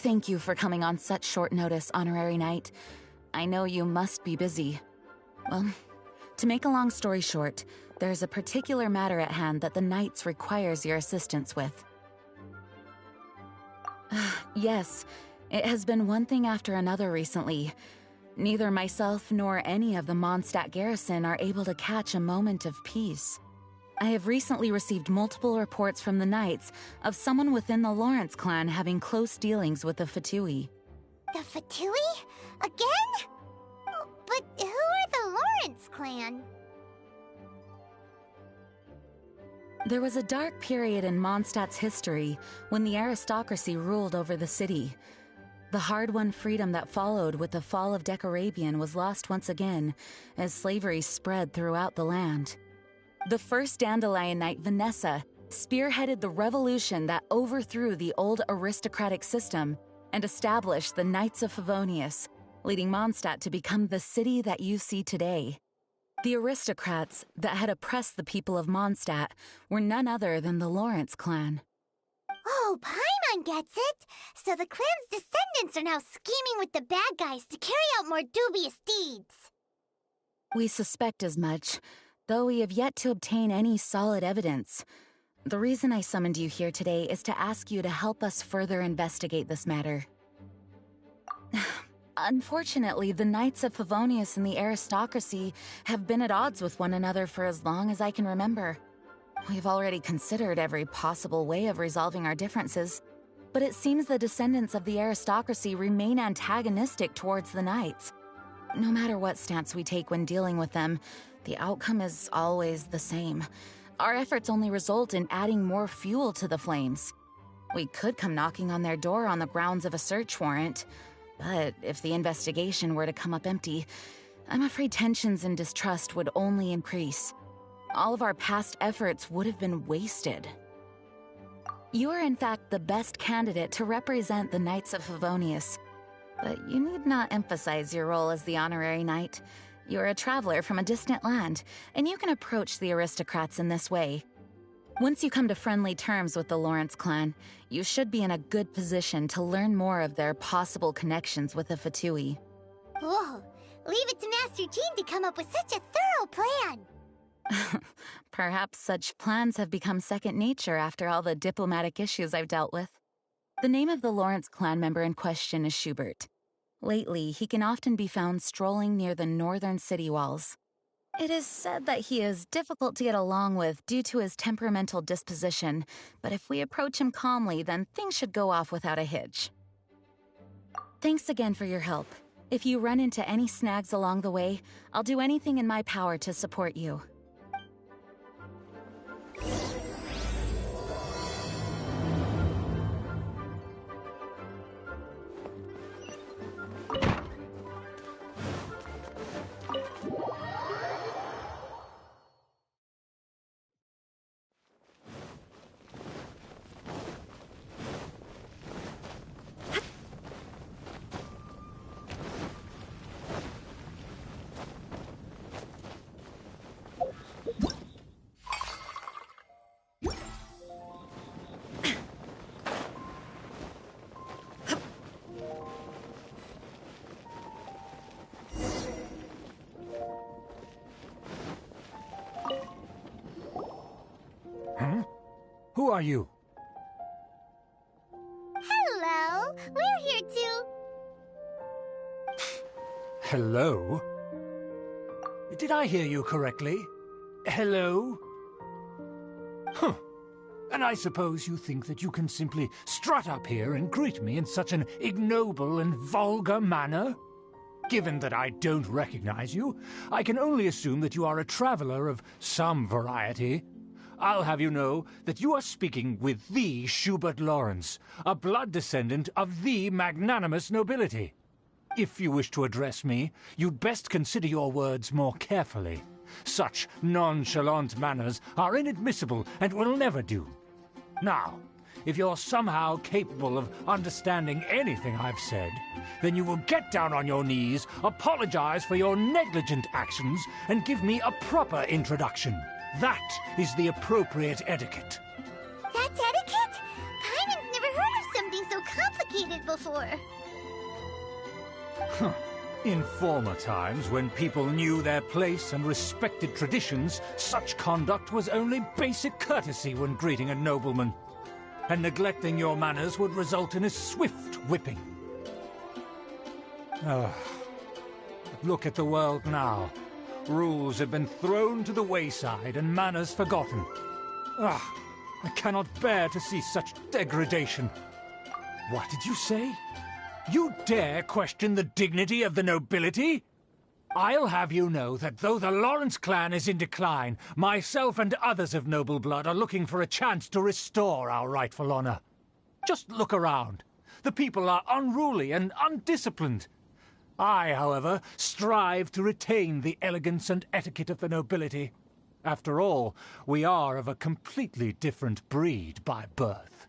Thank you for coming on such short notice, Honorary Knight. I know you must be busy. Well, to make a long story short, there's a particular matter at hand that the Knights requires your assistance with. Yes, it has been one thing after another recently. Neither myself nor any of the Mondstadt garrison are able to catch a moment of peace. I have recently received multiple reports from the Knights of someone within the Lawrence clan having close dealings with the Fatui. The Fatui? Again? But who are the Lawrence clan? There was a dark period in Mondstadt's history when the aristocracy ruled over the city. The hard-won freedom that followed with the fall of Decorabian was lost once again as slavery spread throughout the land. The first Dandelion Knight, Vanessa, spearheaded the revolution that overthrew the old aristocratic system and established the Knights of Favonius, leading Mondstadt to become the city that you see today. The aristocrats that had oppressed the people of Mondstadt were none other than the Lawrence clan. Oh, Paimon gets it! So the clan's descendants are now scheming with the bad guys to carry out more dubious deeds. We suspect as much, though we have yet to obtain any solid evidence. The reason I summoned you here today is to ask you to help us further investigate this matter. Unfortunately, the Knights of Favonius and the aristocracy have been at odds with one another for as long as I can remember. We've already considered every possible way of resolving our differences, but it seems the descendants of the aristocracy remain antagonistic towards the Knights. No matter what stance we take when dealing with them, the outcome is always the same. Our efforts only result in adding more fuel to the flames. We could come knocking on their door on the grounds of a search warrant, but if the investigation were to come up empty, I'm afraid tensions and distrust would only increase. All of our past efforts would have been wasted. You are in fact the best candidate to represent the Knights of Favonius, but you need not emphasize your role as the honorary knight. You're a traveler from a distant land, and you can approach the aristocrats in this way. Once you come to friendly terms with the Lawrence clan, you should be in a good position to learn more of their possible connections with the Fatui. Whoa, leave it to Master Jean to come up with such a thorough plan. Perhaps such plans have become second nature after all the diplomatic issues I've dealt with. The name of the Lawrence clan member in question is Schubert. Lately, he can often be found strolling near the northern city walls. It is said that he is difficult to get along with due to his temperamental disposition, but if we approach him calmly, then things should go off without a hitch. Thanks again for your help. If you run into any snags along the way, I'll do anything in my power to support you. Who are you? Hello, we're here too. Hello? Did I hear you correctly? Hello? Huh. And I suppose you think that you can simply strut up here and greet me in such an ignoble and vulgar manner? Given that I don't recognize you, I can only assume that you are a traveler of some variety. I'll have you know that you are speaking with the Schubert Lawrence, a blood descendant of the magnanimous nobility. If you wish to address me, you'd best consider your words more carefully. Such nonchalant manners are inadmissible and will never do. Now, if you're somehow capable of understanding anything I've said, then you will get down on your knees, apologize for your negligent actions, and give me a proper introduction. That is the appropriate etiquette. That's etiquette? Paimon's never heard of something so complicated. suffocated before. In former times, when people knew their place and respected traditions, such conduct was only basic courtesy when greeting a nobleman. And neglecting your manners would result in a swift whipping. Look at the world now. Rules have been thrown to the wayside and manners forgotten. I cannot bear to see such degradation. What did you say? You dare question the dignity of the nobility? I'll have you know that though the Lawrence clan is in decline, myself and others of noble blood are looking for a chance to restore our rightful honor. Just look around. The people are unruly and undisciplined. I, however, strive to retain the elegance and etiquette of the nobility. After all, we are of a completely different breed by birth.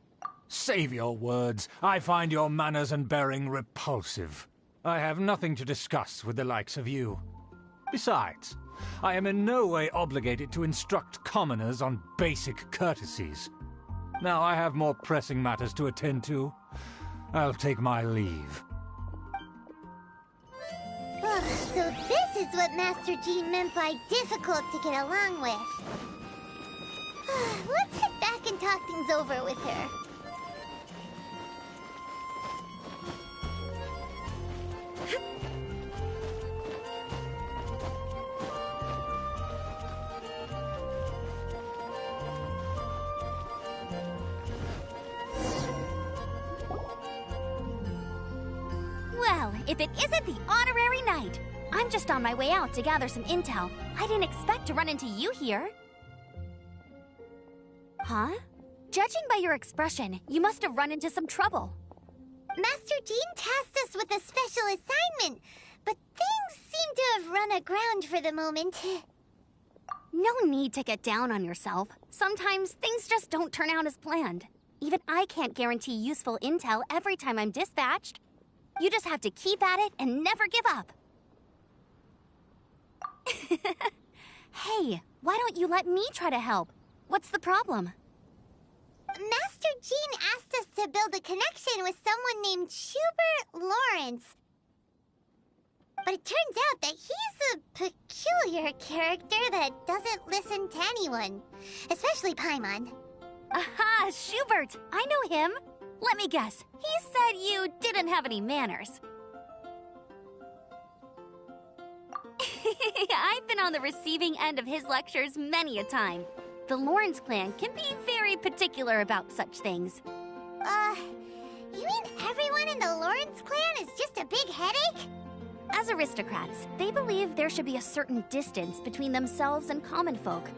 Save your words. I find your manners and bearing repulsive. I have nothing to discuss with the likes of you. Besides, I am in no way obligated to instruct commoners on basic courtesies. Now I have more pressing matters to attend to. I'll take my leave. So this is what Master Jean meant by difficult to get along with. Let's head back and talk things over with her. Well, if it isn't the honorary knight! I'm just on my way out to gather some intel. I didn't expect to run into you here. Huh? Judging by your expression, you must have run into some trouble. Master Jean tasked us with a special assignment, but things seem to have run aground for the moment. No need to get down on yourself. Sometimes things just don't turn out as planned. Even I can't guarantee useful intel every time I'm dispatched. You just have to keep at it and never give up. Hey, why don't you let me try to help? What's the problem? Master Jean asked us to build a connection with someone named Schubert Lawrence. But it turns out that he's a peculiar character that doesn't listen to anyone, especially Paimon. Aha, Schubert! I know him. Let me guess, he said you didn't have any manners. I've been on the receiving end of his lectures many a time. The Lawrence clan can be very particular about such things. You mean everyone in the Lawrence clan is just a big headache? As aristocrats, they believe there should be a certain distance between themselves and common folk.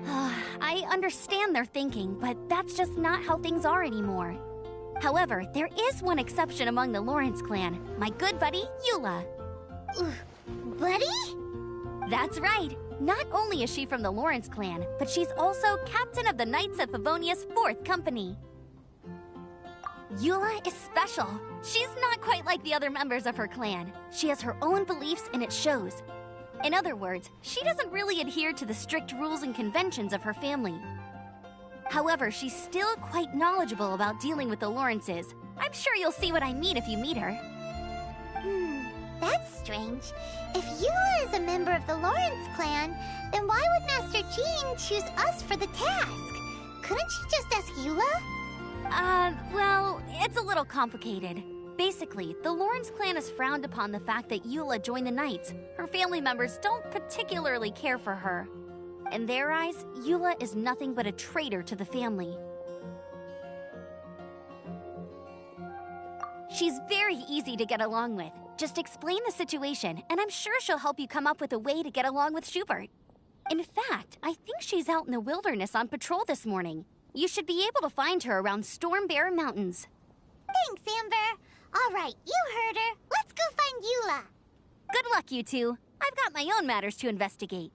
I understand their thinking, but that's just not how things are anymore. However, there is one exception among the Lawrence clan, my good buddy, Eula. Buddy? That's right. Not only is she from the Lawrence clan, but she's also captain of the Knights of Favonia's 4th company. Eula is special. She's not quite like the other members of her clan. She has her own beliefs and it shows. In other words, she doesn't really adhere to the strict rules and conventions of her family. However, she's still quite knowledgeable about dealing with the Lawrences. I'm sure you'll see what I mean if you meet her. That's strange. If Eula is a member of the Lawrence clan, then why would Master Jean choose us for the task? Couldn't she just ask Eula? Well, it's a little complicated. Basically, the Lawrence clan has frowned upon the fact that Eula joined the Knights. Her family members don't particularly care for her. In their eyes, Eula is nothing but a traitor to the family. She's very easy to get along with. Just explain the situation, and I'm sure she'll help you come up with a way to get along with Schubert. In fact, I think she's out in the wilderness on patrol this morning. You should be able to find her around Storm Bear Mountains. Thanks, Amber. All right, you heard her. Let's go find Eula. Good luck, you two. I've got my own matters to investigate.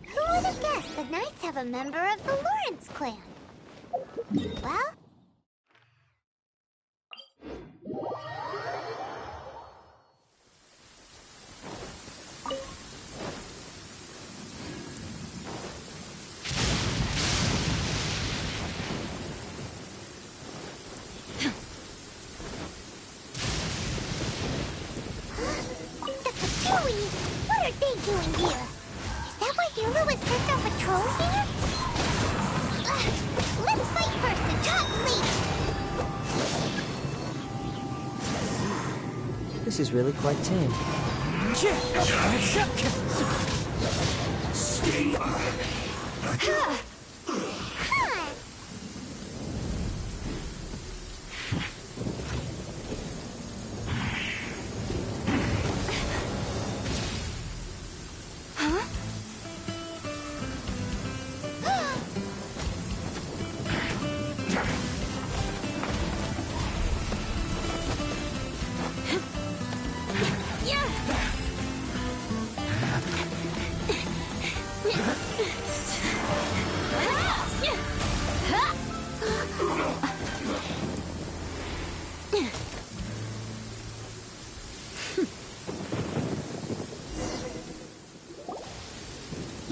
Who would have guessed the Knights have a member of the Lawrence clan? Well... Eula was sent on patrol here? Let's fight first and talk later! This is really quite tame. Stay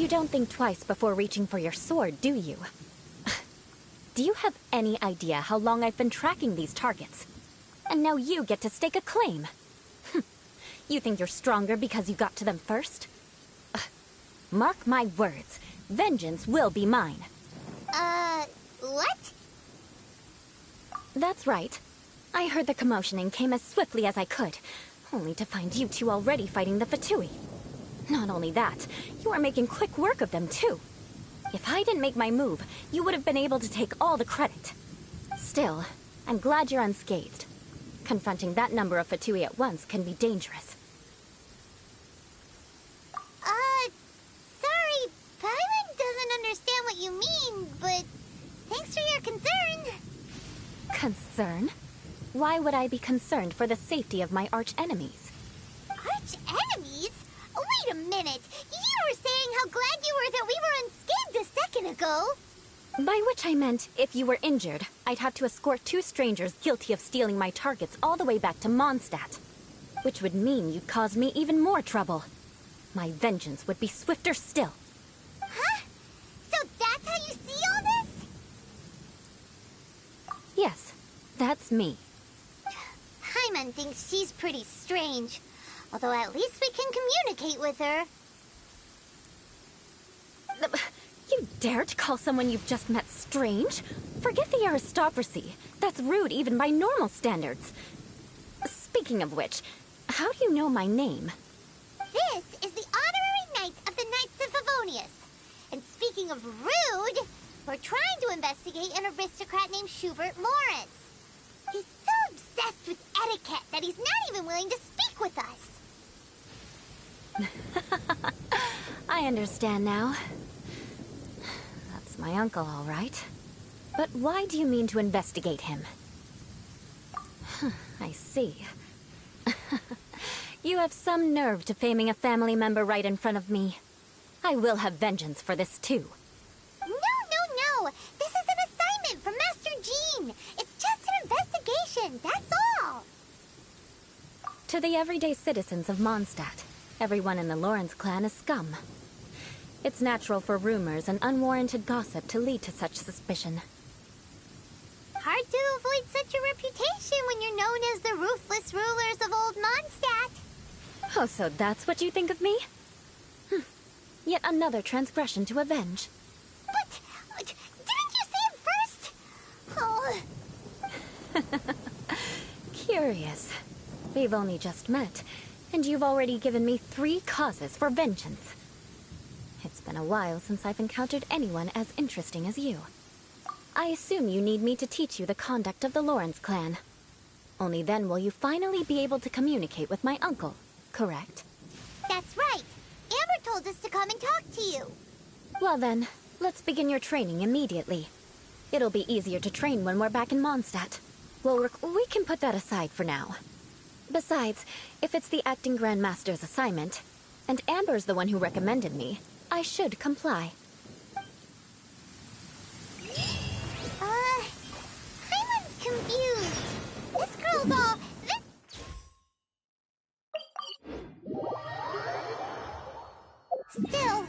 You don't think twice before reaching for your sword, do you? Do you have any idea how long I've been tracking these targets? And now you get to stake a claim. You think you're stronger because you got to them first? Mark my words, vengeance will be mine. What? That's right. I heard the commotion and came as swiftly as I could, only to find you two already fighting the Fatui. Not only that, you are making quick work of them too. If I didn't make my move, you would have been able to take all the credit. Still, I'm glad you're unscathed. Confronting that number of Fatui at once can be dangerous. Sorry, Paimon doesn't understand what you mean, but thanks for your concern. Concern? Why would I be concerned for the safety of my arch-enemies? Arch-enemies? Wait a minute! You were saying how glad you were that we were unscathed a second ago! By which I meant, if you were injured, I'd have to escort two strangers guilty of stealing my targets all the way back to Mondstadt. Which would mean you'd cause me even more trouble. My vengeance would be swifter still. Huh? So that's how you see all this? Yes, that's me. Paimon thinks she's pretty strange. Although at least we can communicate with her. You dare to call someone you've just met strange? Forget the aristocracy. That's rude even by normal standards. Speaking of which, how do you know my name? This is the honorary knight of the Knights of Favonius. And speaking of rude, we're trying to investigate an aristocrat named Schubert Lawrence. He's so obsessed with etiquette that he's not even willing to speak with us. I understand now. That's my uncle, all right. But why do you mean to investigate him? I see. You have some nerve to faming a family member right in front of me. I will have vengeance for this too. No! This is an assignment from Master Jean. It's just an investigation, that's all. To the everyday citizens of Mondstadt, everyone in the Lawrence clan is scum. It's natural for rumors and unwarranted gossip to lead to such suspicion. Hard to avoid such a reputation when you're known as the ruthless rulers of old Mondstadt. Oh, so that's what you think of me? Yet another transgression to avenge. But, didn't you say it first? Oh. Curious. We've only just met, and you've already given me 3 causes for vengeance. It's been a while since I've encountered anyone as interesting as you. I assume you need me to teach you the conduct of the Lawrence clan. Only then will you finally be able to communicate with my uncle, correct? That's right. Amber told us to come and talk to you. Well then, let's begin your training immediately. It'll be easier to train when we're back in Mondstadt. Well, we can put that aside for now. Besides, if it's the acting Grandmaster's assignment, and Amber's the one who recommended me, I should comply. Paimon's confused. This girl's all... Still...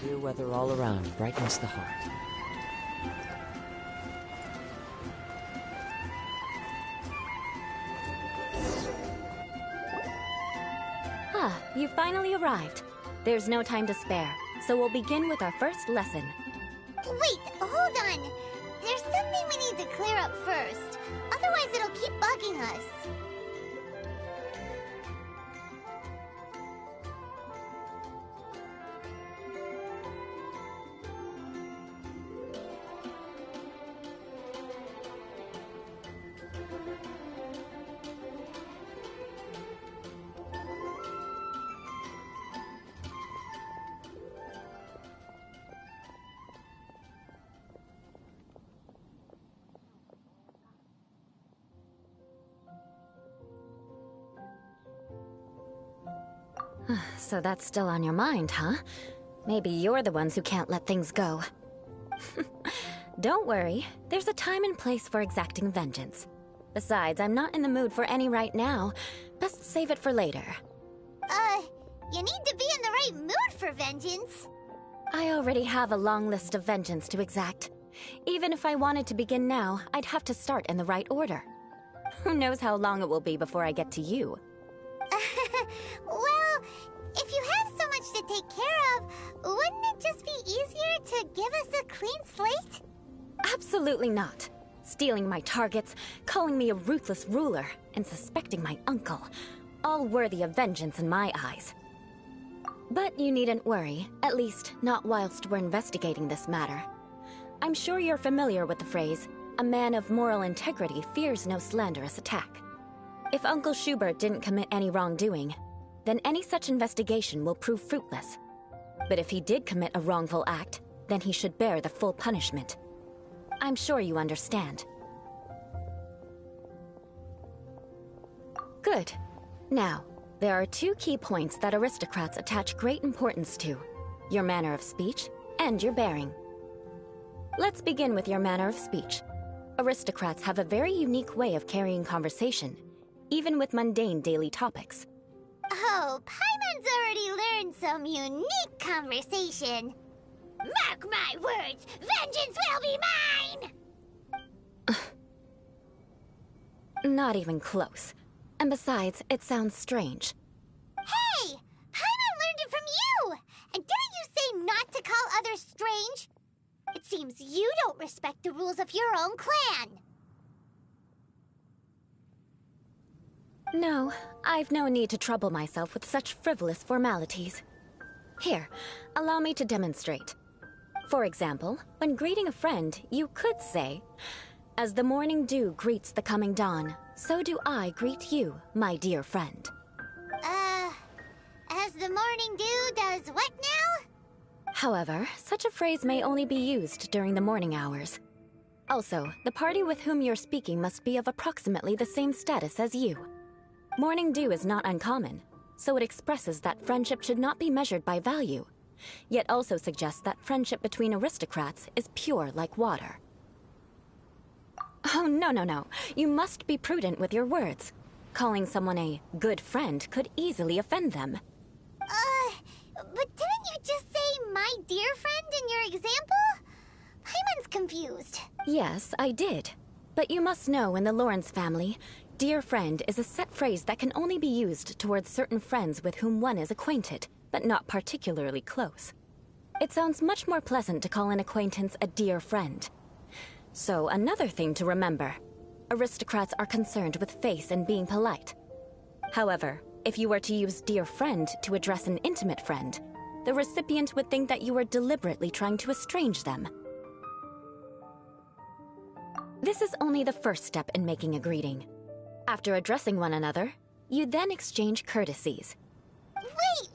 Clear weather all around brightens the heart. Ah, you finally arrived. There's no time to spare, so we'll begin with our first lesson. Wait, hold on. There's something we need to clear up first. Otherwise it'll keep bugging us. So that's still on your mind, huh? Maybe you're the ones who can't let things go. Don't worry, there's a time and place for exacting vengeance. Besides, I'm not in the mood for any right now. Best save it for later. You need to be in the right mood for vengeance. I already have a long list of vengeance to exact. Even if I wanted to begin now, I'd have to start in the right order. Who knows how long it will be before I get to you? Well, if you have so much to take care of, wouldn't it just be easier to give us a clean slate? Absolutely not. Stealing my targets, calling me a ruthless ruler, and suspecting my uncle. All worthy of vengeance in my eyes. But you needn't worry, at least not whilst we're investigating this matter. I'm sure you're familiar with the phrase, a man of moral integrity fears no slanderous attack. If Uncle Schubert didn't commit any wrongdoing, then any such investigation will prove fruitless. But if he did commit a wrongful act, then he should bear the full punishment. I'm sure you understand. Good. Now, there are two key points that aristocrats attach great importance to: your manner of speech and your bearing. Let's begin with your manner of speech. Aristocrats have a very unique way of carrying conversation, even with mundane daily topics. Oh, Paimon's already learned some unique conversation. Mark my words, vengeance will be mine! Not even close. And besides, it sounds strange. Hey! Paimon learned it from you! And didn't you say not to call others strange? It seems you don't respect the rules of your own clan. No, I've no need to trouble myself with such frivolous formalities. Here, allow me to demonstrate. For example, when greeting a friend, you could say, "As the morning dew greets the coming dawn, so do I greet you, my dear friend." As the morning dew does what now? However, such a phrase may only be used during the morning hours. Also, the party with whom you're speaking must be of approximately the same status as you. Morning dew is not uncommon, so it expresses that friendship should not be measured by value, yet also suggests that friendship between aristocrats is pure like water. Oh, no. You must be prudent with your words. Calling someone a good friend could easily offend them. But didn't you just say my dear friend in your example? Paimon's confused. Yes, I did. But you must know in the Lawrence family, dear friend is a set phrase that can only be used towards certain friends with whom one is acquainted, but not particularly close. It sounds much more pleasant to call an acquaintance a dear friend. So, another thing to remember. Aristocrats are concerned with face and being polite. However, if you were to use dear friend to address an intimate friend, the recipient would think that you were deliberately trying to estrange them. This is only the first step in making a greeting. After addressing one another, you then exchange courtesies.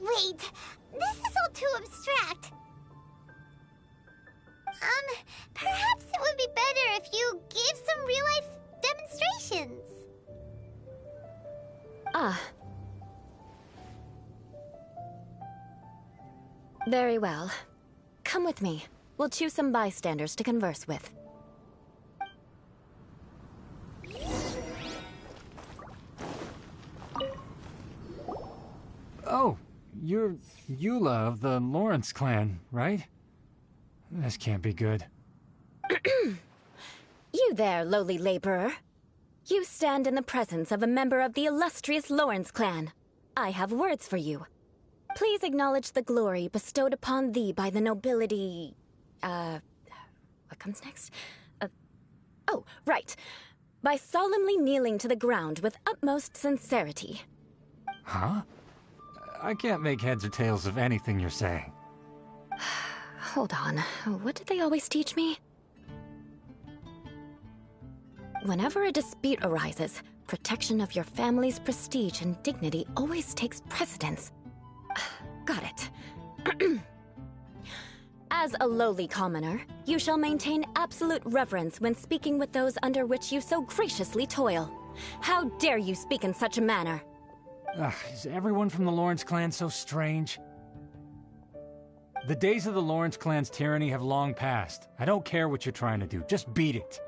Wait! This is all too abstract. Perhaps it would be better if you gave some real-life demonstrations. Ah. Very well. Come with me. We'll choose some bystanders to converse with. Oh, you're Eula of the Lawrence clan, right? This can't be good. You there, lowly laborer. You stand in the presence of a member of the illustrious Lawrence clan. I have words for you. Please acknowledge the glory bestowed upon thee by the nobility... what comes next? Oh, right. By solemnly kneeling to the ground with utmost sincerity. Huh? I can't make heads or tails of anything you're saying. Hold on. What did they always teach me? Whenever a dispute arises, protection of your family's prestige and dignity always takes precedence. Got it. As a lowly commoner, you shall maintain absolute reverence when speaking with those under which you so graciously toil. How dare you speak in such a manner? Is everyone from the Lawrence clan so strange? The days of the Lawrence clan's tyranny have long passed. I don't care what you're trying to do, just beat it.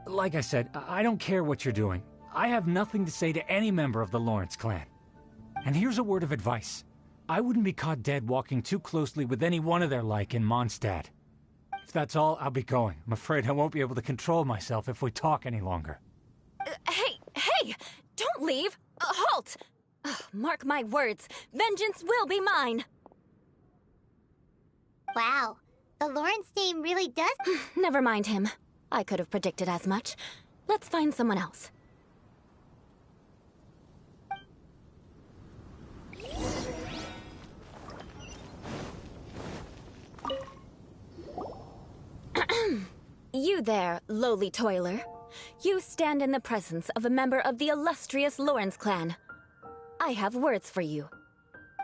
Like I said, I don't care what you're doing. I have nothing to say to any member of the Lawrence clan. And here's a word of advice. I wouldn't be caught dead walking too closely with any one of their like in Mondstadt. If that's all, I'll be going. I'm afraid I won't be able to control myself if we talk any longer. Hey! Don't leave! Halt! Mark my words, vengeance will be mine! Wow, the Lawrence name really does... Never mind him. I could have predicted as much. Let's find someone else. You there, lowly toiler. You stand in the presence of a member of the illustrious Lawrence clan. I have words for you.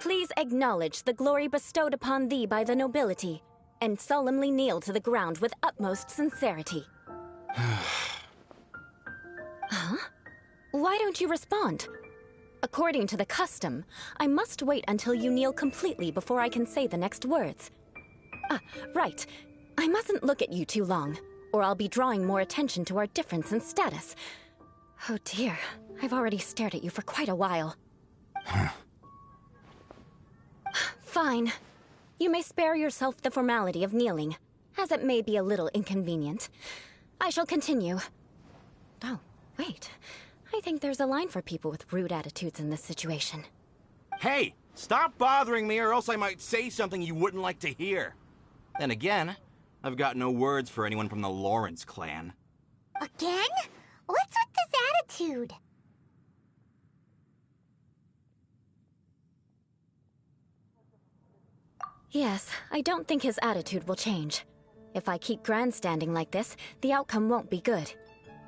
Please acknowledge the glory bestowed upon thee by the nobility, and solemnly kneel to the ground with utmost sincerity. Huh? Why don't you respond? According to the custom, I must wait until you kneel completely before I can say the next words. Right. I mustn't look at you too long, or I'll be drawing more attention to our difference in status. Oh dear, I've already stared at you for quite a while. Fine. You may spare yourself the formality of kneeling, as it may be a little inconvenient. I shall continue. Oh, wait. I think there's a line for people with rude attitudes in this situation. Hey, stop bothering me or else I might say something you wouldn't like to hear. Then again, I've got no words for anyone from the Lawrence clan. Again? What's with this attitude? Yes, I don't think his attitude will change. If I keep grandstanding like this, the outcome won't be good.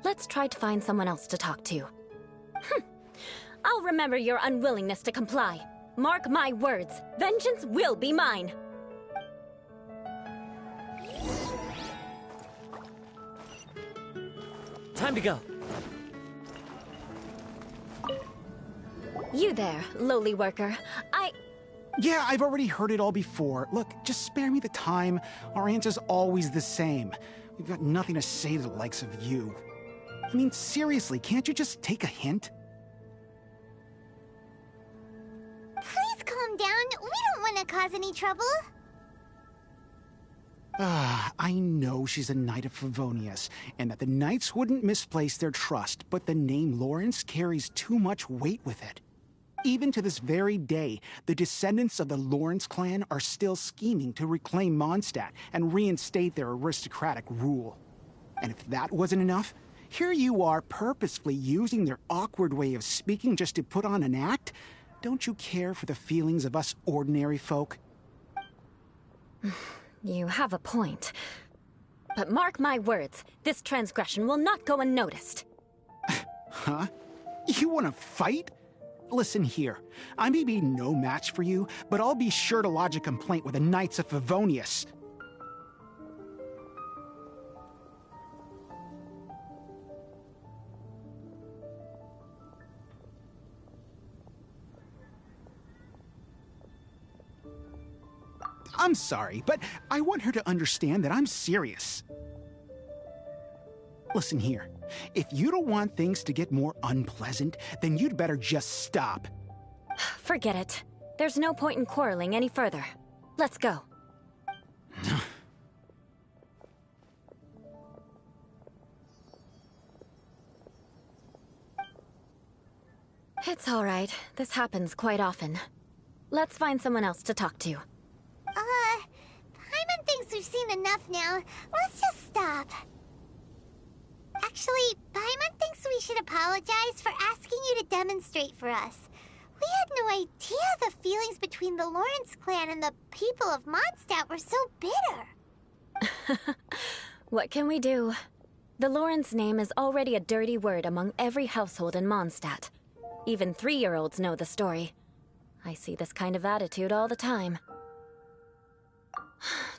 Let's try to find someone else to talk to. I'll remember your unwillingness to comply. Mark my words, vengeance will be mine. Time to go. You there, lowly worker. Yeah, I've already heard it all before. Look, just spare me the time. Our answer's always the same. We've got nothing to say to the likes of you. I mean, seriously, can't you just take a hint? Please calm down. We don't want to cause any trouble. I know she's a Knight of Favonius, and that the Knights wouldn't misplace their trust, but the name Lawrence carries too much weight with it. Even to this very day, the descendants of the Lawrence clan are still scheming to reclaim Mondstadt and reinstate their aristocratic rule. And if that wasn't enough, here you are purposefully using their awkward way of speaking just to put on an act? Don't you care for the feelings of us ordinary folk? You have a point. But mark my words, this transgression will not go unnoticed. Huh? You want to fight? Listen here, I may be no match for you, but I'll be sure to lodge a complaint with the Knights of Favonius. I'm sorry, but I want her to understand that I'm serious. Listen here, if you don't want things to get more unpleasant, then you'd better just stop. Forget it. There's no point in quarreling any further. Let's go. It's all right. This happens quite often. Let's find someone else to talk to. Paimon thinks we've seen enough now. Let's just stop. Actually, Paimon thinks we should apologize for asking you to demonstrate for us. We had no idea the feelings between the Lawrence clan and the people of Mondstadt were so bitter. What can we do? The Lawrence name is already a dirty word among every household in Mondstadt. Even 3-year-olds know the story. I see this kind of attitude all the time.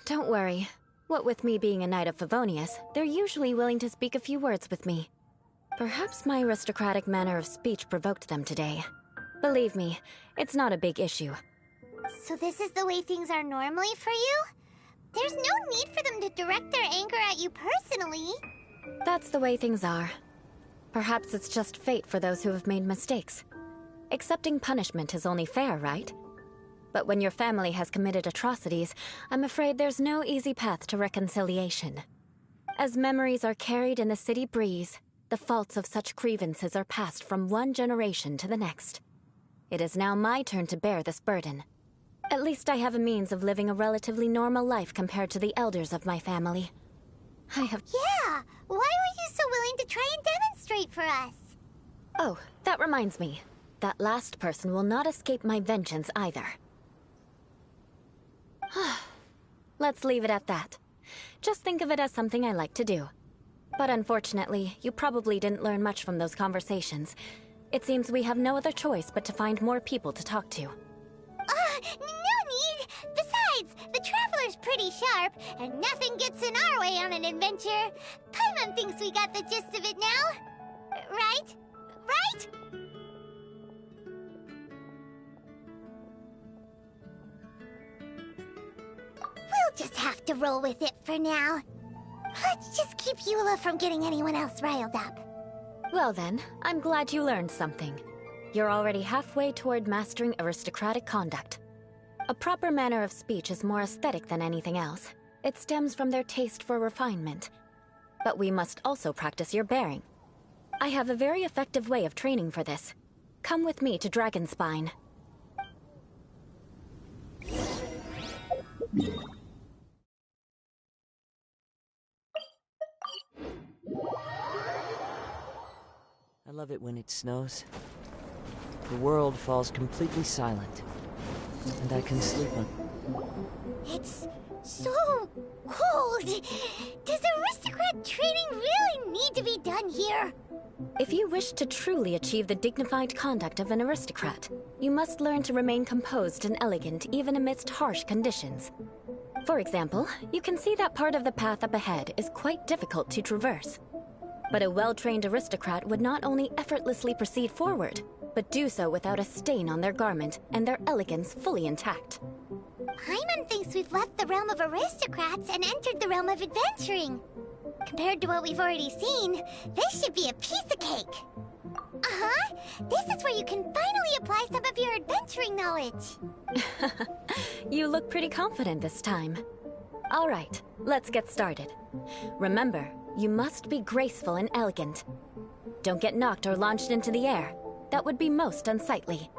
Don't worry. What with me being a Knight of Favonius, they're usually willing to speak a few words with me. Perhaps my aristocratic manner of speech provoked them today. Believe me, it's not a big issue. So this is the way things are normally for you? There's no need for them to direct their anger at you personally. That's the way things are. Perhaps it's just fate for those who have made mistakes. Accepting punishment is only fair, right? But when your family has committed atrocities, I'm afraid there's no easy path to reconciliation. As memories are carried in the city breeze, the faults of such grievances are passed from one generation to the next. It is now my turn to bear this burden. At least I have a means of living a relatively normal life compared to the elders of my family. Yeah! Why were you so willing to try and demonstrate for us? Oh, that reminds me. That last person will not escape my vengeance either. Let's leave it at that. Just think of it as something I like to do. But unfortunately, you probably didn't learn much from those conversations. It seems we have no other choice but to find more people to talk to. No need! Besides, the Traveler's pretty sharp, and nothing gets in our way on an adventure. Paimon thinks we got the gist of it now. Right? Right? We'll just have to roll with it for now. Let's just keep Eula from getting anyone else riled up. Well then, I'm glad you learned something. You're already halfway toward mastering aristocratic conduct. A proper manner of speech is more aesthetic than anything else. It stems from their taste for refinement. But we must also practice your bearing. I have a very effective way of training for this. Come with me to Dragonspine. I love it when it snows. The world falls completely silent, and I can sleep on. It's so cold. Does aristocrat training really need to be done here? If you wish to truly achieve the dignified conduct of an aristocrat, you must learn to remain composed and elegant even amidst harsh conditions. For example, you can see that part of the path up ahead is quite difficult to traverse. But a well-trained aristocrat would not only effortlessly proceed forward, but do so without a stain on their garment and their elegance fully intact. Paimon thinks we've left the realm of aristocrats and entered the realm of adventuring. Compared to what we've already seen, this should be a piece of cake. Uh-huh. This is where you can finally apply some of your adventuring knowledge. You look pretty confident this time. All right, let's get started. Remember, you must be graceful and elegant. Don't get knocked or launched into the air. That would be most unsightly.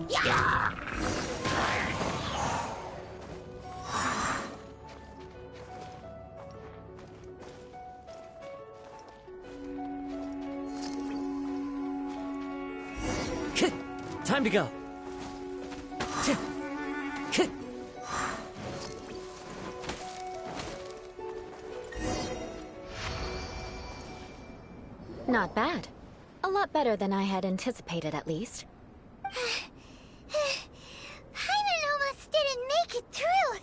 Yeah! Time to go. Not bad. A lot better than I had anticipated, at least. Paimon almost didn't make it through.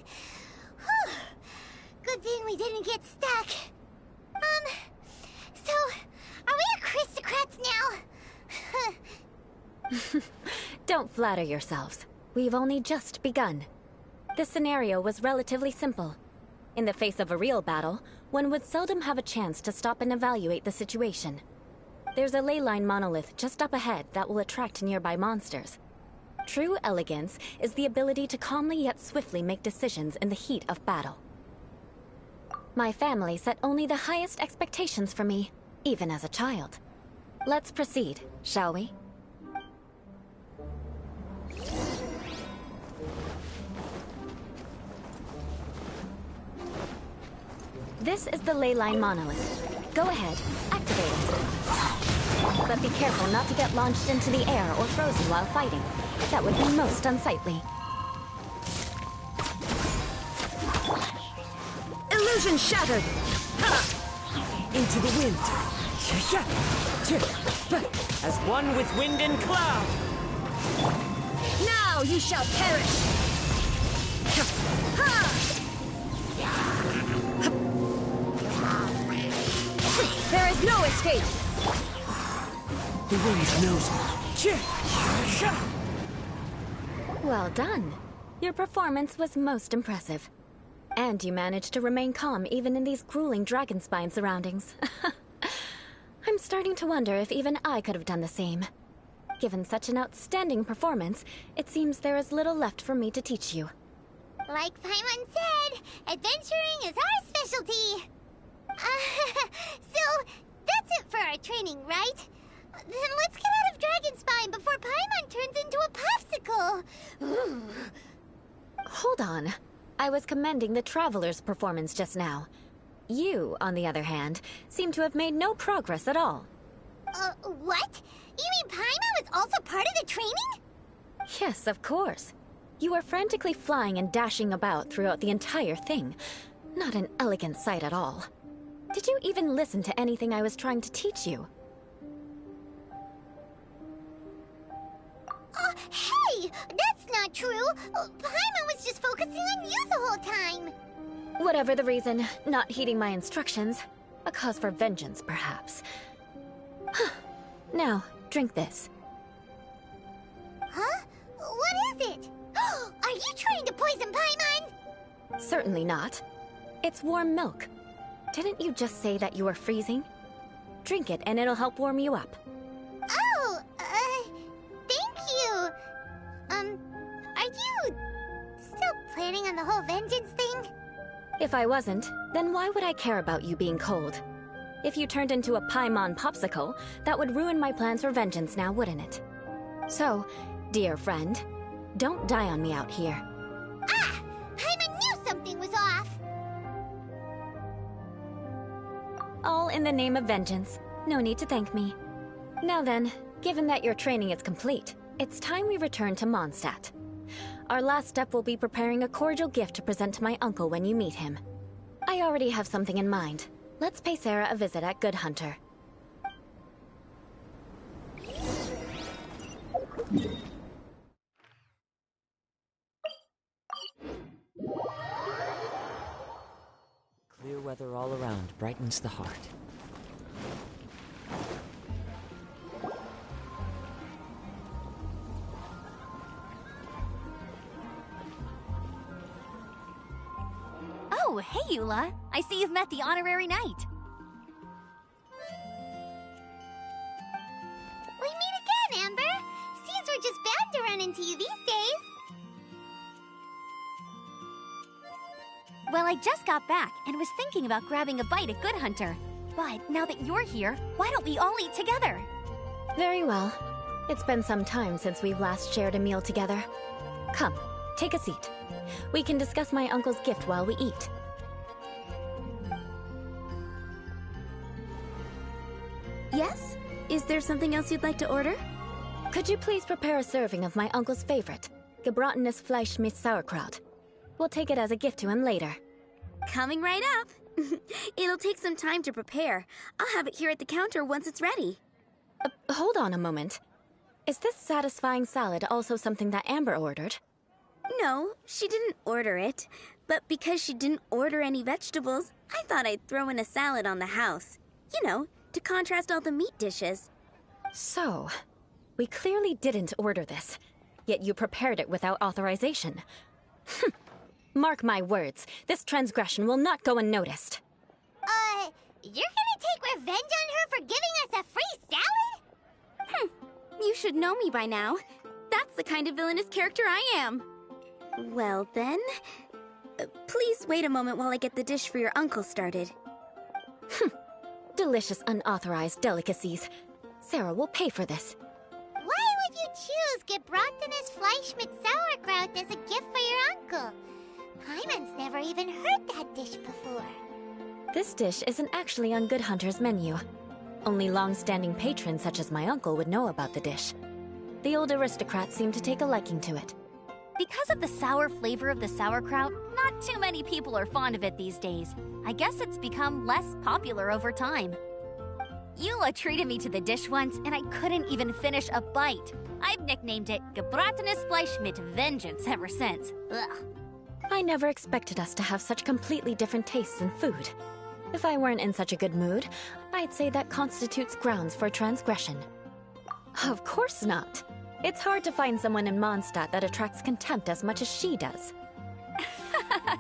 Whew. Good thing we didn't get stuck. So, are we aristocrats now? Don't flatter yourselves. We've only just begun. This scenario was relatively simple. In the face of a real battle, one would seldom have a chance to stop and evaluate the situation. There's a ley line monolith just up ahead that will attract nearby monsters. True elegance is the ability to calmly yet swiftly make decisions in the heat of battle. My family set only the highest expectations for me, even as a child. Let's proceed, shall we? This is the ley line monolith. Go ahead, activate it. But be careful not to get launched into the air or frozen while fighting. That would be most unsightly. Illusion shattered! Into the wind. As one with wind and cloud. Now you shall perish! There is no escape! The wind knows me. Well done. Your performance was most impressive. And you managed to remain calm even in these grueling dragon spine surroundings. I'm starting to wonder if even I could have done the same. Given such an outstanding performance, it seems there is little left for me to teach you. Like Paimon said, adventuring is our specialty. So, that's it for our training, right? Then let's get out of Dragon Spine before Paimon turns into a popsicle. Hold on. I was commending the Traveler's performance just now. You, on the other hand, seem to have made no progress at all. What? You mean Paimon was also part of the training? Yes, of course. You were frantically flying and dashing about throughout the entire thing. Not an elegant sight at all. Did you even listen to anything I was trying to teach you? Hey! That's not true! Paimon was just focusing on you the whole time! Whatever the reason, not heeding my instructions. A cause for vengeance, perhaps. Now, drink this. Huh? What is it? Are you trying to poison Paimon? Certainly not. It's warm milk. Didn't you just say that you were freezing? Drink it and it'll help warm you up. Oh, thank you. Are you still planning on the whole vengeance thing? If I wasn't, then why would I care about you being cold? If you turned into a Paimon popsicle, that would ruin my plans for vengeance now, wouldn't it? So, dear friend, don't die on me out here. Ah! Paimon knew something was off! All in the name of vengeance. No need to thank me. Now then, given that your training is complete, it's time we return to Mondstadt. Our last step will be preparing a cordial gift to present to my uncle when you meet him. I already have something in mind. Let's pay Sarah a visit at Good Hunter. Clear weather all around brightens the heart. Oh, hey, Eula. I see you've met the honorary knight. We meet again, Amber! Seems we're just bound to run into you these days. Well, I just got back and was thinking about grabbing a bite at Good Hunter. But now that you're here, why don't we all eat together? Very well. It's been some time since we've last shared a meal together. Come, take a seat. We can discuss my uncle's gift while we eat. Yes? Is there something else you'd like to order? Could you please prepare a serving of my uncle's favorite, gebratenes Fleisch mit Sauerkraut? We'll take it as a gift to him later. Coming right up. It'll take some time to prepare. I'll have it here at the counter once it's ready. Hold on a moment. Is this satisfying salad also something that Amber ordered? No, she didn't order it. But because she didn't order any vegetables, I thought I'd throw in a salad on the house. You know, to contrast all the meat dishes. So, we clearly didn't order this, yet you prepared it without authorization. Mark my words, this transgression will not go unnoticed. You're gonna take revenge on her for giving us a free salad? You should know me by now. That's the kind of villainous character I am. Well then, please wait a moment while I get the dish for your uncle started. Delicious unauthorized delicacies. Sarah will pay for this. Why would you choose Gebratenes Fleisch mit Sauerkraut as a gift for your uncle? Paimon's never even heard that dish before. This dish isn't actually on Good Hunter's menu. Only long-standing patrons such as my uncle would know about the dish. The old aristocrats seem to take a liking to it. Because of the sour flavor of the sauerkraut, not too many people are fond of it these days. I guess it's become less popular over time. Eula treated me to the dish once, and I couldn't even finish a bite. I've nicknamed it Gebratenes Fleisch mit Vengeance ever since. Ugh. I never expected us to have such completely different tastes in food. If I weren't in such a good mood, I'd say that constitutes grounds for transgression. Of course not. It's hard to find someone in Mondstadt that attracts contempt as much as she does.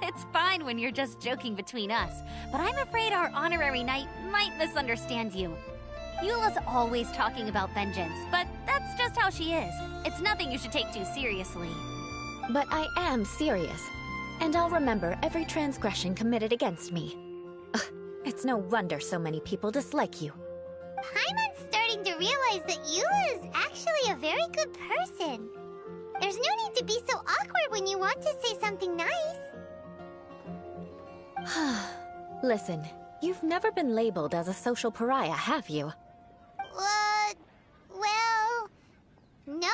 It's fine when you're just joking between us, but I'm afraid our honorary knight might misunderstand you. Eula's always talking about vengeance, but that's just how she is. It's nothing you should take too seriously. But I am serious, and I'll remember every transgression committed against me. Ugh, it's no wonder so many people dislike you. Paimon's starting to realize that Eula is actually a very good person. There's no need to be so awkward when you want to say something nice. Listen, you've never been labeled as a social pariah, have you? Well, no?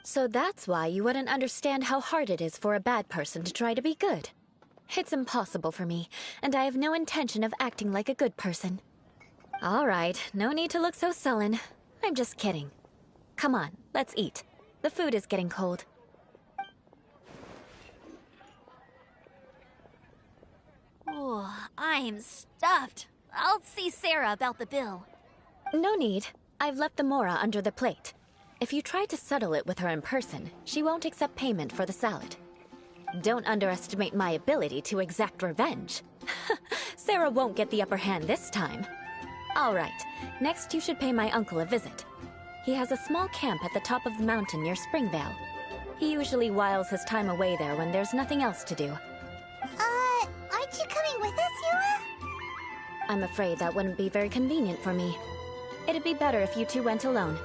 So that's why you wouldn't understand how hard it is for a bad person to try to be good. It's impossible for me, and I have no intention of acting like a good person. All right, no need to look so sullen. I'm just kidding. Come on, let's eat. The food is getting cold. Oh, I'm stuffed. I'll see Sarah about the bill. No need. I've left the mora under the plate. If you try to settle it with her in person, she won't accept payment for the salad. Don't underestimate my ability to exact revenge. Sarah won't get the upper hand this time. All right, next you should pay my uncle a visit. He has a small camp at the top of the mountain near Springvale. He usually whiles his time away there when there's nothing else to do. Aren't you coming with us, Eula? I'm afraid that wouldn't be very convenient for me. It'd be better if you two went alone.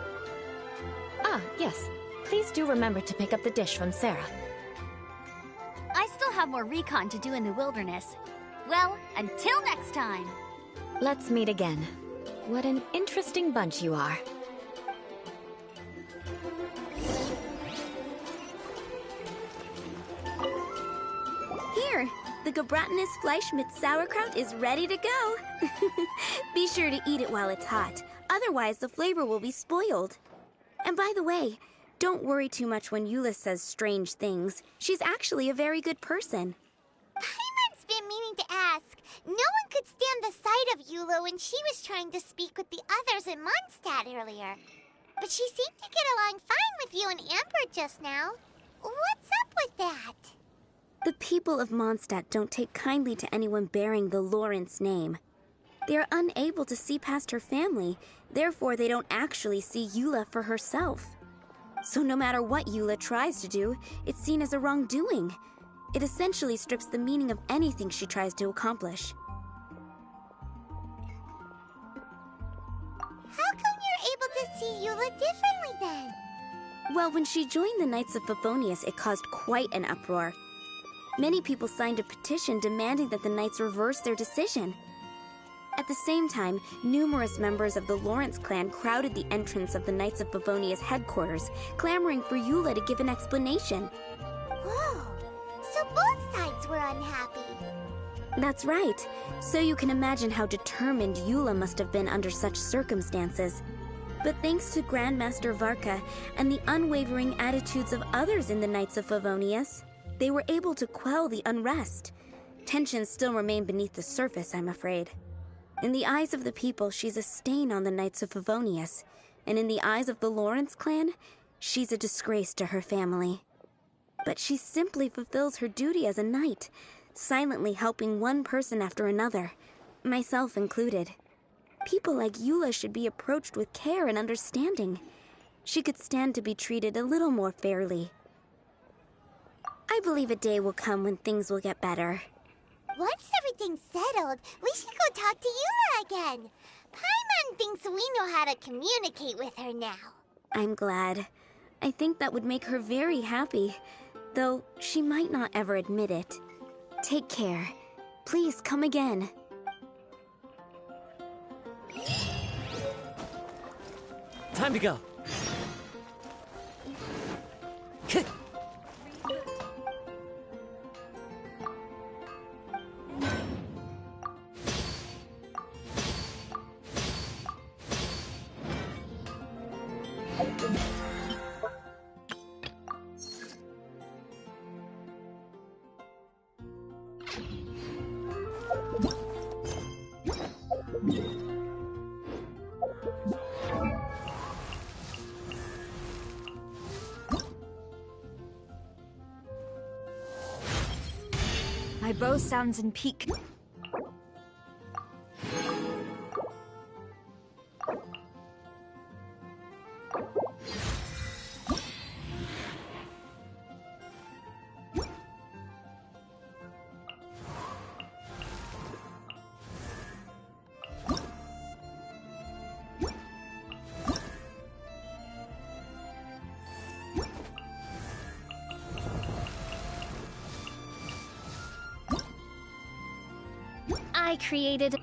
Ah, yes. Please do remember to pick up the dish from Sarah. I still have more recon to do in the wilderness. Well, until next time. Let's meet again. What an interesting bunch you are. Here, the Gebratenes Fleisch mit Sauerkraut is ready to go. Be sure to eat it while it's hot, otherwise the flavor will be spoiled. And by the way, don't worry too much when Eula says strange things. She's actually a very good person. Paimon's been meaning to ask. No one could stand the sight of Eula when she was trying to speak with the others in Mondstadt earlier. But she seemed to get along fine with you and Amber just now. What's up with that? The people of Mondstadt don't take kindly to anyone bearing the Lawrence name. They are unable to see past her family, therefore they don't actually see Eula for herself. So no matter what Eula tries to do, it's seen as a wrongdoing. It essentially strips the meaning of anything she tries to accomplish. How come you're able to see Eula differently then? Well, when she joined the Knights of Favonius, it caused quite an uproar. Many people signed a petition demanding that the Knights reverse their decision. At the same time, numerous members of the Lawrence clan crowded the entrance of the Knights of Favonius headquarters, clamoring for Eula to give an explanation. Whoa, so both sides were unhappy. That's right. So you can imagine how determined Eula must have been under such circumstances. But thanks to Grandmaster Varka and the unwavering attitudes of others in the Knights of Favonius, they were able to quell the unrest. Tensions still remain beneath the surface, I'm afraid. In the eyes of the people, she's a stain on the Knights of Favonius, and in the eyes of the Lawrence clan, she's a disgrace to her family. But she simply fulfills her duty as a knight, silently helping one person after another, myself included. People like Eula should be approached with care and understanding. she could stand to be treated a little more fairly. I believe a day will come when things will get better. Once everything's settled, we should go talk to Eula again. Paimon thinks we know how to communicate with her now. I'm glad. I think that would make her very happy, though she might not ever admit it. Take care. Please come again. Time to go. My bow sounds in peak. I created...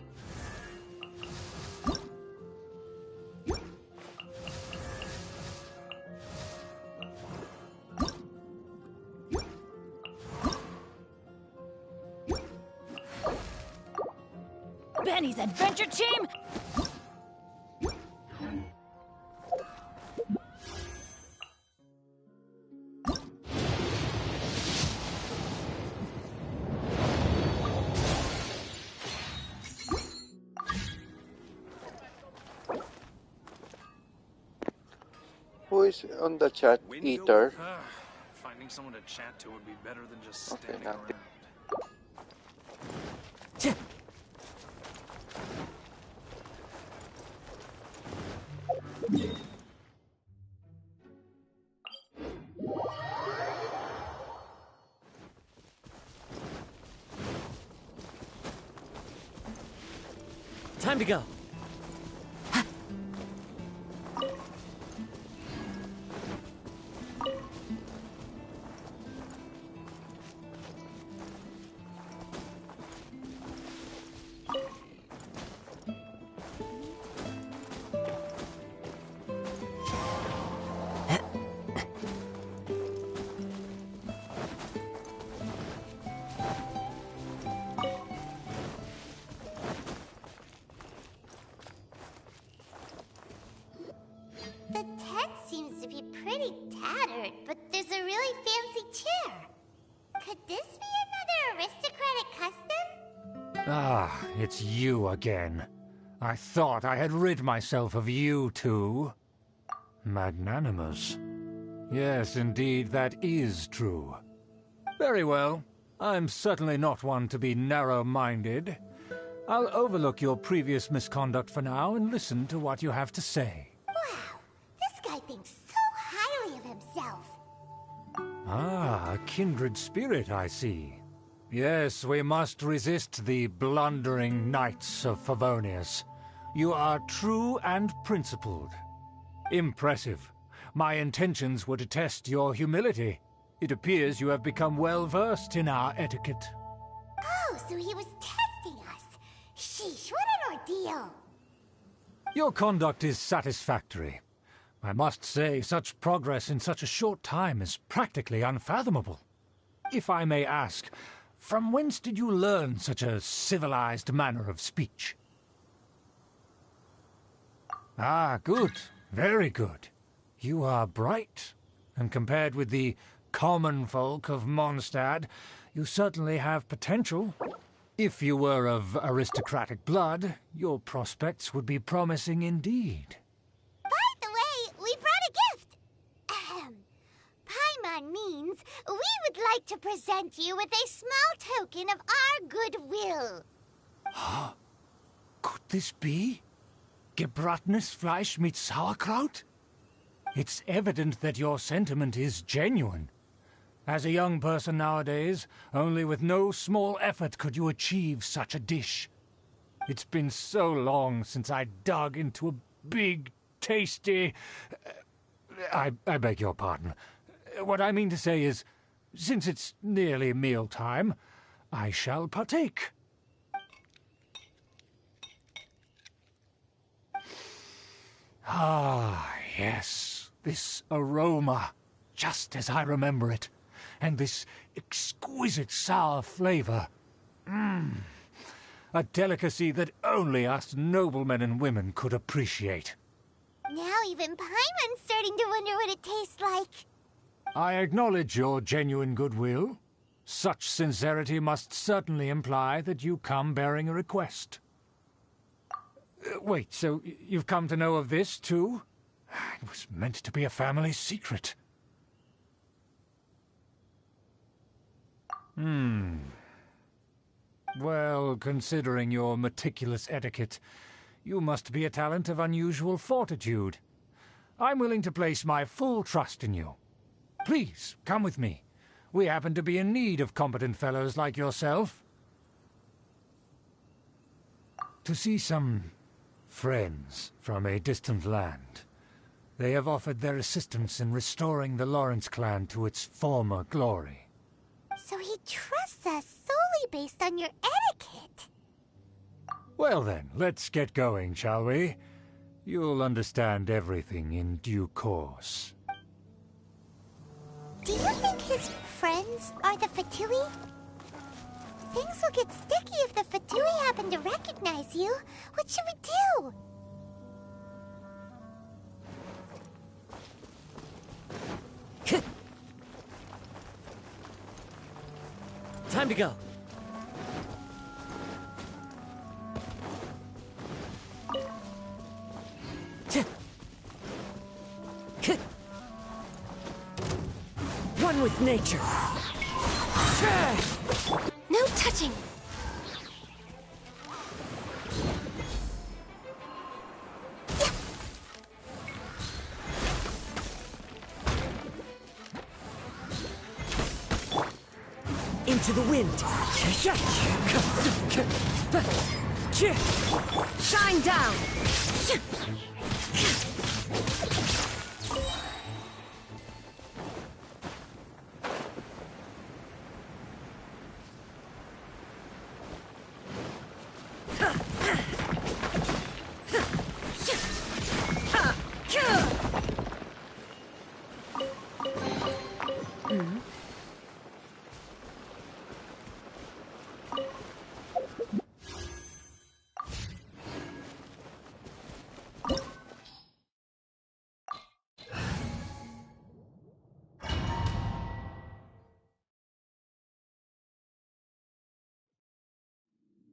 Benny's adventure team! Who is on the chat? Eater. Finding someone to chat to would be better than just Okay, standing now. around. Time to go. The tent seems to be pretty tattered, but there's a really fancy chair. Could this be another aristocratic custom? Ah, it's you again. I thought I had rid myself of you two. Magnanimous. Yes, indeed, that is true. Very well. I'm certainly not one to be narrow-minded. I'll overlook your previous misconduct for now and listen to what you have to say. Wow, this guy thinks so highly of himself. Ah, a kindred spirit, I see. Yes, we must resist the blundering knights of Favonius. You are true and principled. Impressive. My intentions were to test your humility. It appears you have become well-versed in our etiquette. Oh, so he was testing us. Sheesh, what an ordeal. Your conduct is satisfactory. I must say, such progress in such a short time is practically unfathomable. If I may ask, from whence did you learn such a civilized manner of speech? Ah, good. Very good. You are bright, and compared with the common folk of Mondstadt, you certainly have potential. If you were of aristocratic blood, your prospects would be promising indeed. By the way, we brought a gift. Ahem. Paimon means we would like to present you with a small token of our goodwill. Could this be? Gebratenes Fleisch mit Sauerkraut? It's evident that your sentiment is genuine. As a young person nowadays, only with no small effort could you achieve such a dish. It's been so long since I dug into a big, tasty... I beg your pardon. What I mean to say is, since it's nearly mealtime, I shall partake. Ah, yes, this aroma, just as I remember it, and this exquisite sour flavor. A delicacy that only us noblemen and women could appreciate. Now even Paimon's starting to wonder what it tastes like. I acknowledge your genuine goodwill. Such sincerity must certainly imply that you come bearing a request. Wait, so you've come to know of this, too? It was meant to be a family secret. Well, considering your meticulous etiquette, you must be a talent of unusual fortitude. I'm willing to place my full trust in you. Please, come with me. We happen to be in need of competent fellows like yourself. To see some friends from a distant land. They have offered their assistance in restoring the Lawrence clan to its former glory. So he trusts us solely based on your etiquette. Well then, let's get going, shall we? You'll understand everything in due course. Do you think his friends are the Fatui? Things will get sticky if the Fatui happen to recognize you. What should we do? Time to go. One with nature. No touching! Into the wind. Shine down!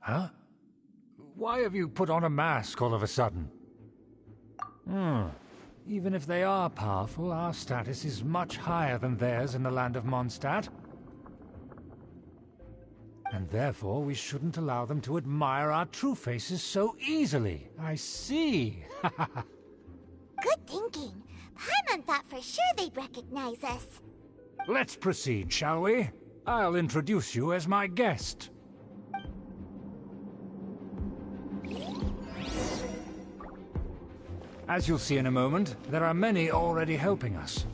Huh? Why have you put on a mask all of a sudden? Even if they are powerful, our status is much higher than theirs in the land of Mondstadt. And therefore, we shouldn't allow them to admire our true faces so easily. I see. Good thinking. Paimon thought for sure they'd recognize us. Let's proceed, shall we? I'll introduce you as my guest. As you'll see in a moment, there are many already helping us.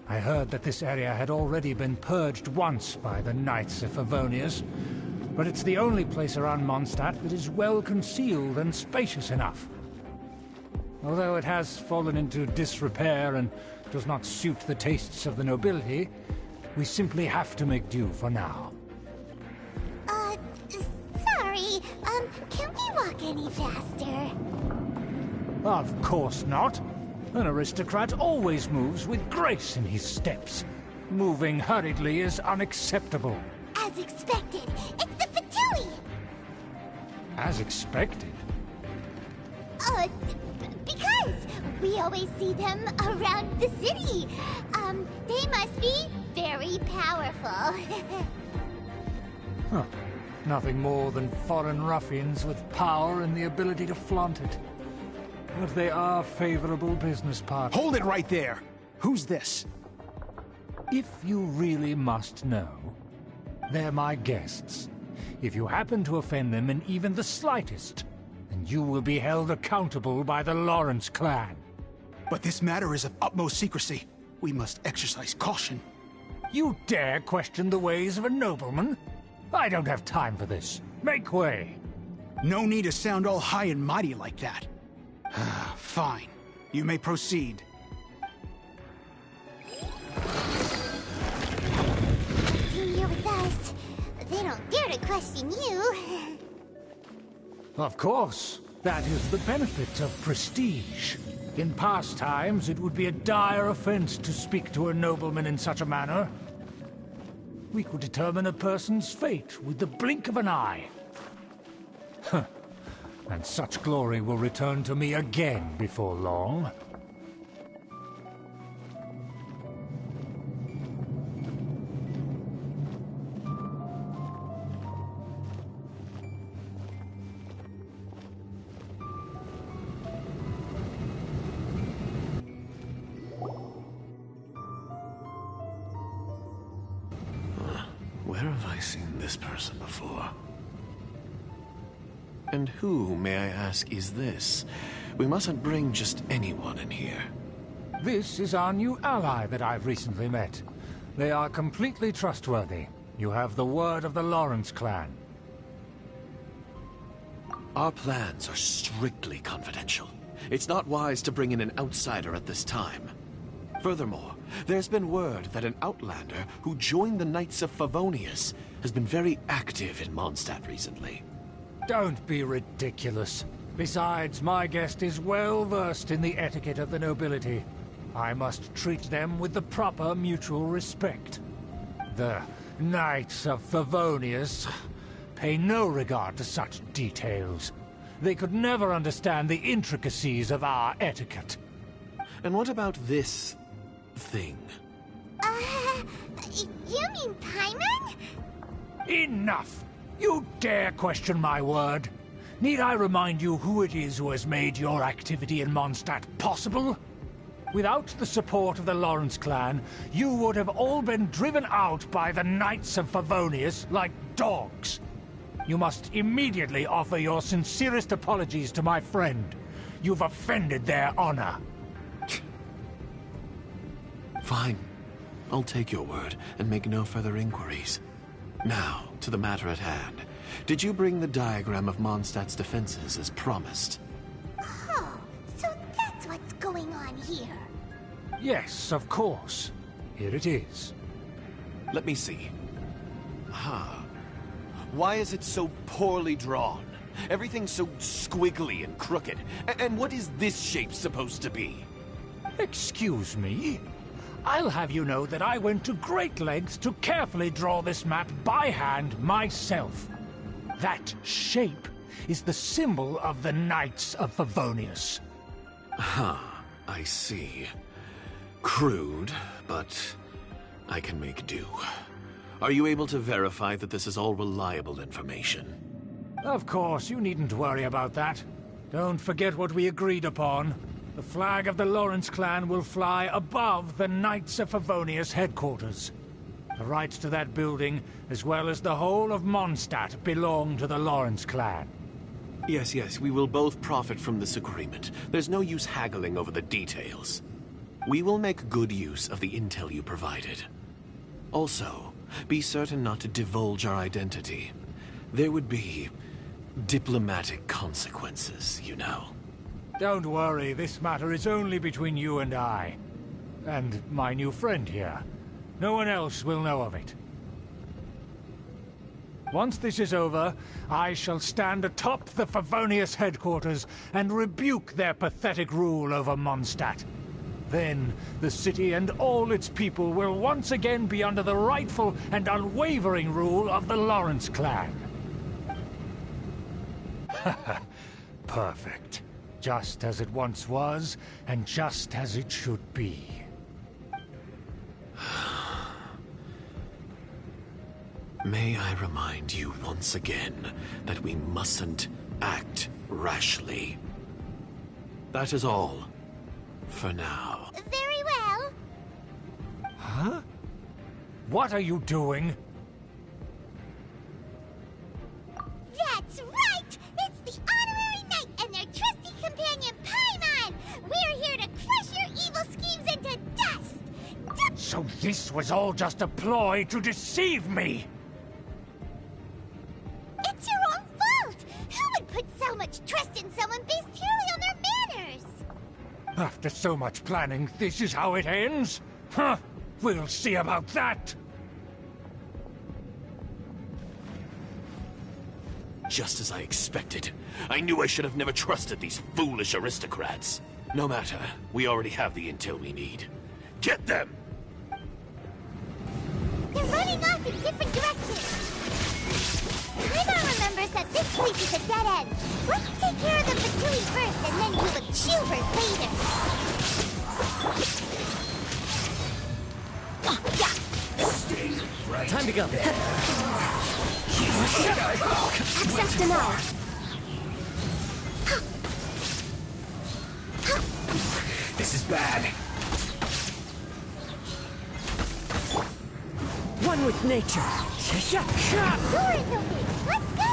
I heard that this area had already been purged once by the Knights of Favonius, but it's the only place around Mondstadt that is well concealed and spacious enough. Although it has fallen into disrepair and does not suit the tastes of the nobility, we simply have to make do for now. Sorry, can we walk any faster? Of course not. An aristocrat always moves with grace in his steps. Moving hurriedly is unacceptable. As expected, it's the Fatui! As expected? Because we always see them around the city. They must be very powerful. Huh. Nothing more than foreign ruffians with power and the ability to flaunt it. but they are favorable business partners. Hold it right there! Who's this? If you really must know, they're my guests. If you happen to offend them in even the slightest, then you will be held accountable by the Lawrence clan. But this matter is of utmost secrecy. We must exercise caution. You dare question the ways of a nobleman? I don't have time for this. Make way. No need to sound all high and mighty like that. Fine. You may proceed. You're here with us. They don't dare to question you. Of course. That is the benefit of prestige. In past times, it would be a dire offense to speak to a nobleman in such a manner. We could determine a person's fate with the blink of an eye. Huh. And such glory will return to me again before long. Where have I seen this person before? And who, may I ask, is this? We mustn't bring just anyone in here. This is our new ally that I've recently met. They are completely trustworthy. You have the word of the Lawrence clan. Our plans are strictly confidential. It's not wise to bring in an outsider at this time. Furthermore, there's been word that an outlander who joined the Knights of Favonius has been very active in Mondstadt recently. Don't be ridiculous. Besides, my guest is well versed in the etiquette of the nobility. I must treat them with the proper mutual respect. The Knights of Favonius pay no regard to such details. They could never understand the intricacies of our etiquette. And what about this thing? You mean Paimon? Enough! You dare question my word? Need I remind you who it is who has made your activity in Mondstadt possible? Without the support of the Lawrence clan, you would have all been driven out by the Knights of Favonius like dogs. You must immediately offer your sincerest apologies to my friend. You've offended their honor. Fine. I'll take your word and make no further inquiries. Now, to the matter at hand. Did you bring the diagram of Mondstadt's defenses as promised? Oh, so that's what's going on here. Yes, of course. Here it is. Let me see. Why is it so poorly drawn? Everything's so squiggly and crooked. And what is this shape supposed to be? Excuse me? I'll have you know that I went to great lengths to carefully draw this map by hand myself. That shape is the symbol of the Knights of Favonius. I see. Crude, but I can make do. Are you able to verify that this is all reliable information? Of course, you needn't worry about that. Don't forget what we agreed upon. The flag of the Lawrence clan will fly above the Knights of Favonius headquarters. The rights to that building, as well as the whole of Mondstadt, belong to the Lawrence clan. Yes, we will both profit from this agreement. There's no use haggling over the details. We will make good use of the intel you provided. Also, be certain not to divulge our identity. There would be diplomatic consequences, you know. Don't worry, this matter is only between you and I. And my new friend here. No one else will know of it. Once this is over, I shall stand atop the Favonius headquarters and rebuke their pathetic rule over Mondstadt. Then, the city and all its people will once again be under the rightful and unwavering rule of the Lawrence clan. Perfect. Just as it once was, and just as it should be. May I remind you once again that we mustn't act rashly. That is all. For now. Very well. Huh? What are you doing? That's right! It's the Honorary Knight and their trusty companion, Paimon! We're here to crush your evil schemes into dust! So this was all just a ploy to deceive me! It's your own fault! Who would put so much trust in someone based purely on their manners? After so much planning, this is how it ends? Huh! We'll see about that! Just as I expected. I knew I should have never trusted these foolish aristocrats. No matter, we already have the intel we need. Get them! They're running off in different directions. Paimon remembers that this place is a dead end. Let's take care of the Fatui first and then deal with Schubert later. Time to go. Access denied. This is bad. One with nature. Door is open. Let's go.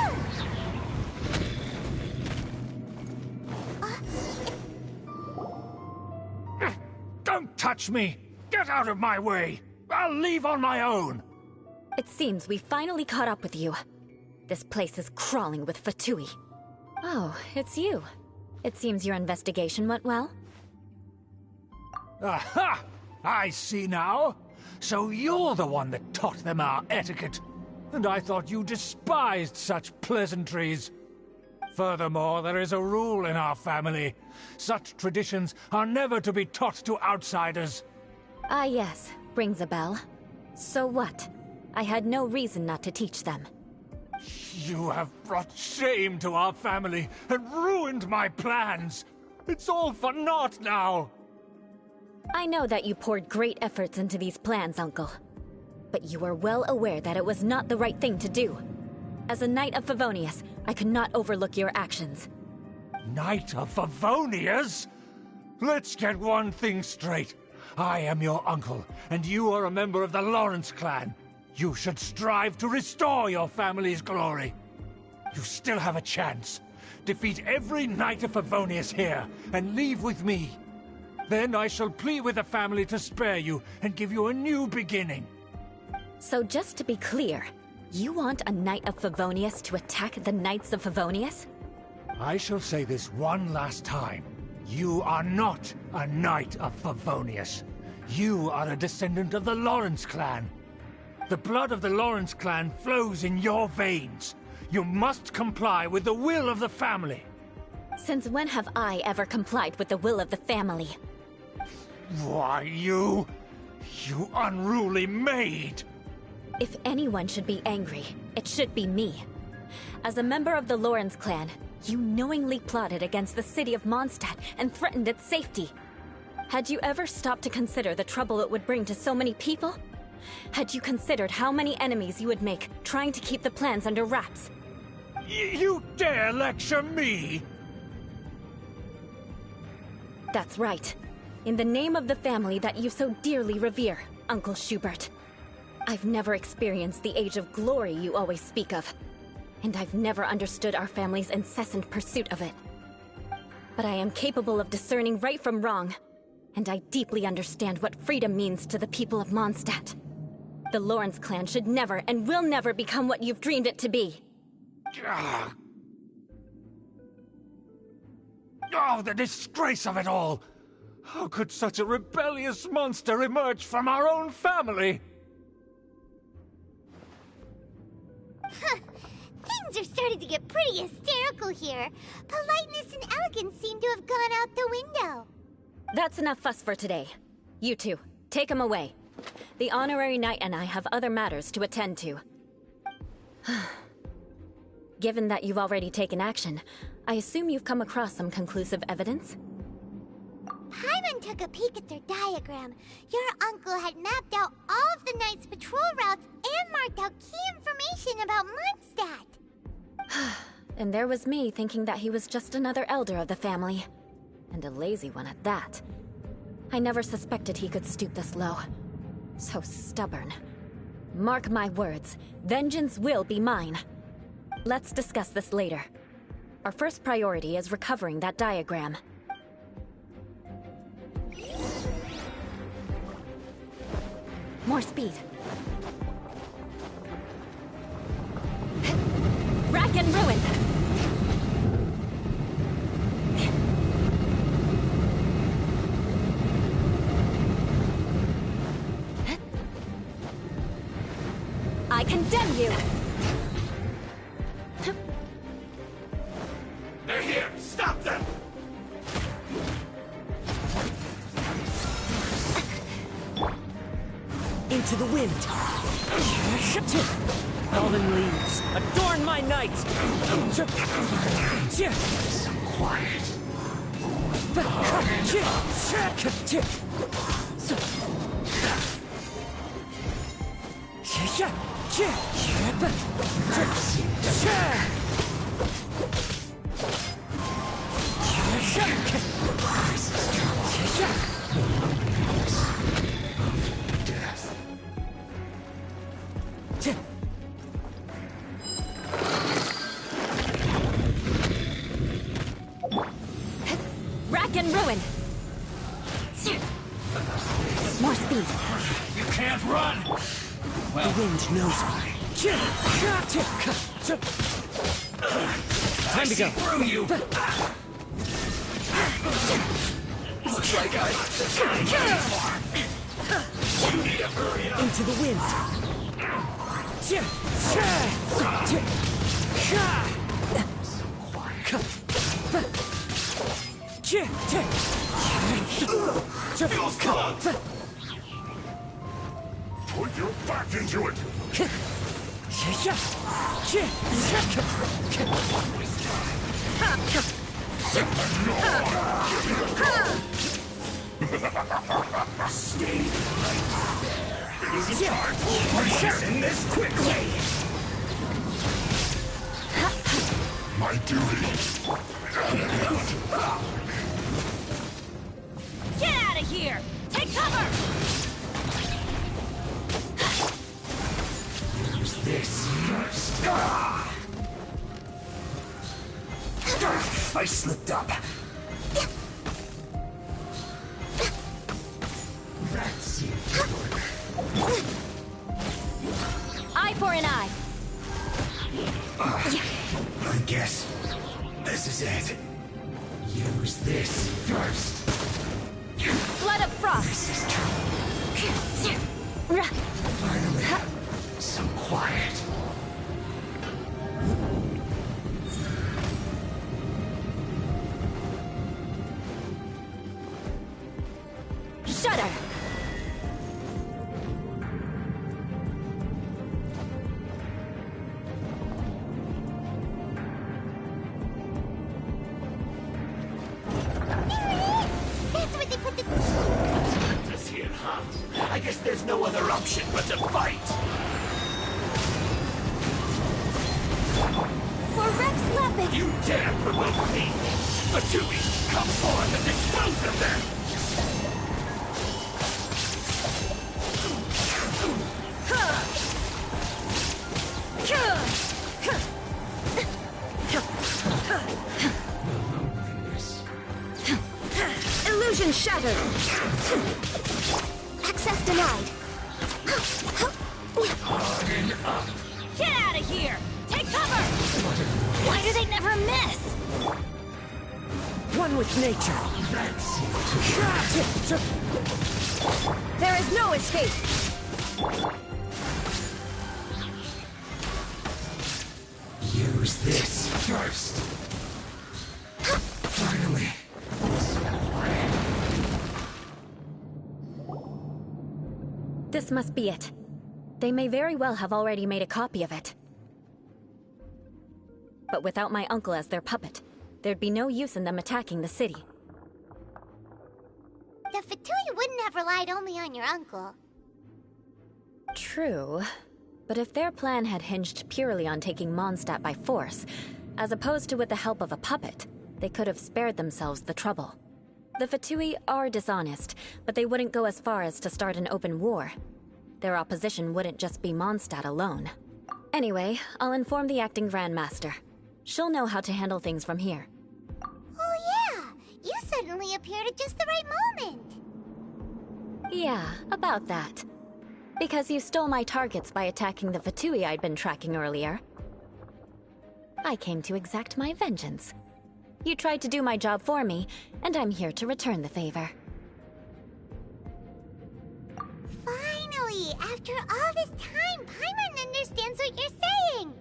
Don't touch me! Get out of my way! I'll leave on my own! It seems we finally caught up with you. This place is crawling with Fatui. Oh, it's you. It seems your investigation went well. Aha! I see now. So you're the one that taught them our etiquette. And I thought you despised such pleasantries. Furthermore, there is a rule in our family. Such traditions are never to be taught to outsiders. Ah yes, rings a bell. So what? I had no reason not to teach them. You have brought shame to our family and ruined my plans. It's all for naught now. I know that you poured great efforts into these plans, Uncle. But you are well aware that it was not the right thing to do. As a Knight of Favonius, I could not overlook your actions. Knight of Favonius? Let's get one thing straight. I am your uncle, and you are a member of the Lawrence clan. You should strive to restore your family's glory. You still have a chance. Defeat every Knight of Favonius here, and leave with me. Then I shall plead with the family to spare you and give you a new beginning. So just to be clear, you want a Knight of Favonius to attack the Knights of Favonius? I shall say this one last time. You are not a Knight of Favonius. You are a descendant of the Lawrence clan. The blood of the Lawrence clan flows in your veins. You must comply with the will of the family. Since when have I ever complied with the will of the family? Why, you unruly maid! If anyone should be angry, it should be me. As a member of the Lawrence clan, you knowingly plotted against the city of Mondstadt and threatened its safety. Had you ever stopped to consider the trouble it would bring to so many people? Had you considered how many enemies you would make trying to keep the plans under wraps? You dare lecture me? That's right. In the name of the family that you so dearly revere, Uncle Schubert. I've never experienced the age of glory you always speak of. And I've never understood our family's incessant pursuit of it. But I am capable of discerning right from wrong. And I deeply understand what freedom means to the people of Mondstadt. The Lawrence clan should never and will never become what you've dreamed it to be. Oh, the disgrace of it all! How could such a rebellious monster emerge from our own family? Things are starting to get pretty hysterical here. Politeness and elegance seem to have gone out the window. That's enough fuss for today. You two, take him away. The Honorary Knight and I have other matters to attend to. Given that you've already taken action, I assume you've come across some conclusive evidence? Paimon took a peek at their diagram. Your uncle had mapped out all of the Knight's patrol routes and marked out key information about Mondstadt. And there was me thinking that he was just another elder of the family. And a lazy one at that. I never suspected he could stoop this low. So stubborn. Mark my words, vengeance will be mine. Let's discuss this later. Our first priority is recovering that diagram. More speed. Rack and ruin! I condemn you! They're here! Stop them! Into the wind! Fallen leaves, adorn my night! So quiet. Rack and ruin! More speed. You can't run! The wind knows me. Time to go. Through you! Looks like I need to hurry up. Into the wind. Feels close. Put your back into it. Stay right there. It isn't time for practicing this quickly. My duty. Get out of here! Take cover! Use this first. I slipped up. That's it. Eye for an eye. I guess this is it. Use this first. Blood of frost. Finally, so quiet. Shudder. That's where they put the... This here hot. I guess there's no other option but to fight. For Rex Leopard! You dare provoke me! Fatui, come forth and dispose of them! Illusion shattered. Access denied. Get out of here! Take cover! Why do they never miss? One with nature. There is no escape. Use this first. Finally. This must be it. They may very well have already made a copy of it. But without my uncle as their puppet, there'd be no use in them attacking the city. The Fatui wouldn't have relied only on your uncle. True. But if their plan had hinged purely on taking Mondstadt by force, as opposed to with the help of a puppet, they could have spared themselves the trouble. The Fatui are dishonest, but they wouldn't go as far as to start an open war. Their opposition wouldn't just be Mondstadt alone. Anyway, I'll inform the acting Grandmaster. She'll know how to handle things from here. Oh yeah! You suddenly appeared at just the right moment! Yeah, about that. Because you stole my targets by attacking the Fatui I'd been tracking earlier. I came to exact my vengeance. You tried to do my job for me, and I'm here to return the favor. Finally! After all this time, Paimon understands what you're saying!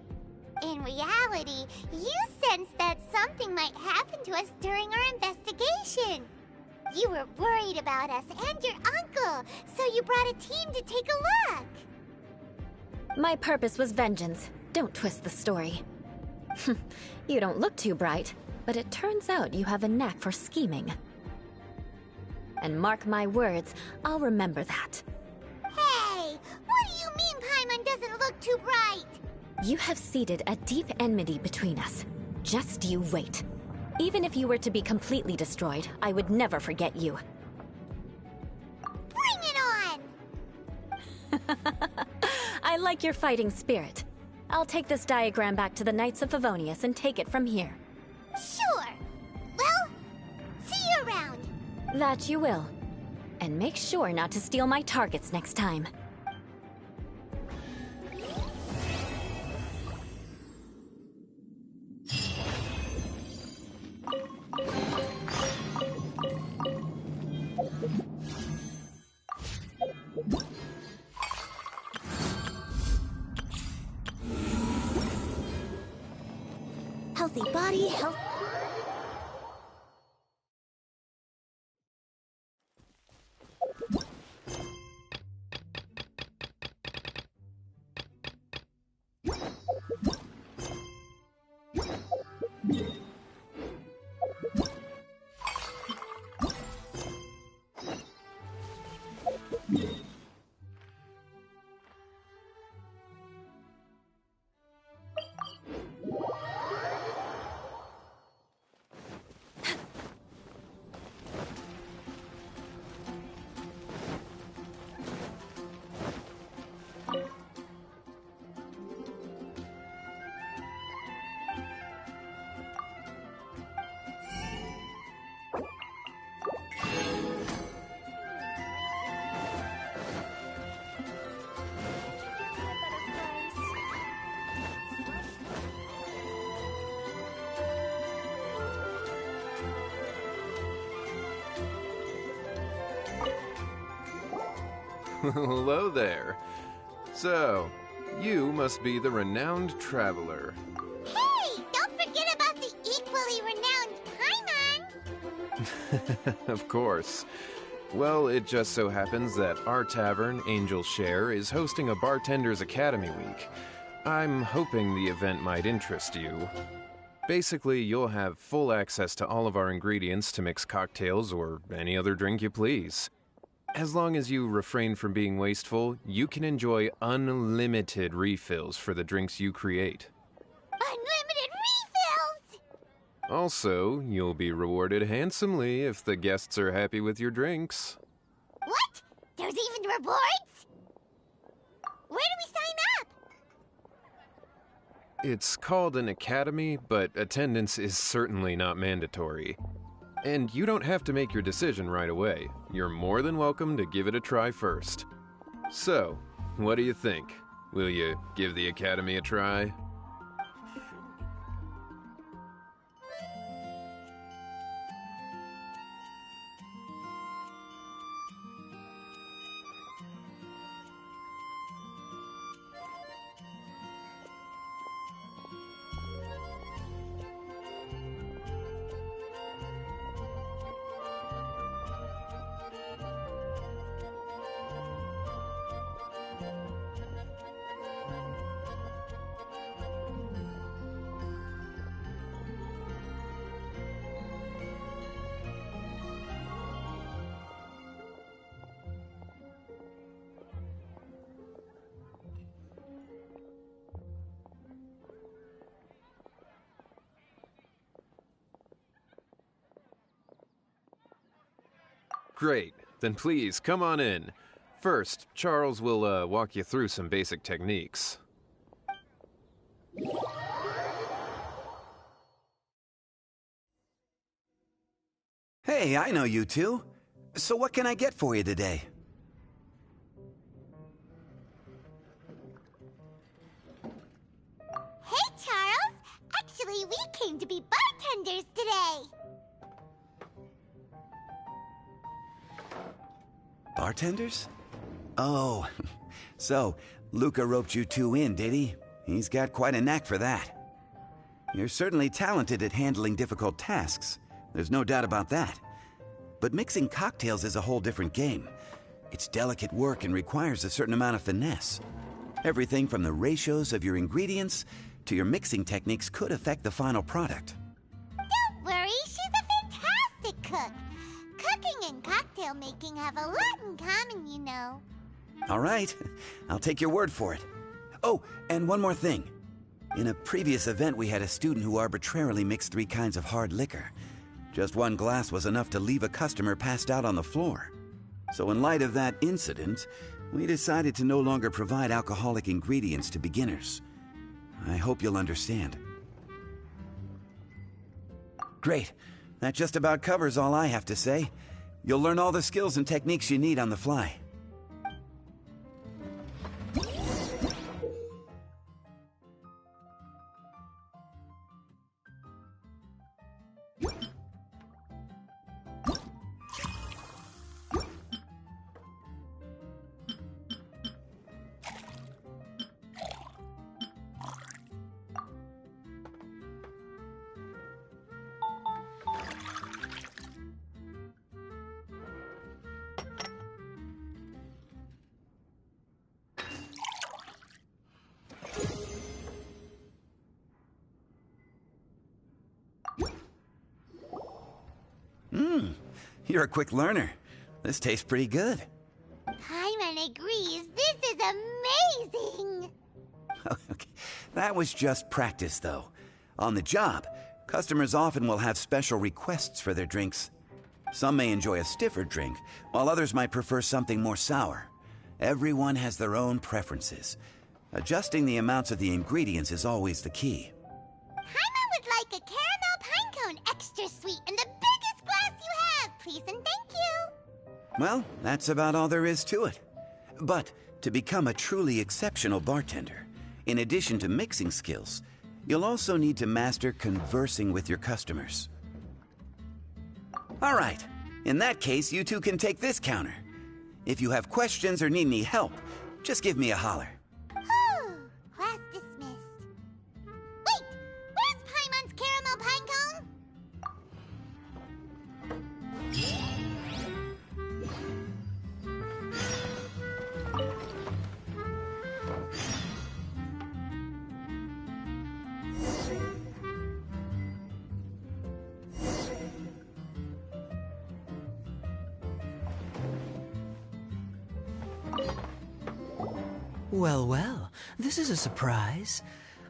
In reality, you sensed that something might happen to us during our investigation. You were worried about us and your uncle, so you brought a team to take a look. My purpose was vengeance. Don't twist the story. You don't look too bright, but it turns out you have a knack for scheming. And mark my words, I'll remember that. Hey! What do you mean Paimon doesn't look too bright? You have seeded a deep enmity between us. Just you wait. Even if you were to be completely destroyed, I would never forget you. Bring it on! I like your fighting spirit. I'll take this diagram back to the Knights of Favonius and take it from here. Sure. Well, see you around. That you will. And make sure not to steal my targets next time. Healthy body, health... Hello there. So, you must be the renowned traveler. Hey! Don't forget about the equally renowned Paimon! Of course. Well, it just so happens that our tavern, Angel's Share, is hosting a Bartender's Academy week. I'm hoping the event might interest you. Basically, you'll have full access to all of our ingredients to mix cocktails or any other drink you please. As long as you refrain from being wasteful, you can enjoy unlimited refills for the drinks you create. Unlimited refills! Also, you'll be rewarded handsomely if the guests are happy with your drinks. What? There's even rewards? Where do we sign up? It's called an academy, but attendance is certainly not mandatory. And you don't have to make your decision right away. You're more than welcome to give it a try first. So, what do you think? Will you give the academy a try? Great. Then please, come on in. First, Charles will walk you through some basic techniques. Hey, I know you two. So what can I get for you today? Hey, Charles! Actually, we came to be bartenders today! Bartenders? Oh, so Luca roped you two in, did he? He's got quite a knack for that. You're certainly talented at handling difficult tasks. There's no doubt about that. But mixing cocktails is a whole different game. It's delicate work and requires a certain amount of finesse. Everything from the ratios of your ingredients to your mixing techniques could affect the final product. Don't worry, she's a fantastic cook. Cooking and cocktail making have a lot in common, you know. All right, I'll take your word for it. Oh, and one more thing. In a previous event, we had a student who arbitrarily mixed 3 kinds of hard liquor. Just one glass was enough to leave a customer passed out on the floor. So in light of that incident, we decided to no longer provide alcoholic ingredients to beginners. I hope you'll understand. Great. That just about covers all I have to say. You'll learn all the skills and techniques you need on the fly. You're a quick learner. This tastes pretty good. Paimon agrees. This is amazing! Okay. That was just practice, though. On the job, customers often will have special requests for their drinks. Some may enjoy a stiffer drink, while others might prefer something more sour. Everyone has their own preferences. Adjusting the amounts of the ingredients is always the key. Paimon would like a caramel pine cone extra sweet and the biggest glass you have, please and thank you. Well, that's about all there is to it. But to become a truly exceptional bartender, in addition to mixing skills, you'll also need to master conversing with your customers. All right. In that case, you two can take this counter. If you have questions or need any help, just give me a holler. Whew, class dismissed. Wait, where's Paimon's caramel pine cone? Well, well, this is a surprise.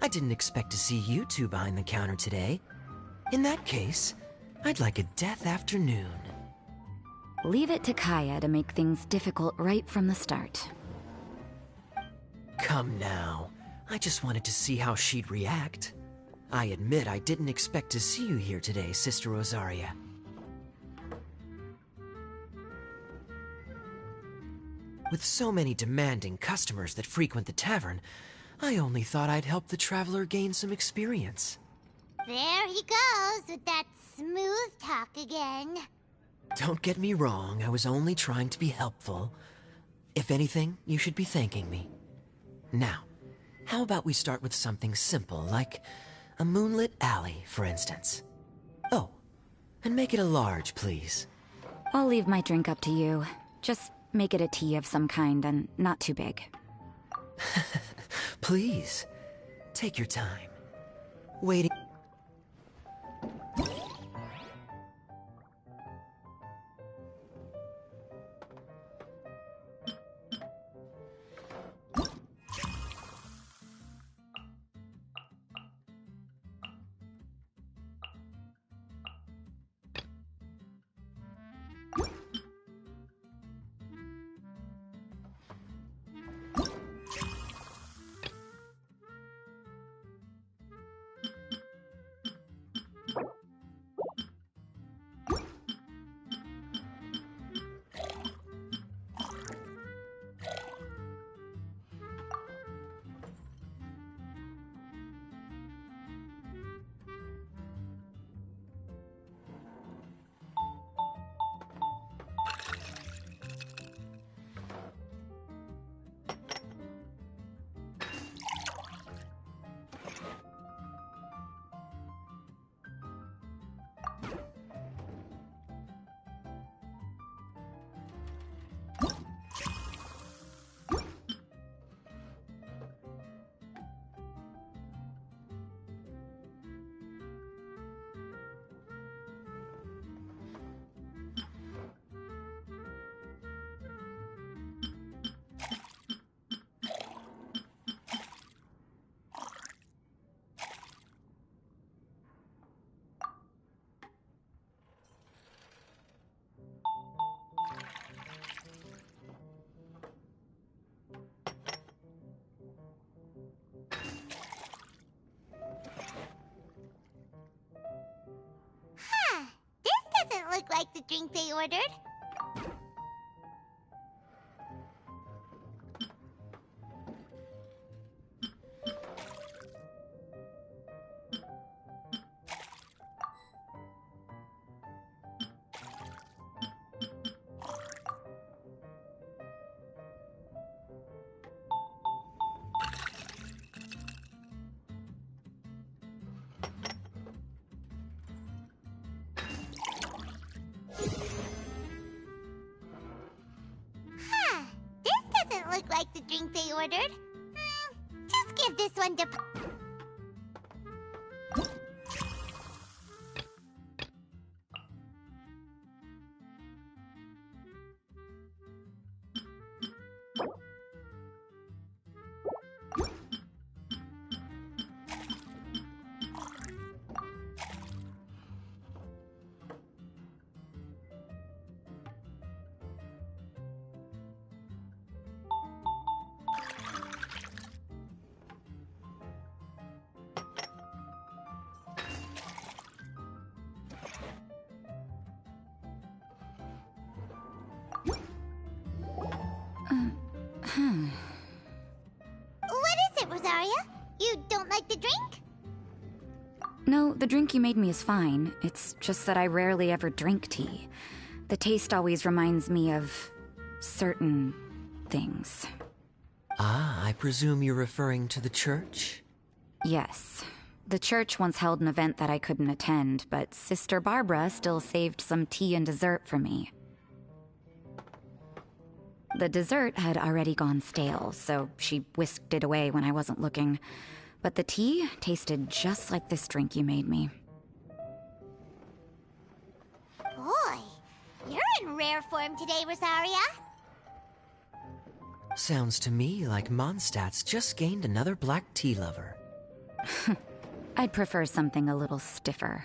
I didn't expect to see you two behind the counter today. In that case, I'd like a death afternoon. Leave it to Kaya to make things difficult right from the start. Come now. I just wanted to see how she'd react. I admit I didn't expect to see you here today, Sister Rosaria. With so many demanding customers that frequent the tavern, I only thought I'd help the traveler gain some experience. There he goes with that smooth talk again. Don't get me wrong, I was only trying to be helpful. If anything, you should be thanking me. Now, how about we start with something simple, like a moonlit alley, for instance? Oh, and make it a large, please. I'll leave my drink up to you. Just make it a tea of some kind and not too big. Please, take your time. Waiting. the drink they ordered. Look like the drink they ordered. Just give this one to... What is it, Rosaria? You don't like the drink? No, the drink you made me is fine. It's just that I rarely ever drink tea. The taste always reminds me of certain things. Ah, I presume you're referring to the church? Yes. The church once held an event that I couldn't attend, but Sister Barbara still saved some tea and dessert for me. The dessert had already gone stale, so she whisked it away when I wasn't looking. But the tea tasted just like this drink you made me. Boy, you're in rare form today, Rosaria. Sounds to me like Mondstadt's just gained another black tea lover. I'd prefer something a little stiffer.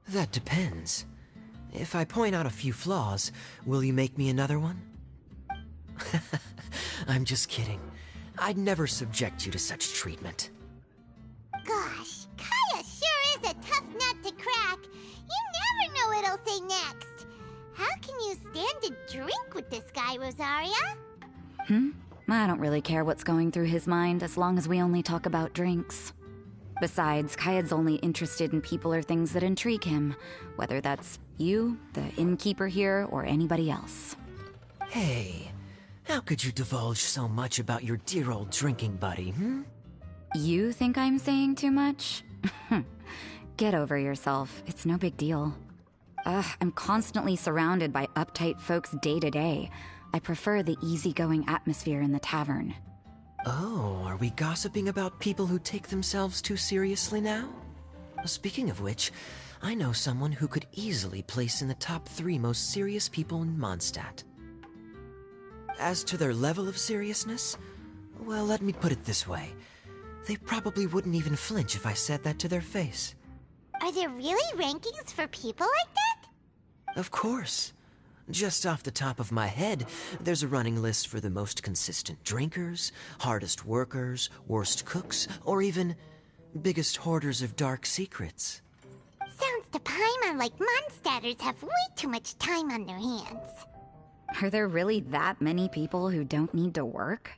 That depends. If I point out a few flaws, will you make me another one? I'm just kidding. I'd never subject you to such treatment. Gosh, Kaya sure is a tough nut to crack. You never know what he'll say next. How can you stand to drink with this guy, Rosaria? I don't really care what's going through his mind as long as we only talk about drinks. Besides, Kayad's only interested in people or things that intrigue him, whether that's you, the innkeeper here, or anybody else. Hey, how could you divulge so much about your dear old drinking buddy, You think I'm saying too much? Get over yourself. It's no big deal. I'm constantly surrounded by uptight folks day to day. I prefer the easygoing atmosphere in the tavern. Oh, are we gossiping about people who take themselves too seriously now? Speaking of which, I know someone who could easily place in the top 3 most serious people in Mondstadt. As to their level of seriousness, well, let me put it this way. They probably wouldn't even flinch if I said that to their face. Are there really rankings for people like that? Of course. Just off the top of my head, there's a running list for the most consistent drinkers, hardest workers, worst cooks, or even biggest hoarders of dark secrets. Sounds to Paimon like Mondstadters have way too much time on their hands. Are there really that many people who don't need to work?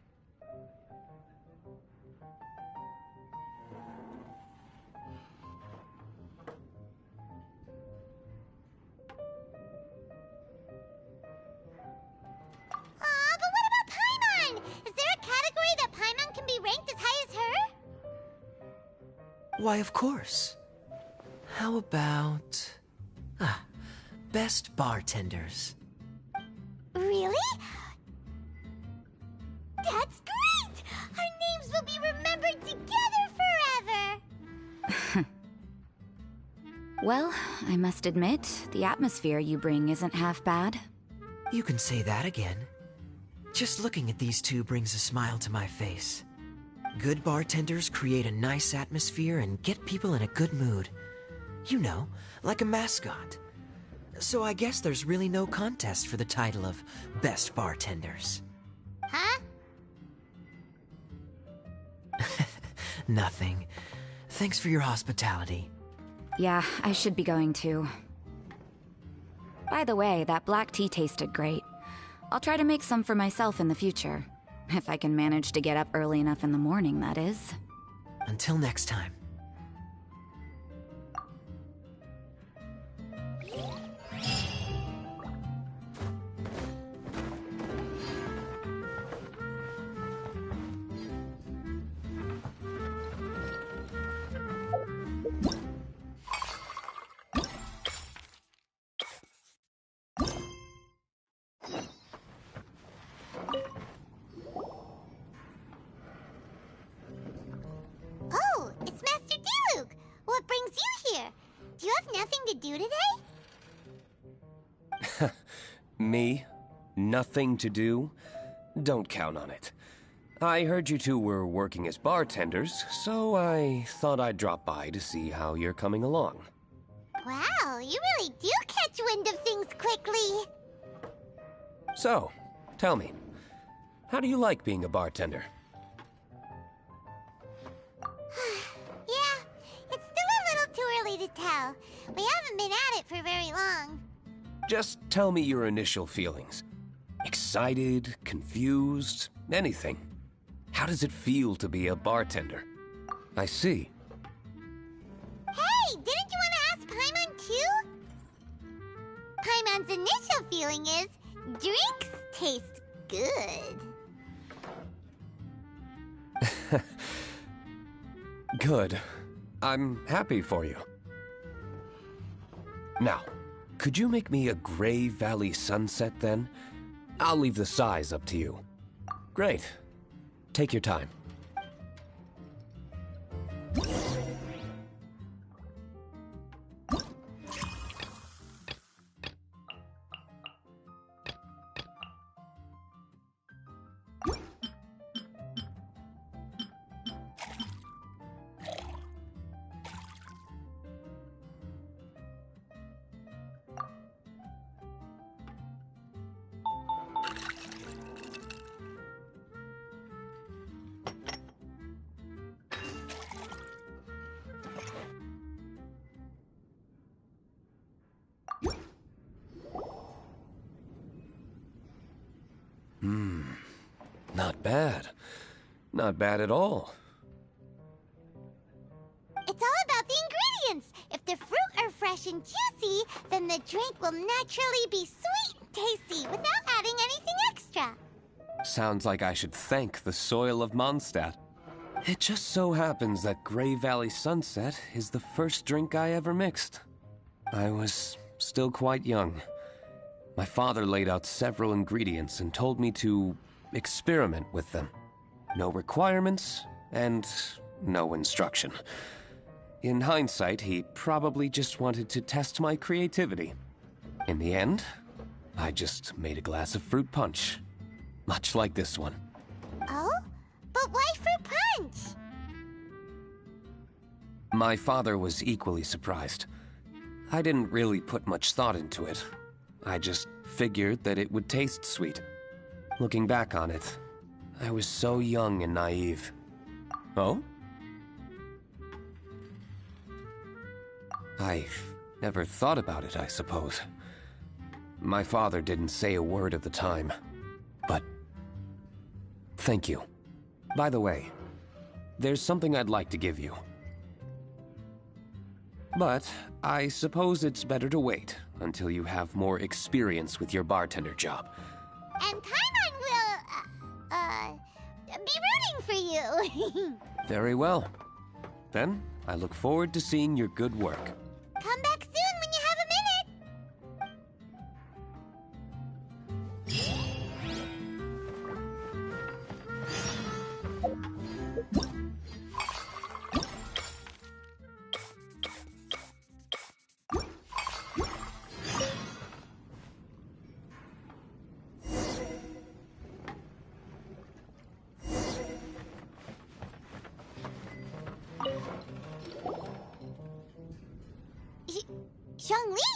But what about Paimon? Is there a category that Paimon can be ranked as high as her? Why, of course. How about... best bartenders. Really? That's great! Our names will be remembered together forever! Well, I must admit, the atmosphere you bring isn't half bad. You can say that again. Just looking at these two brings a smile to my face. Good bartenders create a nice atmosphere and get people in a good mood. You know, like a mascot. So I guess there's really no contest for the title of Best Bartenders. Huh? Nothing. Thanks for your hospitality. Yeah, I should be going too. By the way, that black tea tasted great. I'll try to make some for myself in the future. If I can manage to get up early enough in the morning, that is. Until next time. Oh, it's Master Diluc! What brings you here? Do you have nothing to do today? Me? Nothing to do? Don't count on it. I heard you two were working as bartenders, so I thought I'd drop by to see how you're coming along. Wow, you really do catch wind of things quickly. So, tell me, how do you like being a bartender? Yeah, it's still a little too early to tell. We haven't been at it for very long. Just tell me your initial feelings. Excited, confused, anything. How does it feel to be a bartender? I see. Hey, didn't you want to ask Paimon too? Paimon's initial feeling is, drinks taste good. Good. I'm happy for you. Now, could you make me a Gray Valley sunset then? I'll leave the size up to you. Great. Take your time. Not bad. Not bad at all. It's all about the ingredients. If the fruit are fresh and juicy, then the drink will naturally be sweet and tasty without adding anything extra. Sounds like I should thank the soil of Mondstadt. It just so happens that Gray Valley Sunset is the first drink I ever mixed. I was still quite young. My father laid out several ingredients and told me to experiment with them. No requirements and no instruction. In hindsight, he probably just wanted to test my creativity. In the end, I just made a glass of fruit punch. Much like this one. Oh? But why fruit punch? My father was equally surprised. I didn't really put much thought into it. I just figured that it would taste sweet. Looking back on it, I was so young and naive. Oh? I've never thought about it, I suppose. My father didn't say a word at the time, but thank you. By the way, there's something I'd like to give you. But I suppose it's better to wait until you have more experience with your bartender job. And Paimon will, be rooting for you. Very well. Then, I look forward to seeing your good work. Come back soon when you have a minute. Zhongli?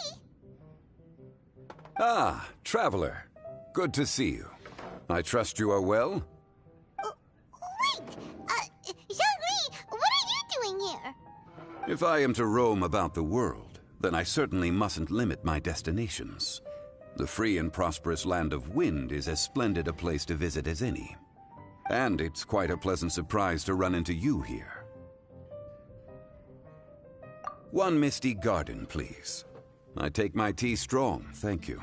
Ah, traveler. Good to see you. I trust you are well? Wait! Zhongli, what If I am to roam about the world, then I certainly mustn't limit my destinations. The free and prosperous land of Wind is as splendid a place to visit as any. And it's quite a pleasant surprise to run into you here. One misty garden, please. I take my tea strong, thank you.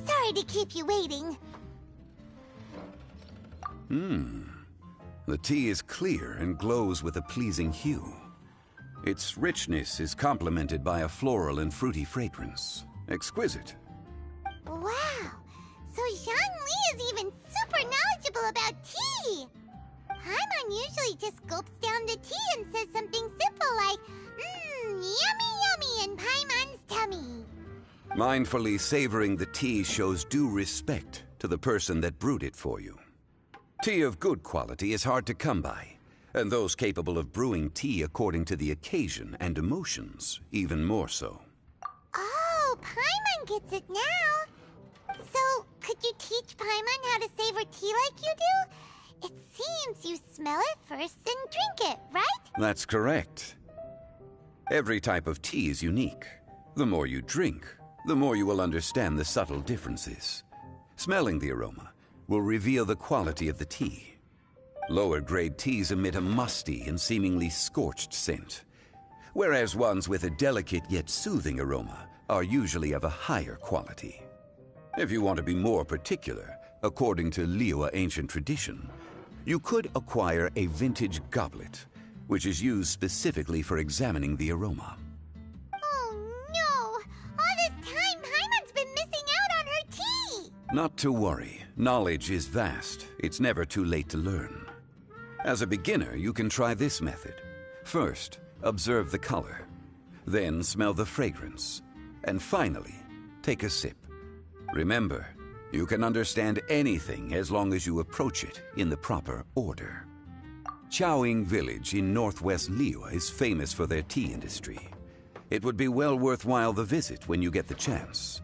Sorry to keep you waiting. The tea is clear and glows with a pleasing hue. Its richness is complemented by a floral and fruity fragrance. Exquisite. Wow! So Zhang Li is even super knowledgeable about tea! Paimon usually just gulps down the tea and says something simple like, yummy yummy in Paimon's tummy. Mindfully savoring the tea shows due respect to the person that brewed it for you. Tea of good quality is hard to come by, and those capable of brewing tea according to the occasion and emotions, even more so. Oh, Paimon gets it now! So, could you teach Paimon how to savor tea like you do? It seems you smell it first and drink it, right? That's correct. Every type of tea is unique. The more you drink, the more you will understand the subtle differences. Smelling the aroma will reveal the quality of the tea. Lower grade teas emit a musty and seemingly scorched scent, whereas ones with a delicate yet soothing aroma are usually of a higher quality. If you want to be more particular, according to Liyue ancient tradition, you could acquire a vintage goblet, which is used specifically for examining the aroma. Oh no! All this time, Paimon's been missing out on her tea! Not to worry. Knowledge is vast. It's never too late to learn. As a beginner, you can try this method. First, observe the color. Then smell the fragrance. And finally, take a sip. Remember, you can understand anything as long as you approach it in the proper order. Chaoying Village in northwest Liyue is famous for their tea industry. It would be well worthwhile the visit when you get the chance.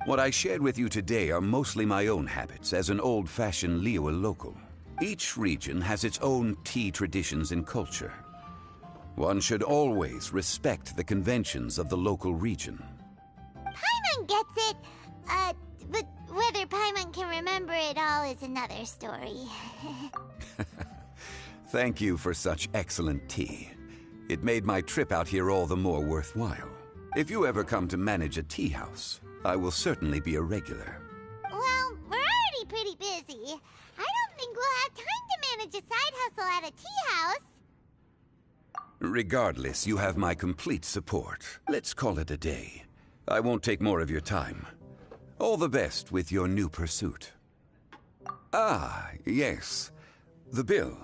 What I shared with you today are mostly my own habits as an old-fashioned Liyue local. Each region has its own tea traditions and culture. One should always respect the conventions of the local region. Paimon gets it, but whether Paimon can remember it all is another story. Thank you for such excellent tea. It made my trip out here all the more worthwhile. If you ever come to manage a tea house, I will certainly be a regular. Well, we're already pretty busy. I don't think we'll have time to manage a side hustle at a tea house. Regardless, you have my complete support. Let's call it a day. I won't take more of your time. All the best with your new pursuit. Ah, yes. The bill.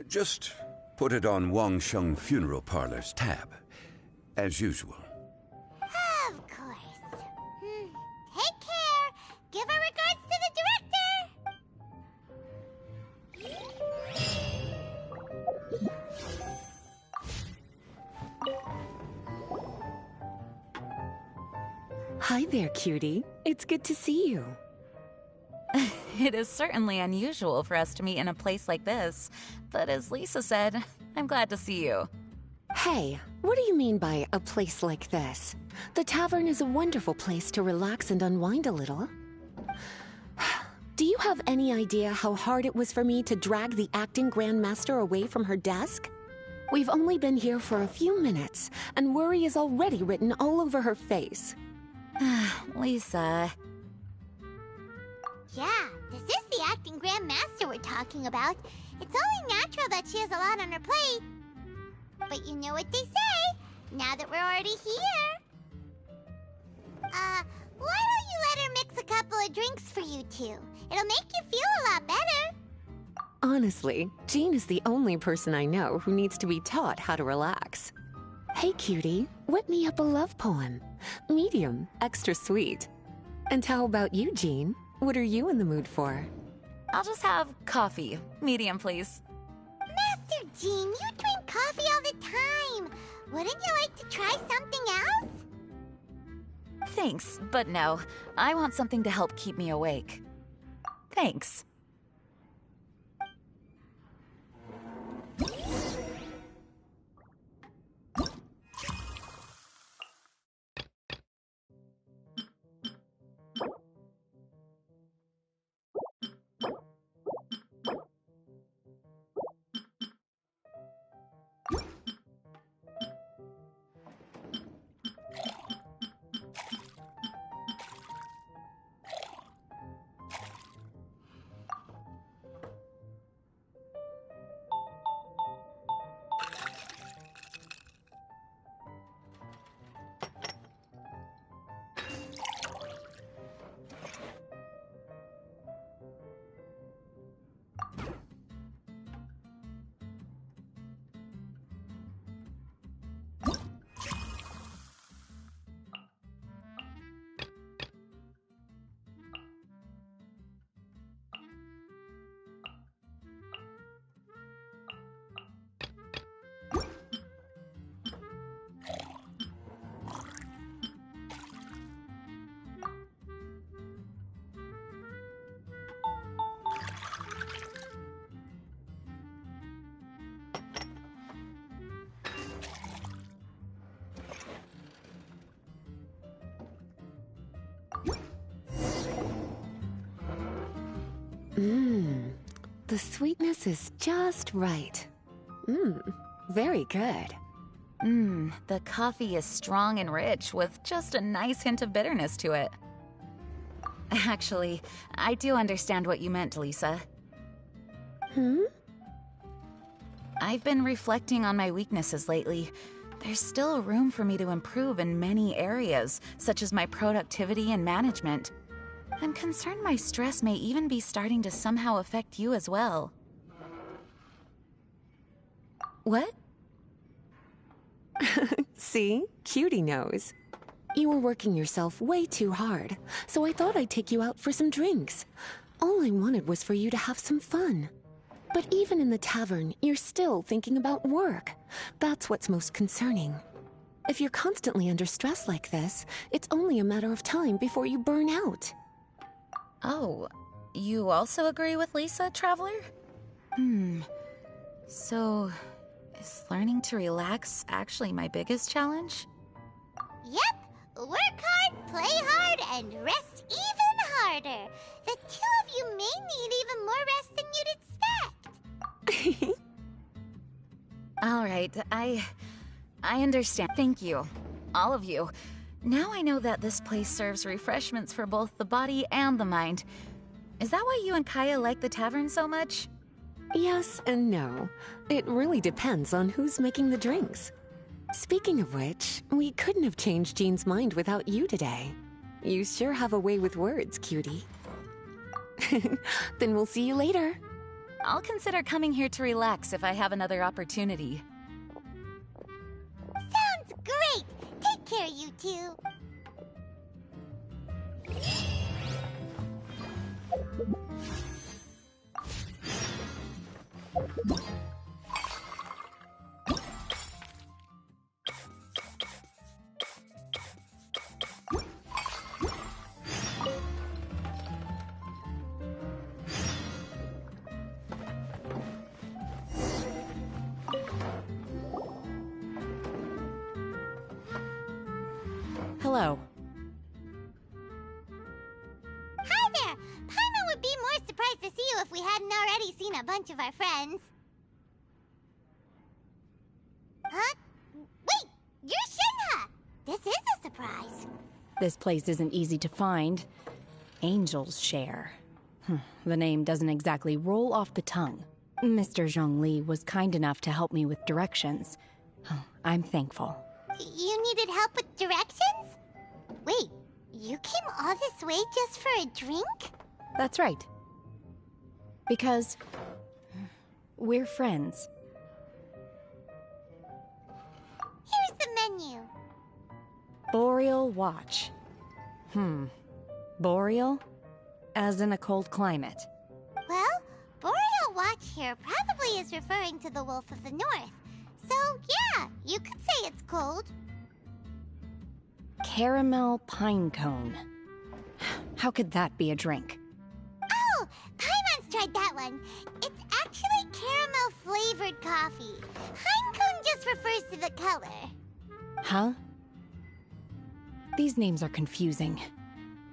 Just put it on Wangsheng Funeral Parlor's tab. As usual. Of course. Take care. Give our regards to the Hi there, cutie. It's good to see you. It is certainly unusual for us to meet in a place like this, but as Lisa said, I'm glad to see you. Hey, what do you mean by a place like this? The tavern is a wonderful place to relax and unwind a little. Do you have any idea how hard it was for me to drag the acting grandmaster away from her desk? We've only been here for a few minutes, and worry is already written all over her face. Lisa. Yeah, this is the acting grandmaster we're talking about. It's only natural that she has a lot on her plate. But you know what they say, now that we're already here. Why don't you let her couple of drinks for you two. It'll make you feel a lot better. Honestly, Jean is the only person I know who needs to be taught how to relax. Hey, cutie, whip me up a love poem. Medium, extra sweet. And how about you, Jean? What are you in the mood for? I'll just have coffee. Medium, please. Master Jean, you drink coffee all the time. Wouldn't you like to try something else? Thanks, but no. I want something to help keep me awake. Thanks. The sweetness is just right. Very good. The coffee is strong and rich with just a nice hint of bitterness to it. Actually, I do understand what you meant, Lisa. I've been reflecting on my weaknesses lately. There's still room for me to improve in many areas, such as my productivity and management. I'm concerned my stress may even be starting to somehow affect you as well. What? See? Cutie knows. You were working yourself way too hard, so I thought I'd take you out for some drinks. All I wanted was for you to have some fun. But even in the tavern, you're still thinking about work. That's what's most concerning. If you're constantly under stress like this, it's only a matter of time before you burn out. Oh, you also agree with Lisa, Traveler? So, is learning to relax actually my biggest challenge? Yep! Work hard, play hard, and rest even harder. The two of you may need even more rest than you'd expect. All right, I understand. Thank you. All of you. Now I know that this place serves refreshments for both the body and the mind. Is that why you and Kaya like the tavern so much? Yes and no. It really depends on who's making the drinks. Speaking of which, we couldn't have changed Jean's mind without you today. You sure have a way with words, cutie. Then we'll see you later. I'll consider coming here to relax if I have another opportunity. Sounds great! Take care, you two. Hello. Hi there! Paimon would be more surprised to see you if we hadn't already seen a bunch of our friends. Huh? Wait! You're Shinha! This is a surprise. This place isn't easy to find. Angel's Share. The name doesn't exactly roll off the tongue. Mr. Zhongli was kind enough to help me with directions. I'm thankful. You needed help with directions? Wait, You came all this way just for a drink? That's right. Because we're friends. Here's the menu. Boreal Watch. Boreal? As in a cold climate. Well, Boreal Watch here probably is referring to the Wolf of the North. So, yeah, you could say it's cold. Caramel pine cone. How could that be a drink? Oh, Paimon's tried that one. It's actually caramel-flavored coffee. Pine cone just refers to the color. Huh? These names are confusing.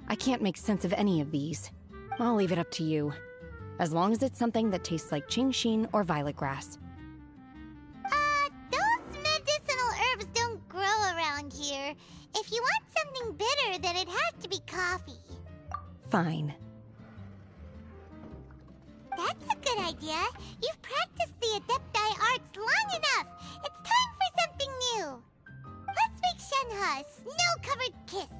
I can't make sense of any of these. I'll leave it up to you. As long as it's something that tastes like Genshin or violet grass. Those medicinal herbs don't grow around here. If you want something bitter, then it has to be coffee. Fine. That's a good idea. You've practiced the Adepti arts long enough. It's time for something new. Let's make Shenhe a snow-covered kiss.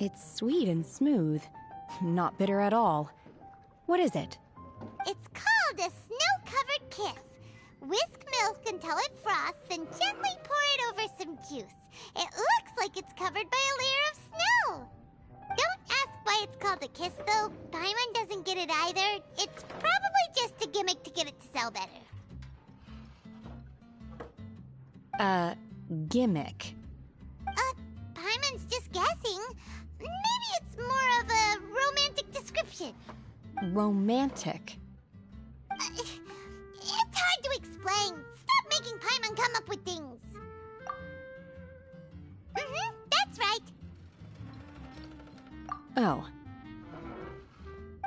It's sweet and smooth. Not bitter at all. What is it? It's called a snow-covered kiss. Whisk milk until it froths, then gently pour it over some juice. It looks like it's covered by a layer of snow. Don't ask why it's called a kiss, though. Paimon doesn't get it either. It's probably just a gimmick to get it to sell better. Gimmick. Paimon's just guessing. Maybe it's more of a romantic description. Romantic. It's hard to explain. Stop making Paimon come up with things. That's right. Oh.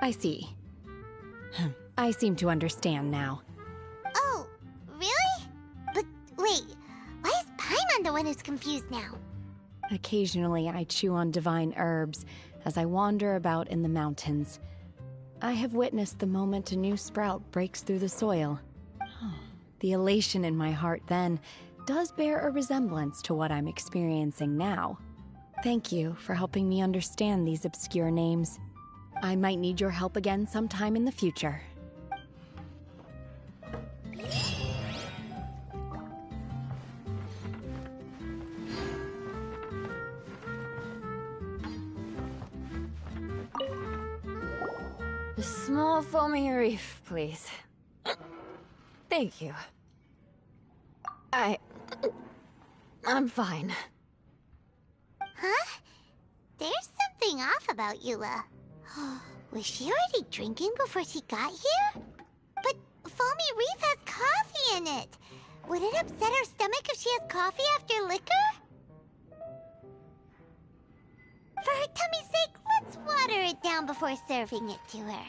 I see. I seem to understand now. Oh, really? But wait, why is Paimon the one who's confused now? Occasionally, I chew on divine herbs as I wander about in the mountains. I have witnessed the moment a new sprout breaks through the soil. The elation in my heart then does bear a resemblance to what I'm experiencing now. Thank you for helping me understand these obscure names. I might need your help again sometime in the future. A small foamy reef, please. Thank you. I'm fine. Huh? There's something off about Eula. Was she already drinking before she got here? But foamy reef has coffee in it. Would it upset her stomach if she has coffee after liquor? For her tummy's sake, let's water it down before serving it to her.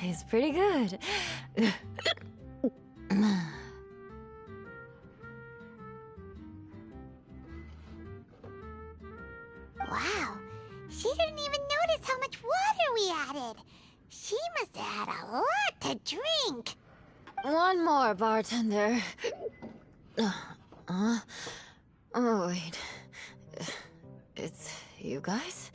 tastes pretty good. Wow, she didn't even notice how much water we added. She must have had a lot to drink. One more, bartender. Oh, wait. It's you guys?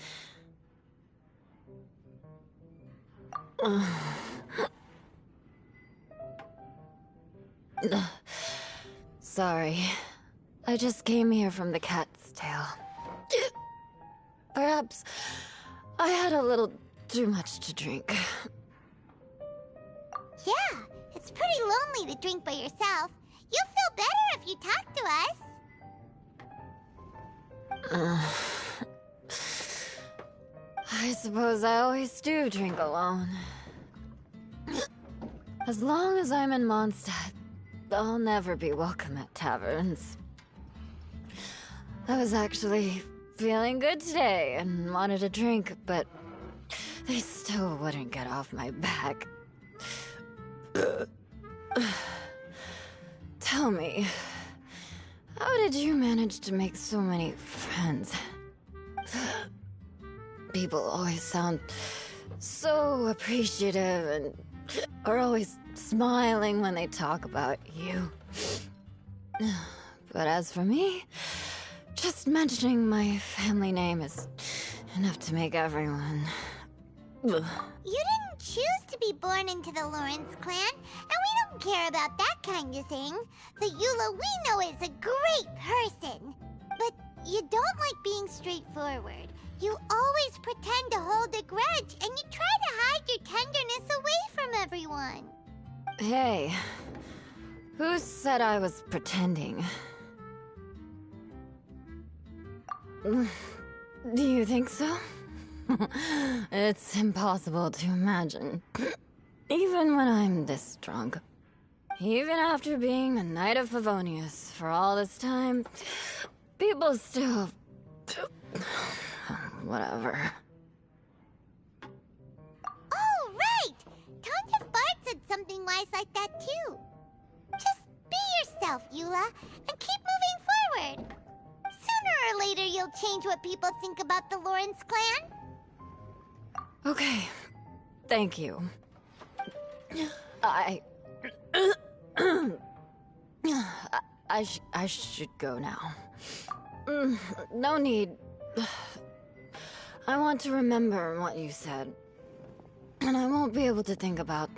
Sorry. I just came here from the cat's tail. Perhaps I had a little too much to drink. Yeah, it's pretty lonely to drink by yourself. You'll feel better if you talk to us. I suppose I always do drink alone. As long as I'm in Mondstadt, I'll never be welcome at taverns. I was actually feeling good today and wanted a drink, but they still wouldn't get off my back. Tell me, how did you manage to make so many friends? People always sound so appreciative and are always smiling when they talk about you. But as for me, just mentioning my family name is enough to make everyone... You didn't choose to be born into the Lawrence clan, and we don't care about that kind of thing. The Eula we know is a great person. But you don't like being straightforward. You always pretend to hold a grudge, and you try to hide your tenderness away from everyone. Hey, who said I was pretending? Do you think so? It's impossible to imagine. Even when I'm this drunk. Even after being a Knight of Favonius for all this time, people still... Whatever. Oh, right! Tons of Bart said something wise like that, too. Just be yourself, Eula, and keep moving forward. Sooner or later, you'll change what people think about the Lawrence clan. Okay. Thank you. I should go now. No need. I want to remember what you said. And I won't be able to think about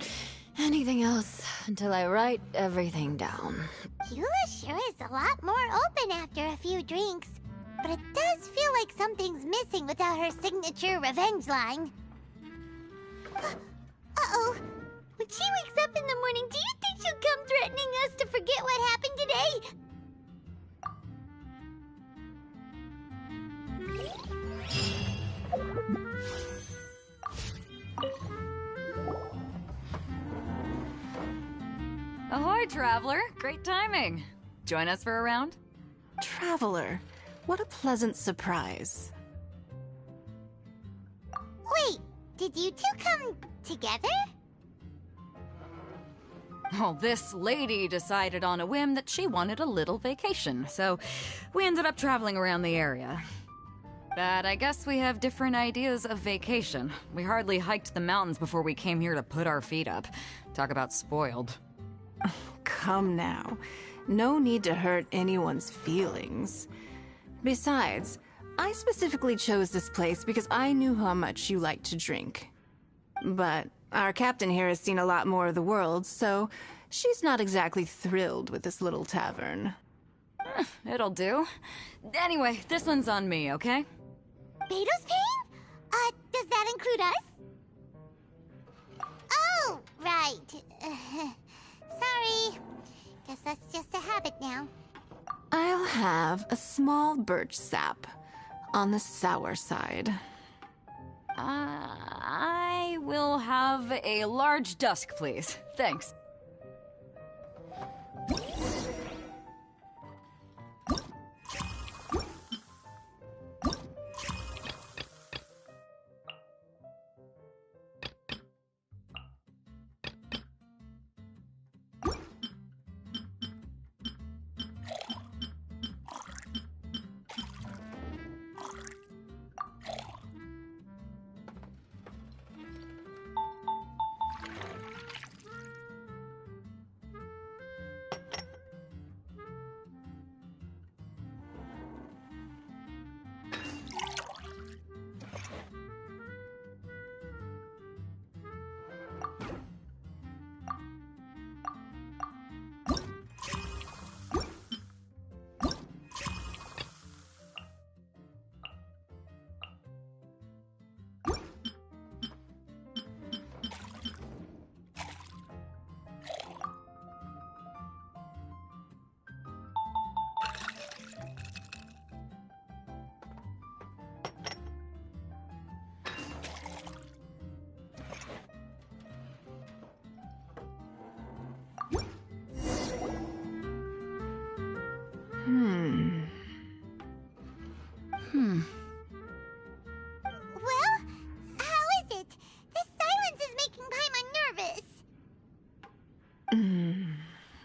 anything else until I write everything down. Eula sure is a lot more open after a few drinks. But it does feel like something's missing without her signature revenge line. Uh-oh. When she wakes up in the morning, do you think she'll come threatening us to forget what happened today? Ahoy, Traveler! Great timing. Join us for a round? Traveler, what a pleasant surprise. Wait, did you two come together? Well, this lady decided on a whim that she wanted a little vacation, so we ended up traveling around the area. But I guess we have different ideas of vacation. We hardly hiked the mountains before we came here to put our feet up. Talk about spoiled. Come now. No need to hurt anyone's feelings. Besides, I specifically chose this place because I knew how much you like to drink. But our captain here has seen a lot more of the world, so she's not exactly thrilled with this little tavern. It'll do. Anyway, this one's on me, okay? Beto's paying? Does that include us? Oh, right. Sorry. Guess that's just a habit now. I'll have a small birch sap on the sour side. I will have a large dusk, please. Thanks.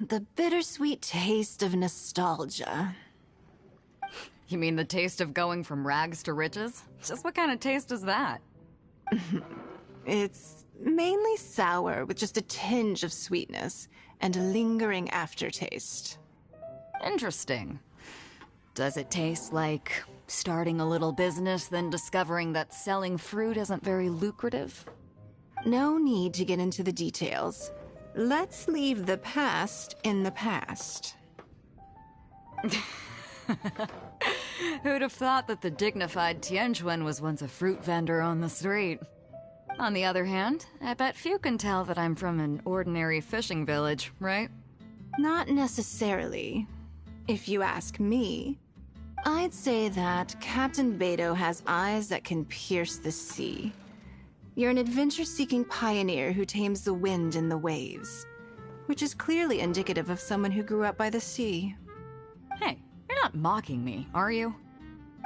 The bittersweet taste of nostalgia. You mean the taste of going from rags to riches? Just what kind of taste is that? It's mainly sour with just a tinge of sweetness and a lingering aftertaste. Interesting. Does it taste like starting a little business, then discovering that selling fruit isn't very lucrative? No need to get into the details. Let's leave the past in the past. Who'd have thought that the dignified Tianquan was once a fruit vendor on the street? On the other hand, I bet few can tell that I'm from an ordinary fishing village, right? Not necessarily. If you ask me, I'd say that Captain Beidou has eyes that can pierce the sea. You're an adventure-seeking pioneer who tames the wind and the waves, which is clearly indicative of someone who grew up by the sea. Hey, you're not mocking me, are you?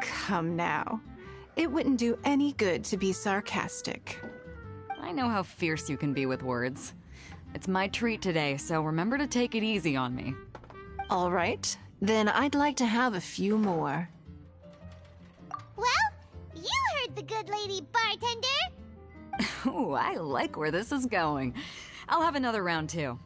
Come now. It wouldn't do any good to be sarcastic. I know how fierce you can be with words. It's my treat today, so remember to take it easy on me. All right. Then I'd like to have a few more. Well, you heard the good lady, bartender. Ooh, I like where this is going. I'll have another round too.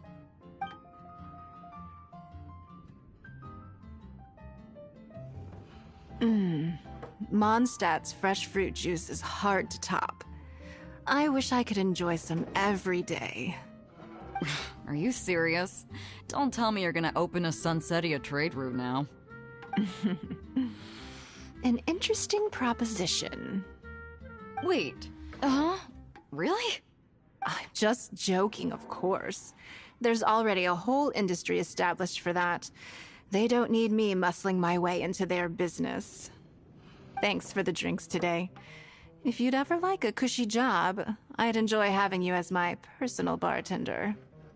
Mondstadt's fresh fruit juice is hard to top. I wish I could enjoy some every day. Are you serious? Don't tell me you're gonna open a Sunsetia trade route now. An interesting proposition. Wait, really? I'm just joking, of course. There's already a whole industry established for that. They don't need me muscling my way into their business. Thanks for the drinks today. If you'd ever like a cushy job, I'd enjoy having you as my personal bartender.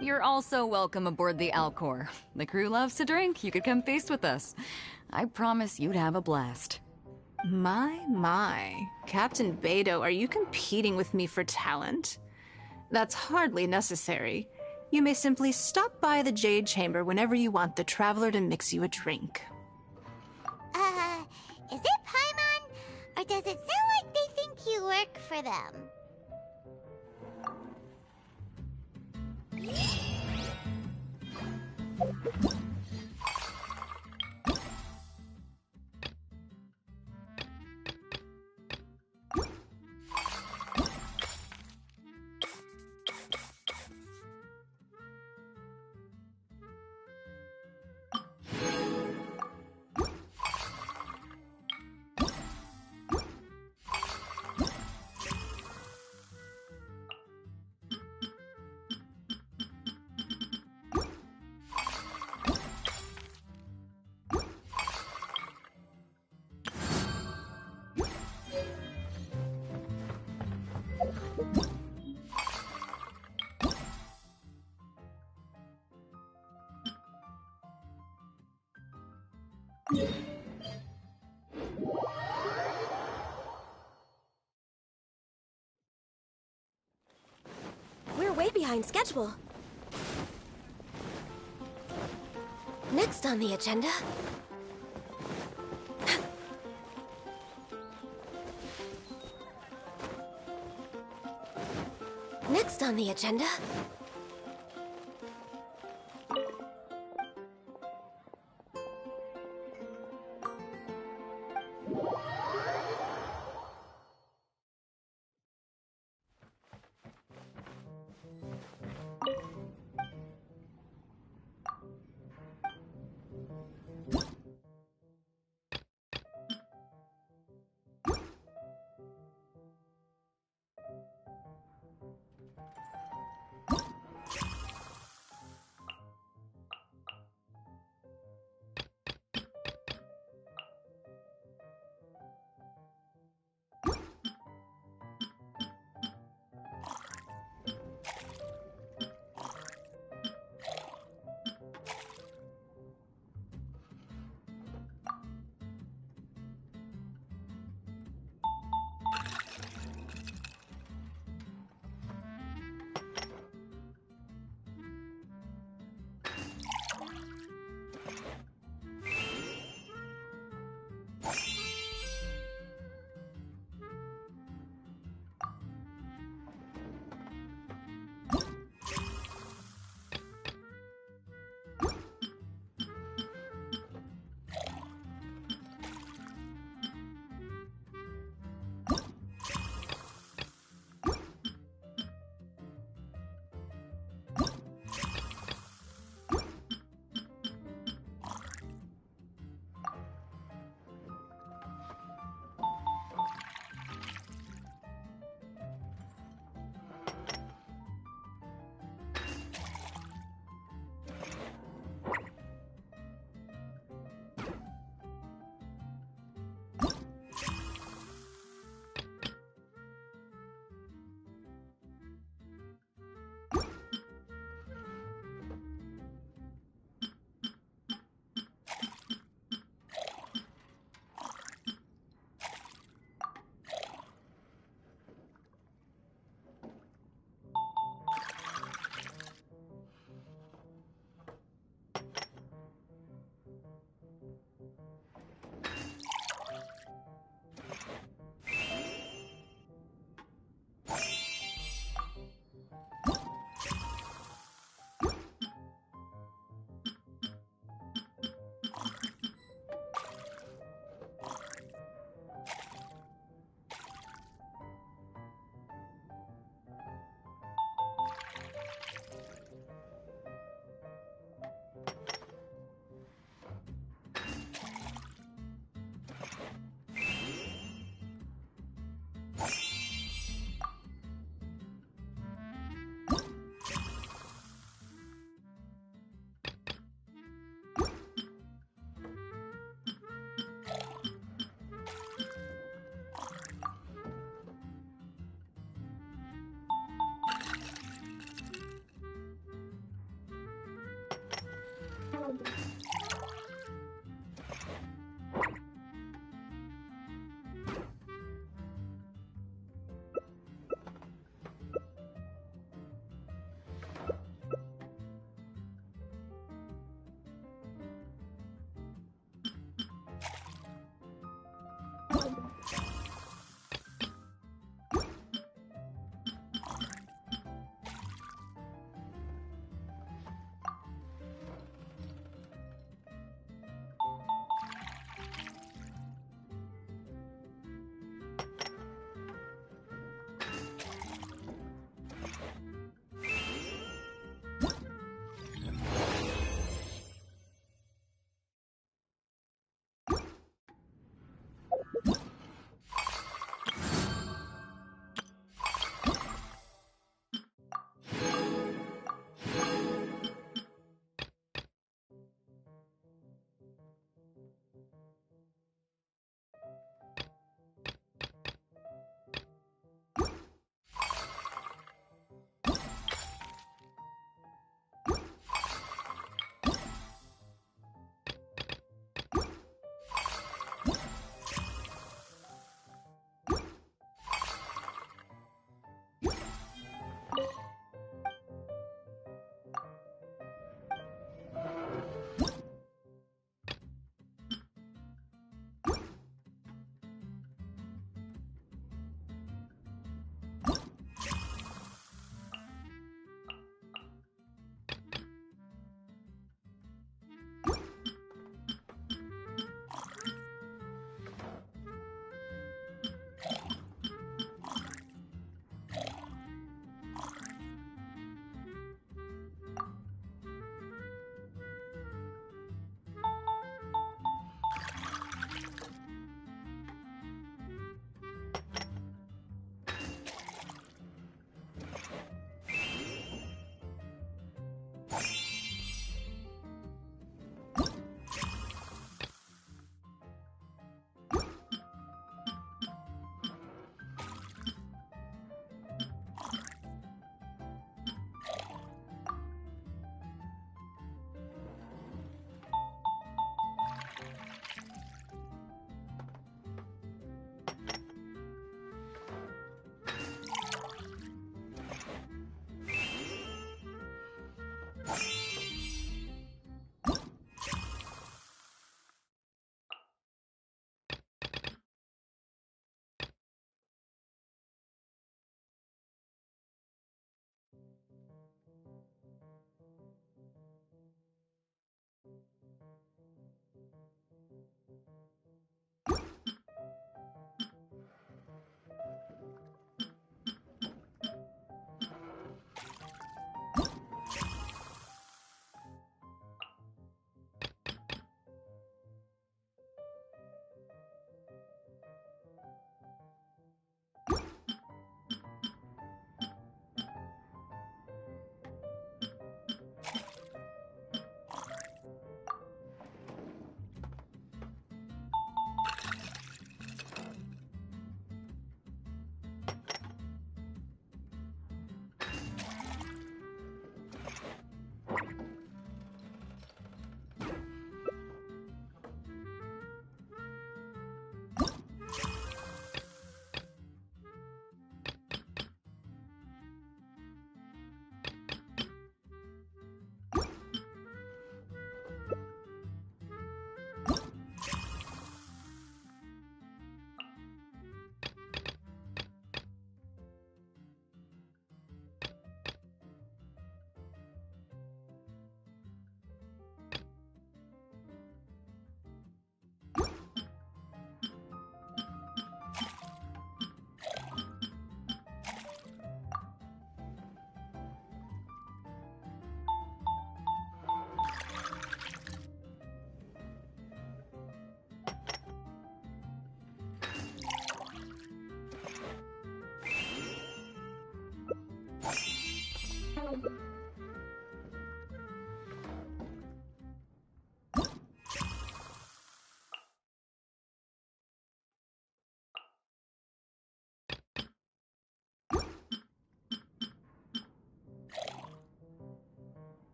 You're also welcome aboard the Alcor. The crew loves to drink. You could come feast with us. I promise you'd have a blast. My. Captain Beidou, are you competing with me for talent? That's hardly necessary. You may simply stop by the Jade Chamber whenever you want the Traveler to mix you a drink. Is it Paimon? Or does it sound like they think you work for them? We're way behind schedule. Next on the agenda... Next on the agenda...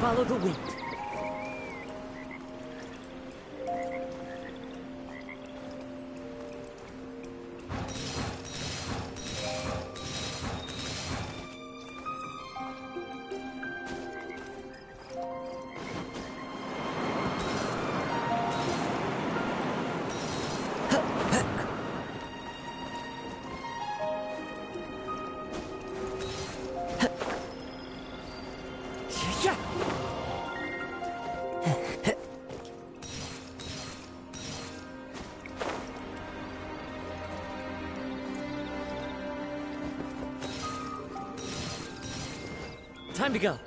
follow the wind. Time to go.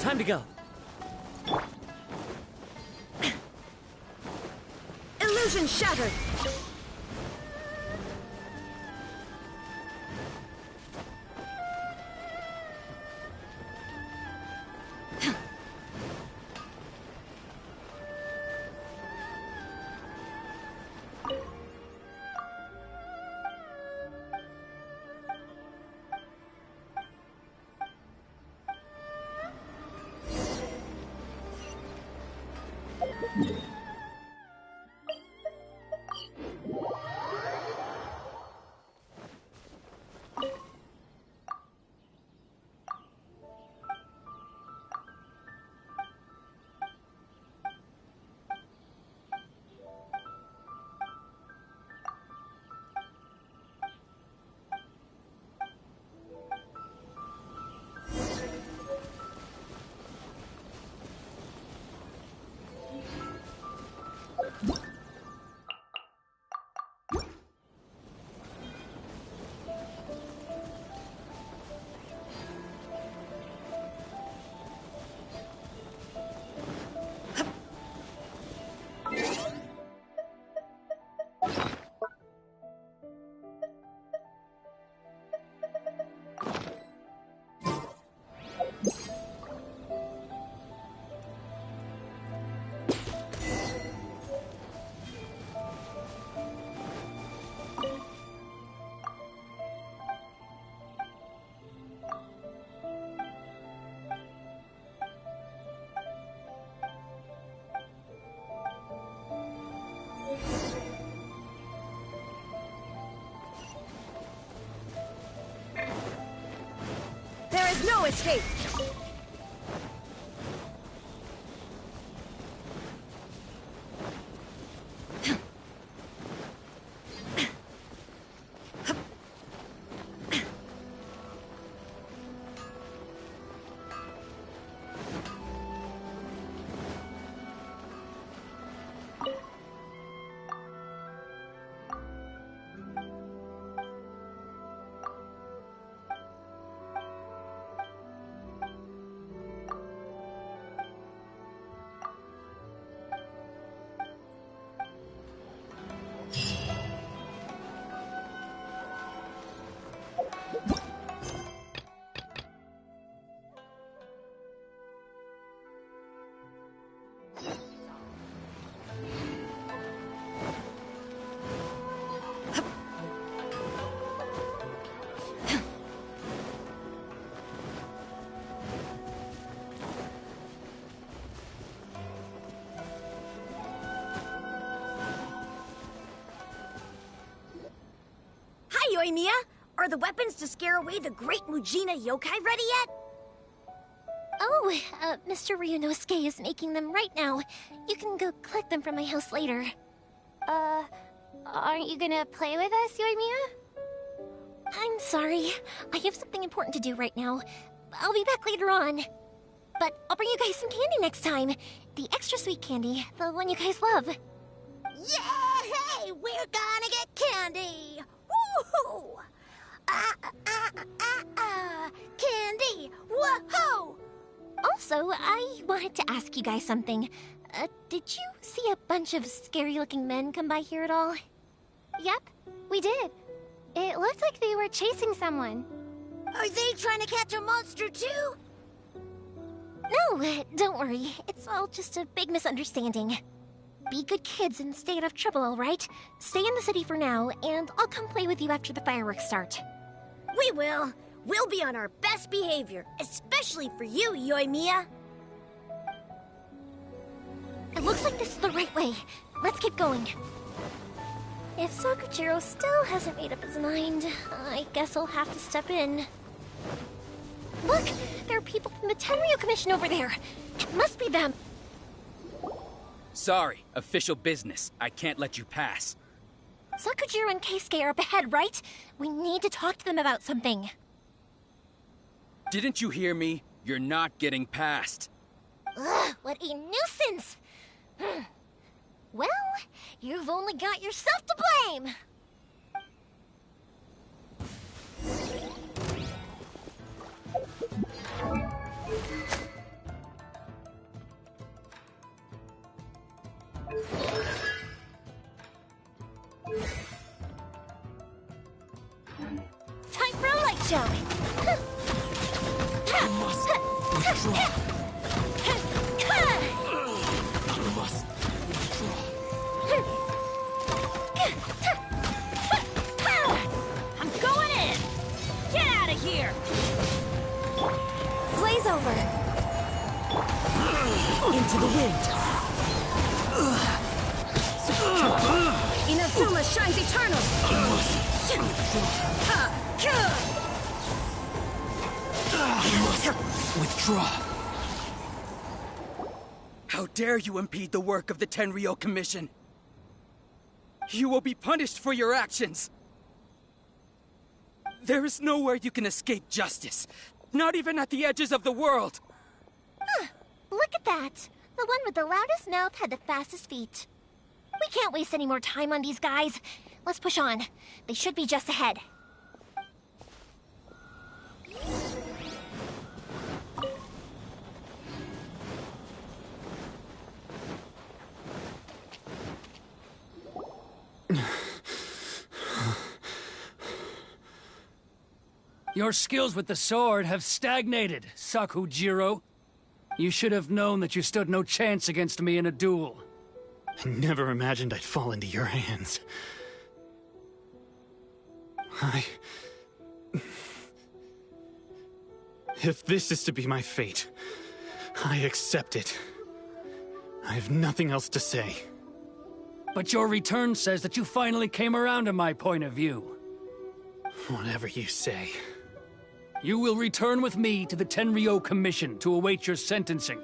Time to go. Illusion shattered! There's no escape! Mia, are the weapons to scare away the great Mujina yokai ready yet? Oh, Mr. Ryunosuke is making them right now. You can go collect them from my house later. Aren't you gonna play with us, Yoimiya? I'm sorry. I have something important to do right now. I'll be back later on. But I'll bring you guys some candy next time. The extra sweet candy, the one you guys love. Yay! We're gonna get candy! Woohoo! Candy! Woohoo! Also, I wanted to ask you guys something. Did you see a bunch of scary-looking men come by here at all? Yep, we did. It looked like they were chasing someone. Are they trying to catch a monster too? No, don't worry. It's all just a big misunderstanding. Be good kids and stay out of trouble, all right? Stay in the city for now, and I'll come play with you after the fireworks start. We will. We'll be on our best behavior, especially for you, Yoimiya. It looks like this is the right way. Let's keep going. If Sakujiro still hasn't made up his mind, I guess I'll have to step in. Look! There are people from the Tenryu Commission over there! It must be them! Sorry, official business. I can't let you pass. Sakujiro and Keisuke are up ahead, right? We need to talk to them about something. Didn't you hear me? You're not getting past. Ugh, what a nuisance! Well, you've only got yourself to blame! Time for a light show! I must withdraw. I must I'm going in! Get out of here! Blaze over! Into the wind! Inazuma shines eternal! withdraw. How dare you impede the work of the Tenryu Commission? You will be punished for your actions. There is nowhere you can escape justice. Not even at the edges of the world. Look at that! The one with the loudest mouth had the fastest feet. We can't waste any more time on these guys. Let's push on. They should be just ahead. Your skills with the sword have stagnated, Sakujiro. You should have known that you stood no chance against me in a duel. I never imagined I'd fall into your hands. If this is to be my fate, I accept it. I have nothing else to say. But your return says that you finally came around to my point of view. Whatever you say. You will return with me to the Tenryou Commission to await your sentencing.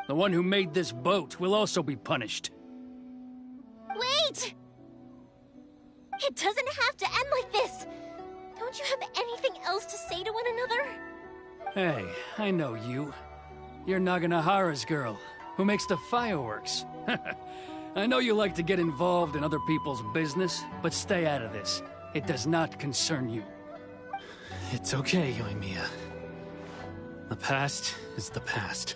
The one who made this boat will also be punished. Wait! It doesn't have to end like this! Don't you have anything else to say to one another? Hey, I know you. You're Naganahara's girl, who makes the fireworks. I know you like to get involved in other people's business, but stay out of this. It does not concern you. It's okay, Yoimiya. The past is the past.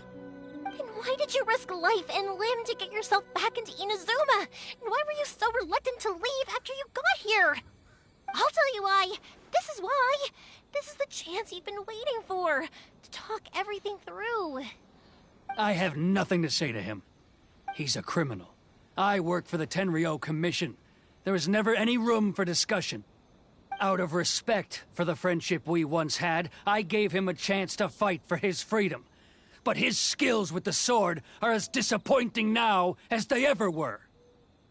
Then why did you risk life and limb to get yourself back into Inazuma? And why were you so reluctant to leave after you got here? I'll tell you why. This is why. This is the chance you've been waiting for. To talk everything through. I have nothing to say to him. He's a criminal. I work for the Tenryou Commission. There is never any room for discussion. Out of respect for the friendship we once had, I gave him a chance to fight for his freedom. But his skills with the sword are as disappointing now as they ever were.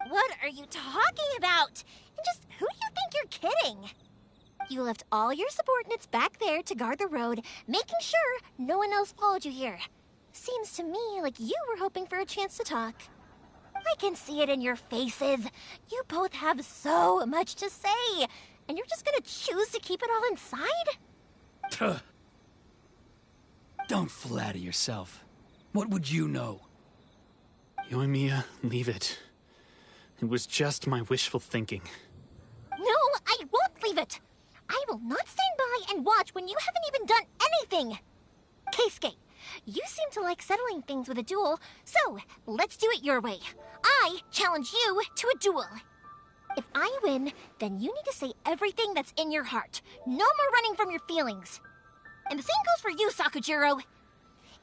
What are you talking about? And just who do you think you're kidding? You left all your subordinates back there to guard the road, making sure no one else followed you here. Seems to me like you were hoping for a chance to talk. I can see it in your faces. You both have so much to say, and you're just gonna choose to keep it all inside? Don't flatter yourself. What would you know? Yoimiya, leave it. It was just my wishful thinking. No, I won't leave it. I will not stand by and watch when you haven't even done anything. Keisuke, you seem to like settling things with a duel, so let's do it your way. I challenge you to a duel. If I win, then you need to say everything that's in your heart. No more running from your feelings. And the same goes for you, Sakujiro.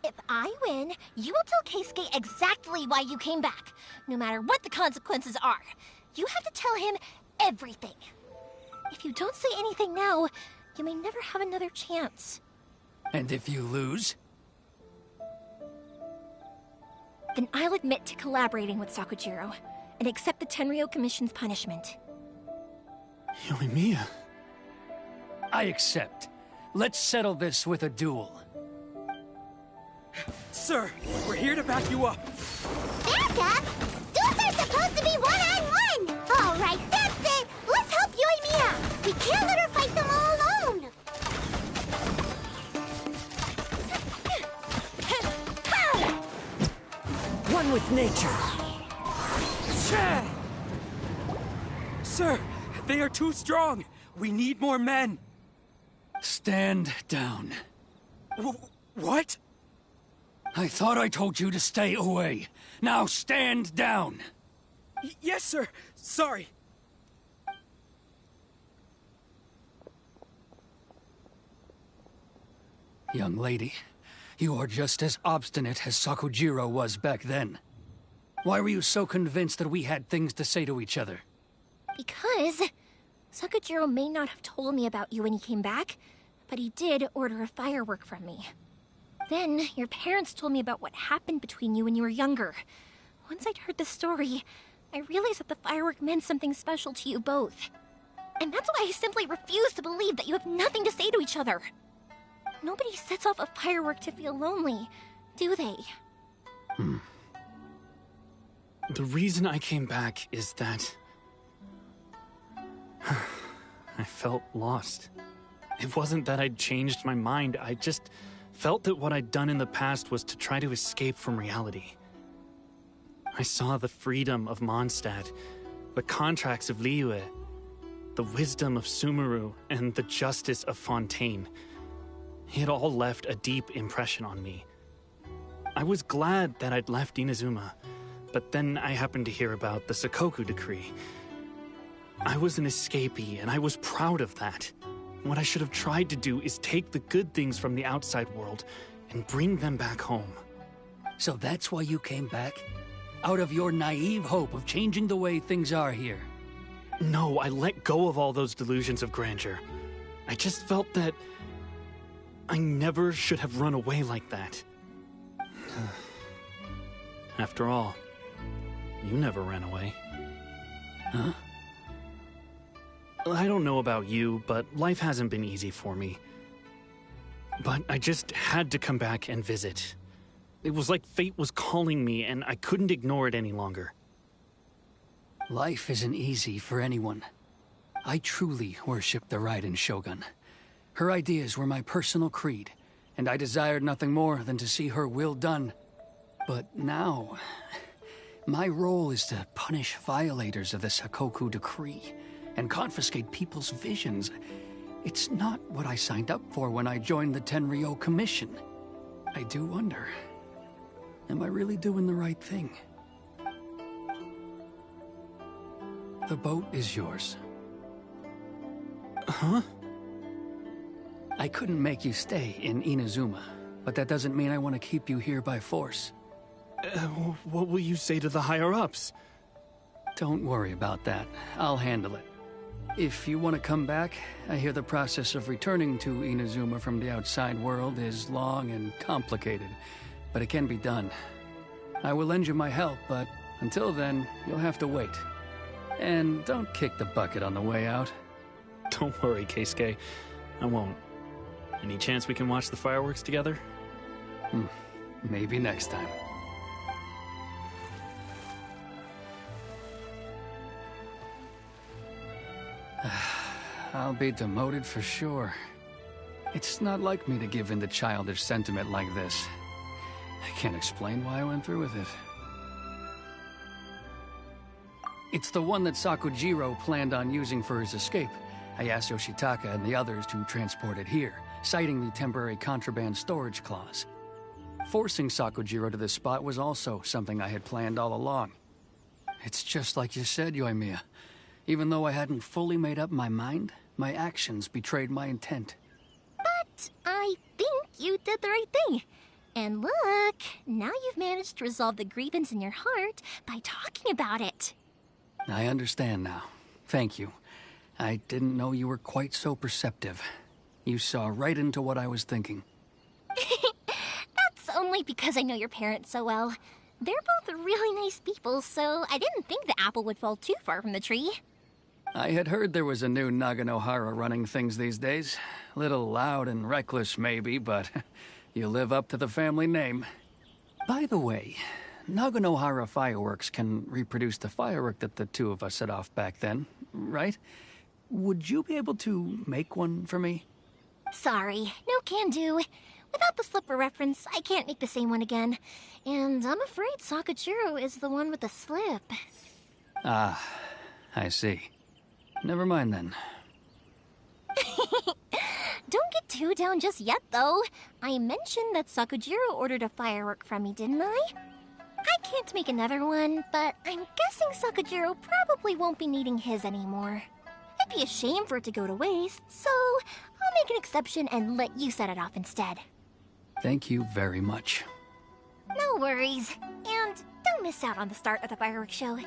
If I win, you will tell Keisuke exactly why you came back, no matter what the consequences are. You have to tell him everything. If you don't say anything now, you may never have another chance. And if you lose? Then I'll admit to collaborating with Sakujiro and accept the Tenryou Commission's punishment. Yoimiya. I accept. Let's settle this with a duel. Sir, we're here to back you up. Back up? Duels are supposed to be one-on-one! All right, that's it! Let's help Yoimiya! We can't let her fight them all alone! One with nature. Sir, they are too strong. We need more men. Stand down. What? I thought I told you to stay away. Now stand down. Yes, sir. Sorry. Young lady, you are just as obstinate as Sakujiro was back then. Why were you so convinced that we had things to say to each other? Because Sakujiro may not have told me about you when he came back, but he did order a firework from me. Then, your parents told me about what happened between you when you were younger. Once I'd heard the story, I realized that the firework meant something special to you both. And that's why I simply refuse to believe that you have nothing to say to each other. Nobody sets off a firework to feel lonely, do they? The reason I came back is that I felt lost. It wasn't that I'd changed my mind, I just felt that what I'd done in the past was to try to escape from reality. I saw the freedom of Mondstadt, the contracts of Liyue, the wisdom of Sumeru, and the justice of Fontaine. It all left a deep impression on me. I was glad that I'd left Inazuma, but then I happened to hear about the Sakoku decree. I was an escapee, and I was proud of that. What I should have tried to do is take the good things from the outside world and bring them back home. So that's why you came back? Out of your naive hope of changing the way things are here? No, I let go of all those delusions of grandeur. I just felt that I never should have run away like that. After all, you never ran away. Huh? I don't know about you, but life hasn't been easy for me. But I just had to come back and visit. It was like fate was calling me, and I couldn't ignore it any longer. Life isn't easy for anyone. I truly worship the Raiden Shogun. Her ideas were my personal creed, and I desired nothing more than to see her will done. But now, my role is to punish violators of the Sakoku Decree and confiscate people's visions. It's not what I signed up for when I joined the Tenryou Commission. I do wonder, am I really doing the right thing? The boat is yours. Huh? I couldn't make you stay in Inazuma, but that doesn't mean I want to keep you here by force. What will you say to the higher-ups? Don't worry about that. I'll handle it. If you want to come back, I hear the process of returning to Inazuma from the outside world is long and complicated, but it can be done. I will lend you my help, but until then, you'll have to wait. And don't kick the bucket on the way out. Don't worry, Keisuke. I won't. Any chance we can watch the fireworks together? Maybe next time. I'll be demoted for sure. It's not like me to give in to childish sentiment like this. I can't explain why I went through with it. It's the one that Sakujiro planned on using for his escape. I asked Yoshitaka and the others to transport it here, citing the temporary contraband storage clause. Forcing Sakujiro to this spot was also something I had planned all along. It's just like you said, Yoimiya. Even though I hadn't fully made up my mind, my actions betrayed my intent. But I think you did the right thing. And look, now you've managed to resolve the grievance in your heart by talking about it. I understand now. Thank you. I didn't know you were quite so perceptive. You saw right into what I was thinking. That's only because I know your parents so well. They're both really nice people, so I didn't think the apple would fall too far from the tree. I had heard there was a new Naganohara running things these days. Little loud and reckless, maybe, but you live up to the family name. By the way, Naganohara fireworks can reproduce the firework that the two of us set off back then, right? Would you be able to make one for me? Sorry, no can do. Without the slipper reference, I can't make the same one again. And I'm afraid Sakujiro is the one with the slip. Ah, I see. Never mind then. Don't get too down just yet, though. I mentioned that Sakujiro ordered a firework from me, didn't I? I can't make another one, but I'm guessing Sakujiro probably won't be needing his anymore. It'd be a shame for it to go to waste, so I'll make an exception and let you set it off instead. Thank you very much. No worries. And don't miss out on the start of the fireworks show.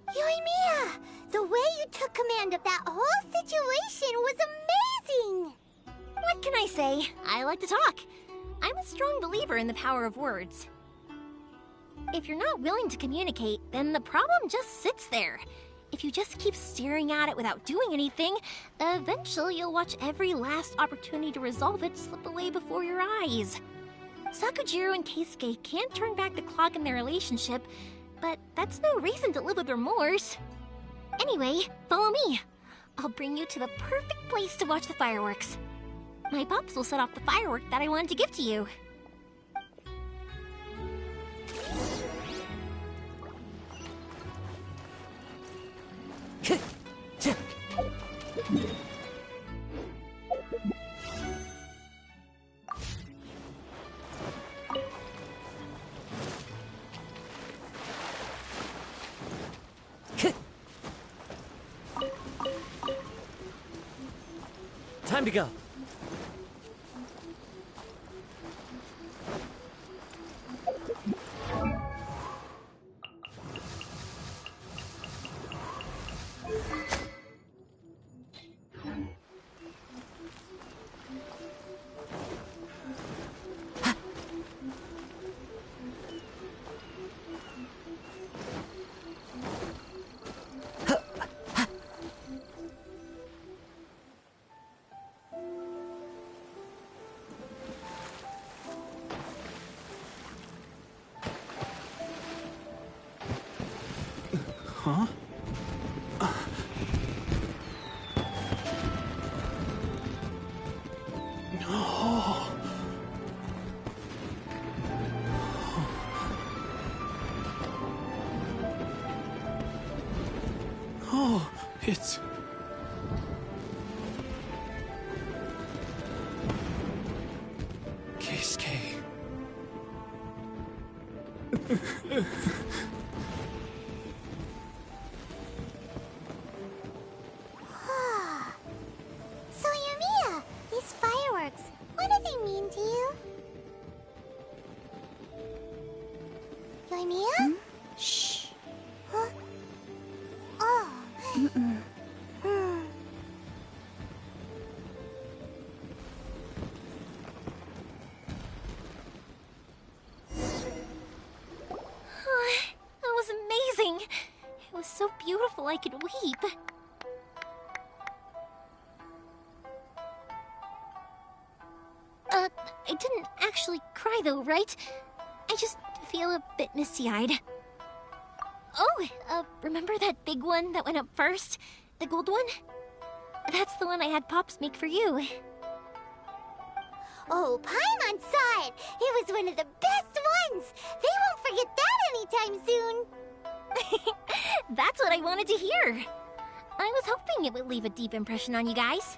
Yoimiya! The way you took command of that whole situation was amazing! What can I say? I like to talk. I'm a strong believer in the power of words. If you're not willing to communicate, then the problem just sits there. If you just keep staring at it without doing anything, eventually you'll watch every last opportunity to resolve it slip away before your eyes. Sakujiro and Keisuke can't turn back the clock in their relationship, but that's no reason to live with remorse. Anyway, follow me. I'll bring you to the perfect place to watch the fireworks. My pops will set off the firework that I wanted to give to you. Time to go. Huh? No. Oh, it's... Keisuke. So, Yumiya, these fireworks, what do they mean to you? Yumiya? Shh. Huh? Oh. That was amazing. It was so beautiful I could weep. I didn't actually cry though, right? I just feel a bit misty-eyed. Oh, remember that big one that went up first? The gold one? That's the one I had Pops make for you. Oh, Paimon saw it! It was one of the best ones! They won't forget that anytime soon! That's what I wanted to hear. I was hoping it would leave a deep impression on you guys.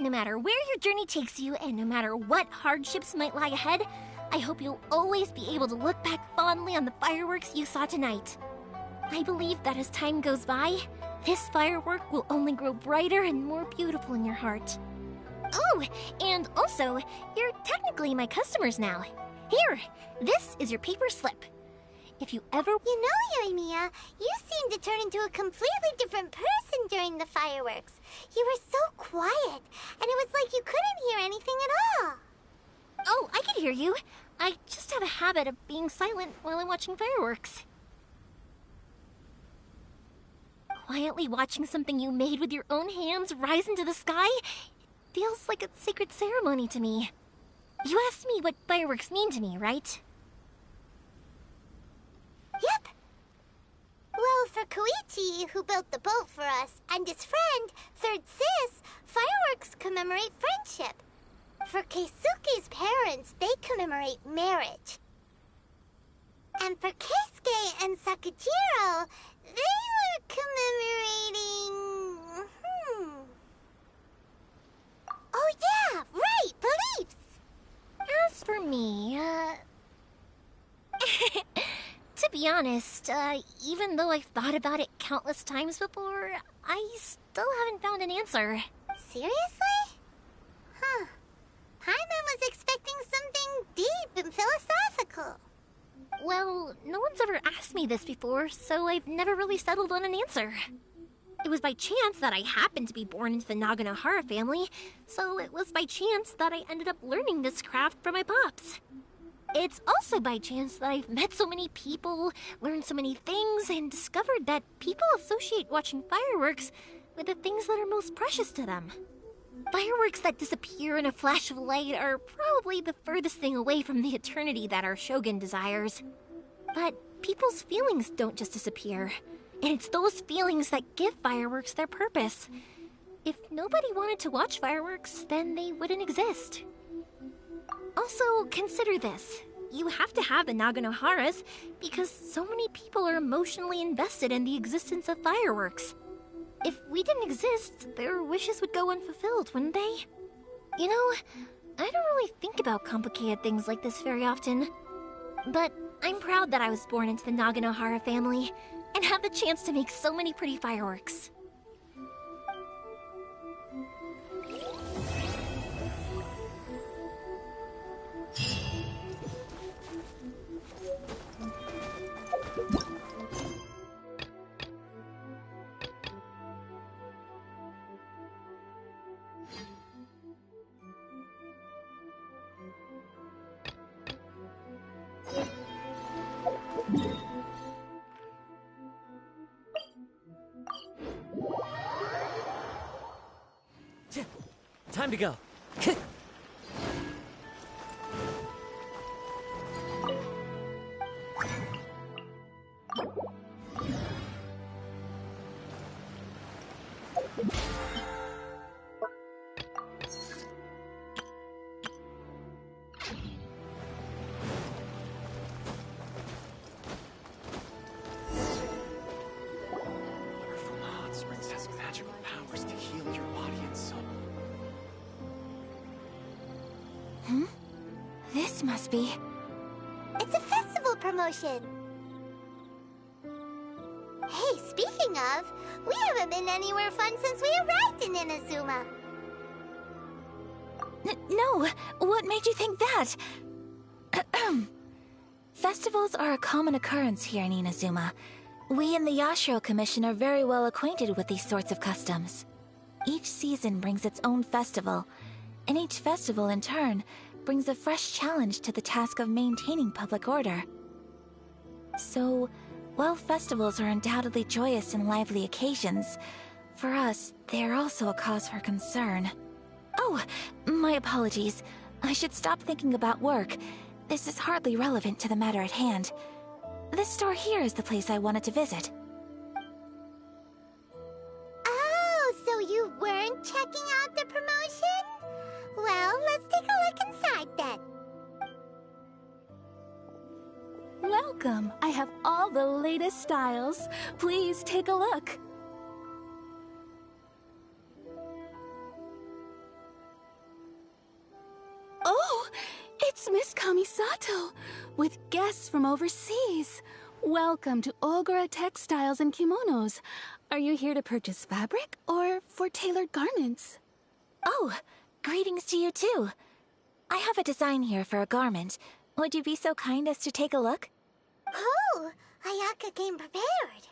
No matter where your journey takes you, and no matter what hardships might lie ahead, I hope you'll always be able to look back fondly on the fireworks you saw tonight. I believe that as time goes by, this firework will only grow brighter and more beautiful in your heart. Oh, and also, you're technically my customers now. Here, this is your paper slip. If you ever... You know, Yumiya, you seemed to turn into a completely different person during the fireworks. You were so quiet, and it was like you couldn't hear anything at all. Oh, I can hear you. I just have a habit of being silent while I'm watching fireworks. Quietly watching something you made with your own hands rise into the sky feels like a sacred ceremony to me. You asked me what fireworks mean to me, right? Yep. Well, for Koichi, who built the boat for us, and his friend, Third Sis, fireworks commemorate friendship. For Keisuke's parents, they commemorate marriage. And for Keisuke and Sakujiro, they were commemorating... Oh yeah, right, beliefs! As for me, to be honest, even though I've thought about it countless times before, I still haven't found an answer. Seriously? Huh. Paimon was expecting something deep and philosophical. Well, no one's ever asked me this before, so I've never really settled on an answer. It was by chance that I happened to be born into the Naganohara family, so it was by chance that I ended up learning this craft from my pops. It's also by chance that I've met so many people, learned so many things, and discovered that people associate watching fireworks with the things that are most precious to them. Fireworks that disappear in a flash of light are probably the furthest thing away from the eternity that our shogun desires. But people's feelings don't just disappear, and it's those feelings that give fireworks their purpose. If nobody wanted to watch fireworks, then they wouldn't exist. Also, consider this. You have to have the Naganoharas because so many people are emotionally invested in the existence of fireworks. If we didn't exist, their wishes would go unfulfilled, wouldn't they? You know, I don't really think about complicated things like this very often. But I'm proud that I was born into the Naganohara family and have the chance to make so many pretty fireworks. Time to go. powers to heal your body and soul. This must be... It's a festival promotion! Hey, speaking of, we haven't been anywhere fun since we arrived in Inazuma. No, what made you think that? Festivals are a common occurrence here in Inazuma. We in the Yashiro Commission are very well acquainted with these sorts of customs. Each season brings its own festival, and each festival in turn brings a fresh challenge to the task of maintaining public order. So, while festivals are undoubtedly joyous and lively occasions, for us, they are also a cause for concern. Oh, my apologies. I should stop thinking about work. This is hardly relevant to the matter at hand. This store here is the place I wanted to visit. Oh, so you weren't checking out the promotion? Well, let's take a look inside then. Welcome. I have all the latest styles. Please take a look. Oh, it's Miss Kamisato, with guests from overseas. Welcome to Ogura Textiles and Kimonos. Are you here to purchase fabric or for tailored garments? Oh, greetings to you too. I have a design here for a garment. Would you be so kind as to take a look? Oh, Ayaka came prepared.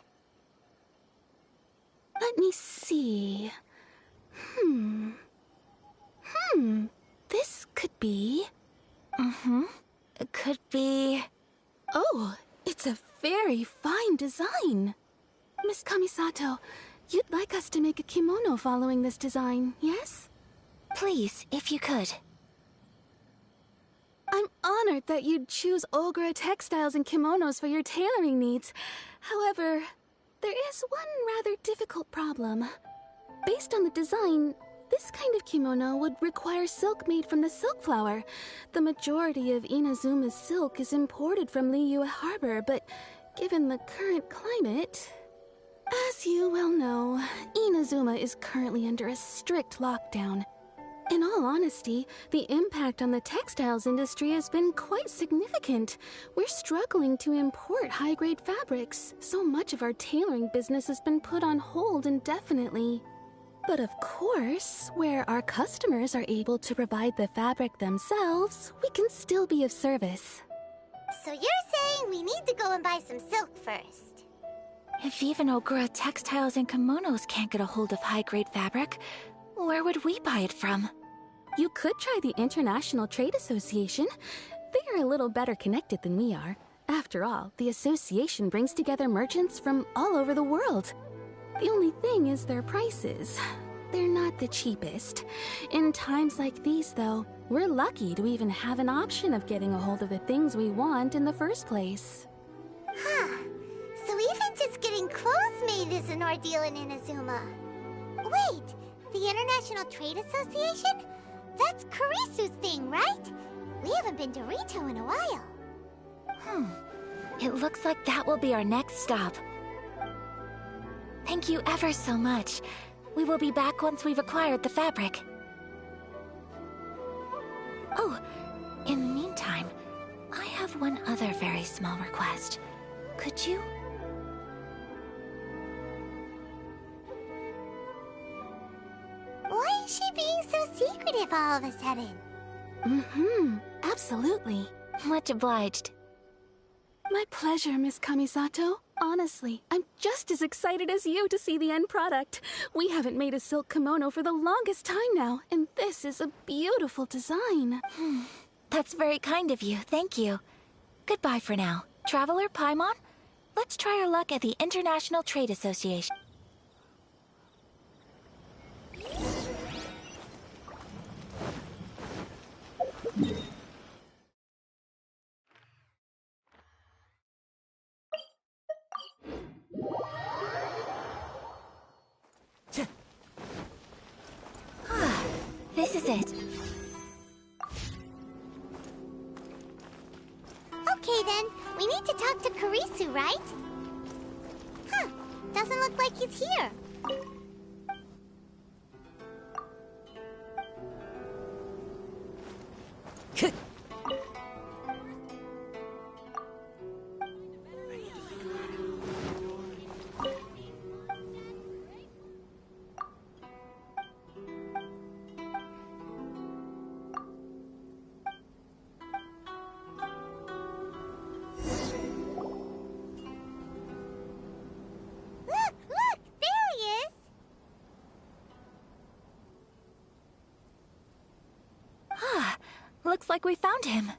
Let me see. This could be... It could be... Oh, it's a very fine design. Miss Kamisato, you'd like us to make a kimono following this design, yes? Please, if you could. I'm honored that you'd choose Ogura Textiles and Kimonos for your tailoring needs. However, there is one rather difficult problem. Based on the design, this kind of kimono would require silk made from the silk flower. The majority of Inazuma's silk is imported from Liyue Harbor, but given the current climate... As you well know, Inazuma is currently under a strict lockdown. In all honesty, the impact on the textiles industry has been quite significant. We're struggling to import high-grade fabrics. So much of our tailoring business has been put on hold indefinitely. But of course, where our customers are able to provide the fabric themselves, we can still be of service. So you're saying we need to go and buy some silk first? If even Ogura Textiles and Kimonos can't get a hold of high-grade fabric, where would we buy it from? You could try the International Trade Association. They are a little better connected than we are. After all, the association brings together merchants from all over the world. The only thing is their prices. They're not the cheapest. In times like these, though, we're lucky to even have an option of getting a hold of the things we want in the first place. Huh. So even just getting clothes made is an ordeal in Inazuma. Wait, the International Trade Association? That's Kurisu's thing, right? We haven't been to Rito in a while. It looks like that will be our next stop. Thank you ever so much. We will be back once we've acquired the fabric. Oh, in the meantime, I have one other very small request. Could you... Why is she being so secretive all of a sudden? Absolutely. Much obliged. My pleasure, Miss Kamisato. Honestly, I'm just as excited as you to see the end product. We haven't made a silk kimono for the longest time now, and this is a beautiful design. That's very kind of you, thank you. Goodbye for now. Traveler Paimon, let's try our luck at the International Trade Association. This is it. Okay then, we need to talk to Kurisu, right? Huh, doesn't look like he's here. Look! There he is! Ah, looks like we found him.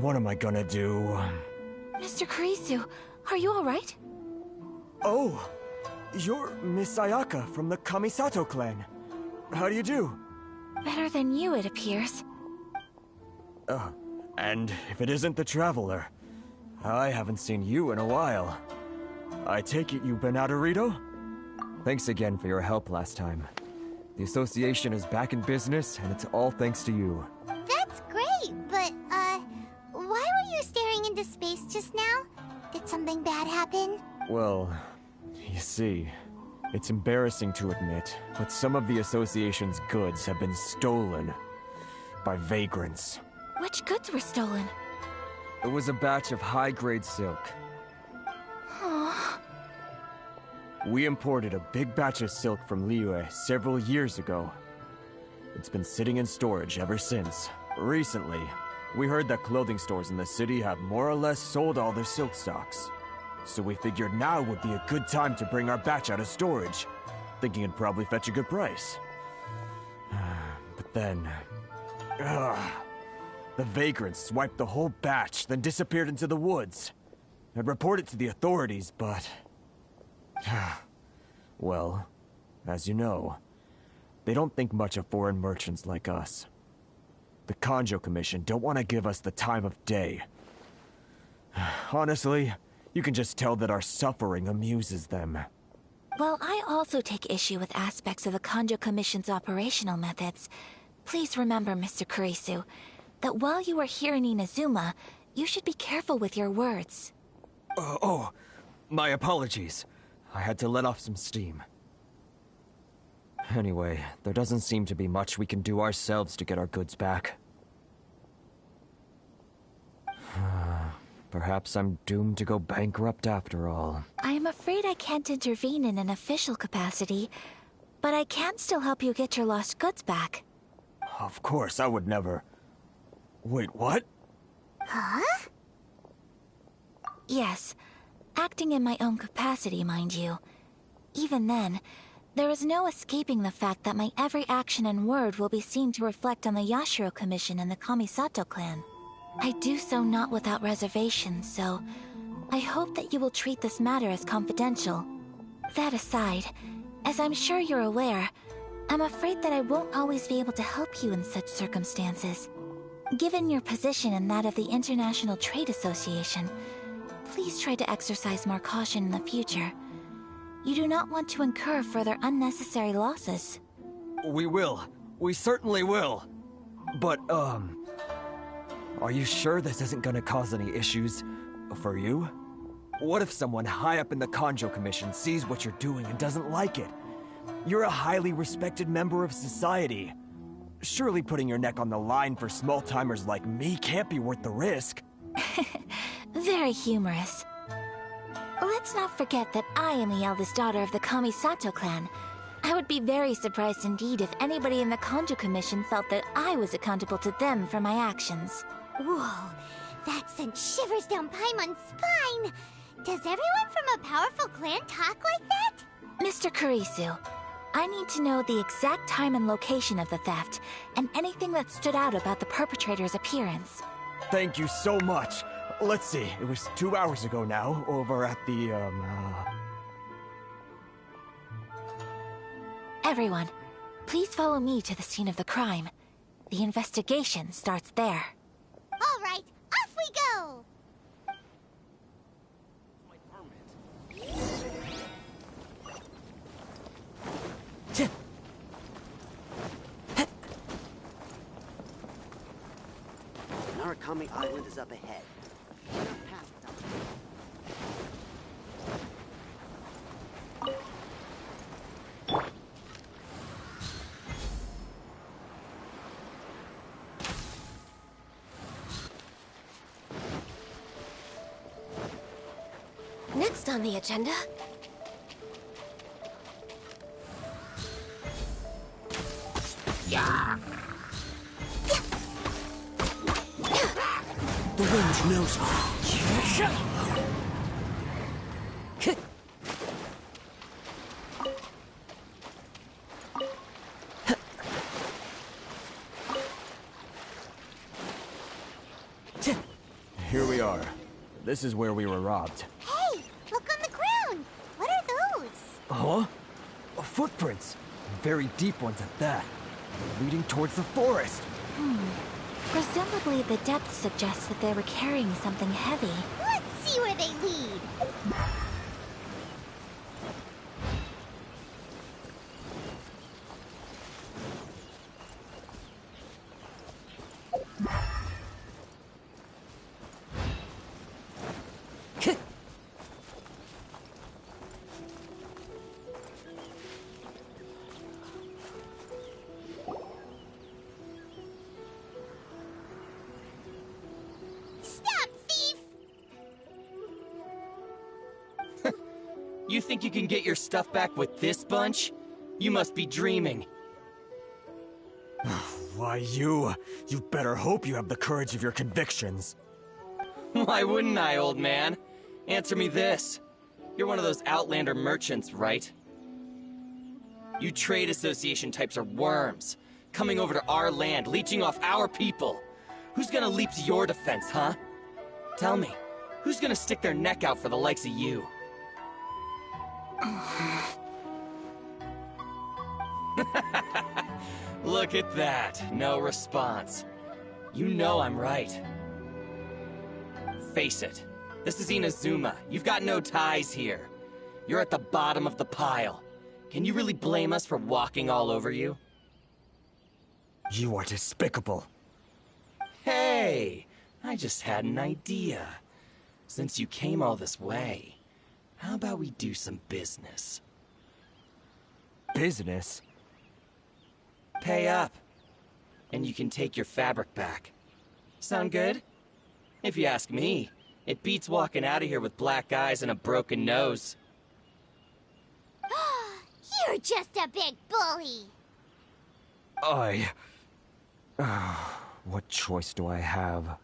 What am I gonna do? Mr. Kurisu, are you alright? Oh! You're Miss Ayaka from the Kamisato clan. How do you do? Better than you, it appears. And if it isn't the Traveler, I haven't seen you in a while. I take it you've been out of Rito? Thanks again for your help last time. The association is back in business, and it's all thanks to you. That's great, but, why were you staring into space just now? Did something bad happen? Well, you see, it's embarrassing to admit, but some of the association's goods have been stolen by vagrants. Which goods were stolen? It was a batch of high-grade silk. Aww. We imported a big batch of silk from Liyue several years ago. It's been sitting in storage ever since. Recently, we heard that clothing stores in the city have more or less sold all their silk stocks. So we figured now would be a good time to bring our batch out of storage, thinking it'd probably fetch a good price. But then... the vagrants swiped the whole batch, then disappeared into the woods. I'd report it to the authorities, but... well, as you know, they don't think much of foreign merchants like us. The Kanjo Commission don't want to give us the time of day. Honestly, you can just tell that our suffering amuses them. Well, I also take issue with aspects of the Kanjo Commission's operational methods. Please remember, Mr. Kurisu, that while you are here in Inazuma, you should be careful with your words. My apologies. I had to let off some steam. Anyway, there doesn't seem to be much we can do ourselves to get our goods back. Perhaps I'm doomed to go bankrupt after all. I am afraid I can't intervene in an official capacity, but I can still help you get your lost goods back. Of course, I would never... Wait, what? Huh? Yes, acting in my own capacity, mind you. Even then, there is no escaping the fact that my every action and word will be seen to reflect on the Yashiro Commission and the Kamisato clan. I do so not without reservation, so I hope that you will treat this matter as confidential. That aside, as I'm sure you're aware, I'm afraid that I won't always be able to help you in such circumstances. Given your position and that of the International Trade Association, please try to exercise more caution in the future. You do not want to incur further unnecessary losses. We will. We certainly will. But, are you sure this isn't gonna cause any issues for you? What if someone high up in the Kanjo Commission sees what you're doing and doesn't like it? You're a highly respected member of society. Surely putting your neck on the line for small-timers like me can't be worth the risk. Very humorous. Let's not forget that I am the eldest daughter of the Kamisato clan. I would be very surprised indeed if anybody in the Kanjo Commission felt that I was accountable to them for my actions. Whoa, that sent shivers down Paimon's spine! Does everyone from a powerful clan talk like that? Mr. Kurisu, I need to know the exact time and location of the theft, and anything that stood out about the perpetrator's appearance. Thank you so much. Let's see, it was 2 hours ago now, over at the, Everyone, please follow me to the scene of the crime. The investigation starts there. All right, off we go! Narukami Island is up ahead. Cannot pass without... Next on the agenda... Yeah. The wind knows me. Here we are. This is where we were robbed. Hey, look on the ground. What are those? Huh? Footprints. Very deep ones at that. Leading towards the forest. Presumably the depth suggests that they were carrying something heavy. Let's see where they lead. You think you can get your stuff back with this bunch? You must be dreaming. Why, you better hope you have the courage of your convictions. Why wouldn't I, old man? Answer me this. You're one of those Outlander merchants, right? You trade association types are worms, coming over to our land, leeching off our people. Who's gonna leap to your defense, huh? Tell me, who's gonna stick their neck out for the likes of you? Look at that. No response. You know I'm right. Face it. This is Inazuma. You've got no ties here. You're at the bottom of the pile. Can you really blame us for walking all over you? You are despicable. Hey! I just had an idea. Since you came all this way, how about we do some business? Business? Pay up, and you can take your fabric back. Sound good? If you ask me, it beats walking out of here with black eyes and a broken nose. You're just a big bully. What choice do I have?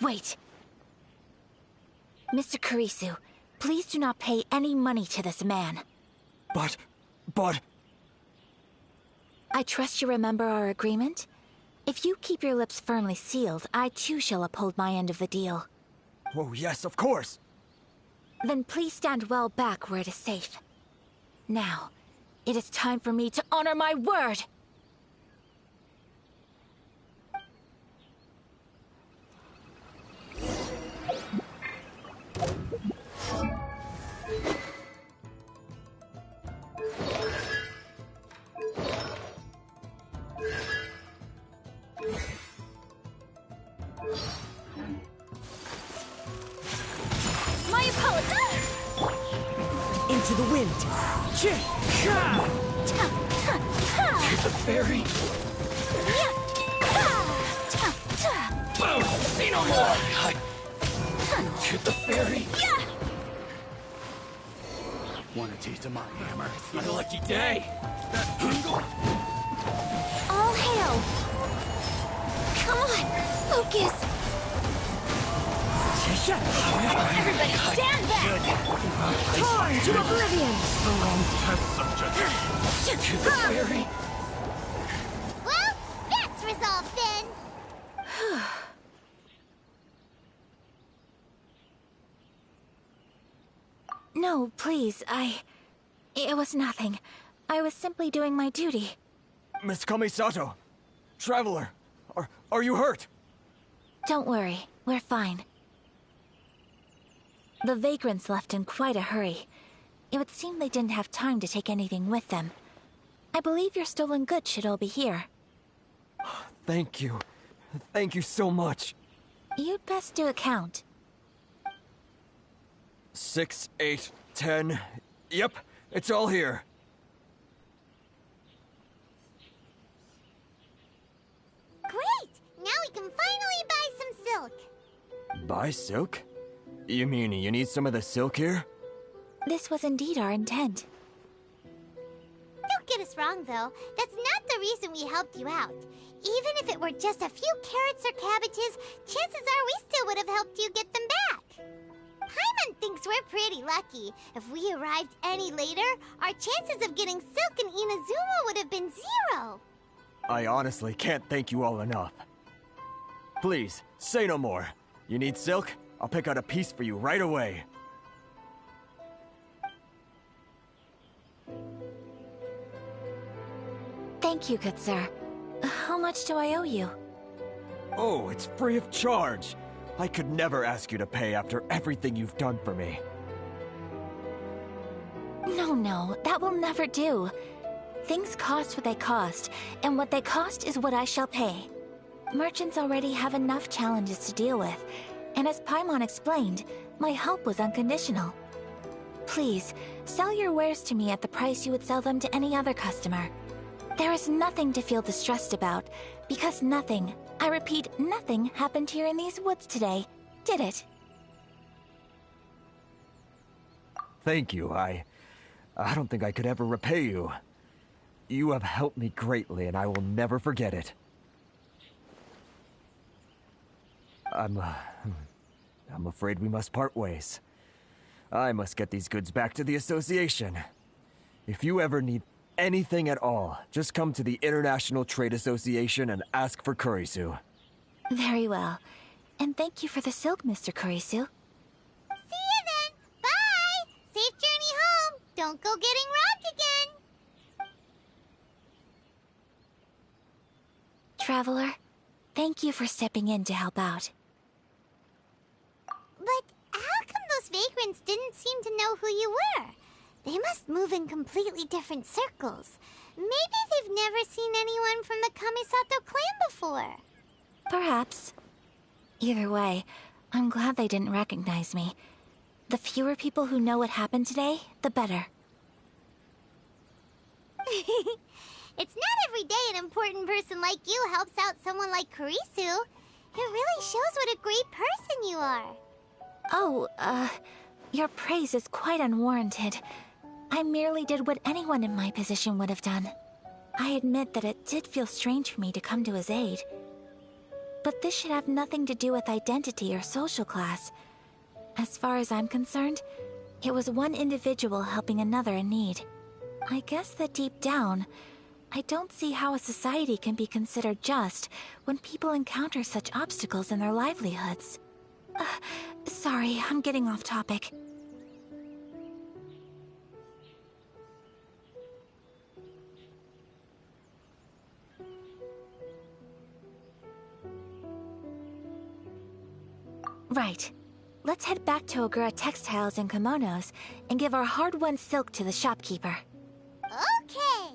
Wait. Mr. Kurisu, please do not pay any money to this man. But... I trust you remember our agreement? If you keep your lips firmly sealed, I too shall uphold my end of the deal. Oh, yes, of course. Then please stand well back where it is safe. Now, it is time for me to honor my word! My apologies! Into the wind! The fairy! Boom! Say no more! Shoot the fairy! Want a taste of my hammer? It's my lucky day! All hail! Come on, focus! Everybody stand back! Torn to oblivion! The wrong test subject. Shoot the fairy! Well, that's resolved then. No, please, It was nothing. I was simply doing my duty. Miss Kamisato! Traveler! Are you hurt? Don't worry, we're fine. The vagrants left in quite a hurry. It would seem they didn't have time to take anything with them. I believe your stolen goods should all be here. Thank you. Thank you so much. You'd best do a count. 6, 8, 10... Yep, it's all here. Great! Now we can finally buy some silk. Buy silk? You mean you need some of the silk here? This was indeed our intent. Don't get us wrong, though. That's not the reason we helped you out. Even if it were just a few carrots or cabbages, chances are we still would have helped you get them back. Paimon thinks we're pretty lucky. If we arrived any later, our chances of getting silk in Inazuma would have been 0. I honestly can't thank you all enough. Please, say no more. You need silk? I'll pick out a piece for you right away. Thank you, good sir. How much do I owe you? Oh, it's free of charge. I could never ask you to pay after everything you've done for me. No, that will never do. Things cost what they cost, and what they cost is what I shall pay. Merchants already have enough challenges to deal with, and as Paimon explained, my help was unconditional. Please, sell your wares to me at the price you would sell them to any other customer. There is nothing to feel distressed about, because nothing, I repeat, nothing happened here in these woods today, did it? Thank you. I don't think I could ever repay you. You have helped me greatly, and I will never forget it. I'm afraid we must part ways. I must get these goods back to the association. If you ever need anything at all, just come to the International Trade Association and ask for Kurisu. Very well. And thank you for the silk, Mr. Kurisu. See you then! Bye! Safe journey home! Don't go getting robbed again! Traveler, thank you for stepping in to help out. But how come those vagrants didn't seem to know who you were? They must move in completely different circles. Maybe they've never seen anyone from the Kamisato clan before. Perhaps. Either way, I'm glad they didn't recognize me. The fewer people who know what happened today, the better. It's not every day an important person like you helps out someone like Kurisu. It really shows what a great person you are. Oh, your praise is quite unwarranted. I merely did what anyone in my position would have done. I admit that it did feel strange for me to come to his aid. But this should have nothing to do with identity or social class. As far as I'm concerned, it was one individual helping another in need. I guess that deep down, I don't see how a society can be considered just when people encounter such obstacles in their livelihoods. Sorry, I'm getting off topic. Right. Let's head back to Ogura Textiles and Kimonos and give our hard-won silk to the shopkeeper. Okay!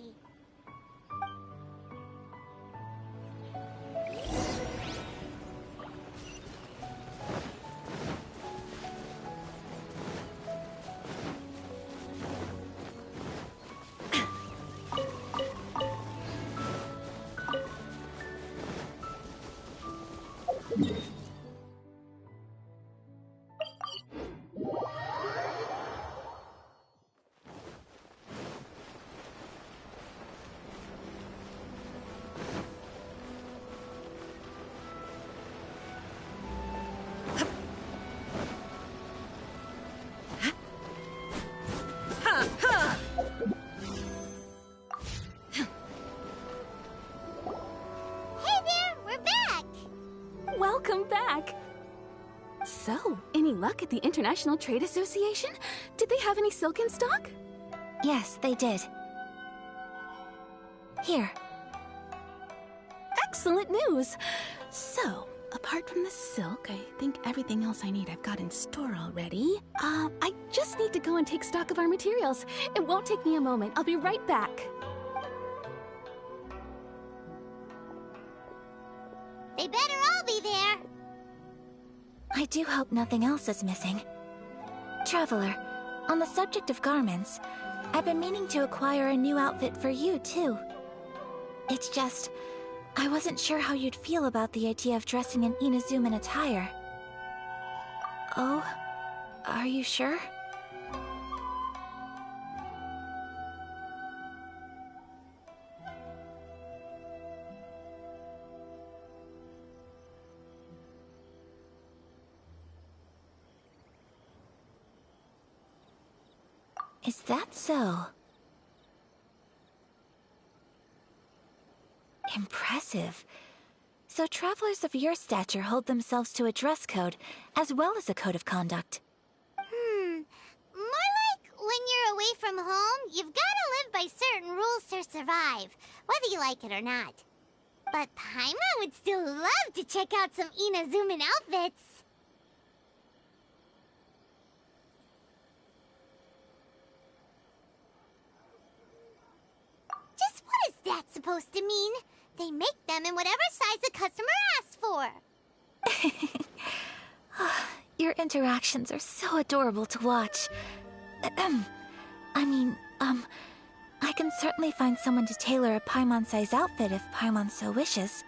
Welcome back! So, any luck at the International Trade Association? Did they have any silk in stock? Yes, they did. Here. Excellent news! So, apart from the silk, I think everything else I need I've got in store already. I just need to go and take stock of our materials. It won't take me a moment. I'll be right back. They better all be there. I do hope nothing else is missing. Traveler, on the subject of garments, I've been meaning to acquire a new outfit for you, too. It's just, I wasn't sure how you'd feel about the idea of dressing in Inazuman attire. Oh, Are you sure? Is that so? Impressive. So travelers of your stature hold themselves to a dress code, as well as a code of conduct. More like when you're away from home, you've gotta live by certain rules to survive, whether you like it or not. But Paimon would still love to check out some Inazuman outfits. Just what is that supposed to mean? They make them in whatever size the customer asks for. Your interactions are so adorable to watch. I can certainly find someone to tailor a Paimon-sized outfit if Paimon so wishes.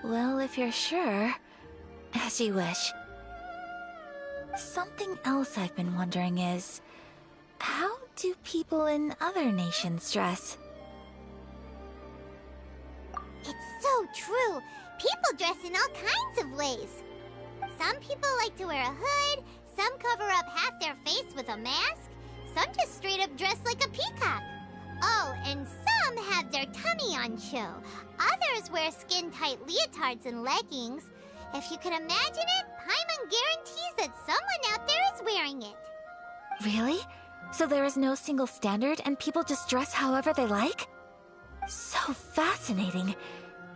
Well, if you're sure, as you wish. Something else I've been wondering is, how do people in other nations dress? It's so true. People dress in all kinds of ways. Some people like to wear a hood, some cover up half their face with a mask, some just straight up dress like a peacock. Oh, and some have their tummy on show. Others wear skin-tight leotards and leggings. If you can imagine it, Paimon guarantees that someone out there is wearing it. Really? So there is no single standard and people just dress however they like? So fascinating.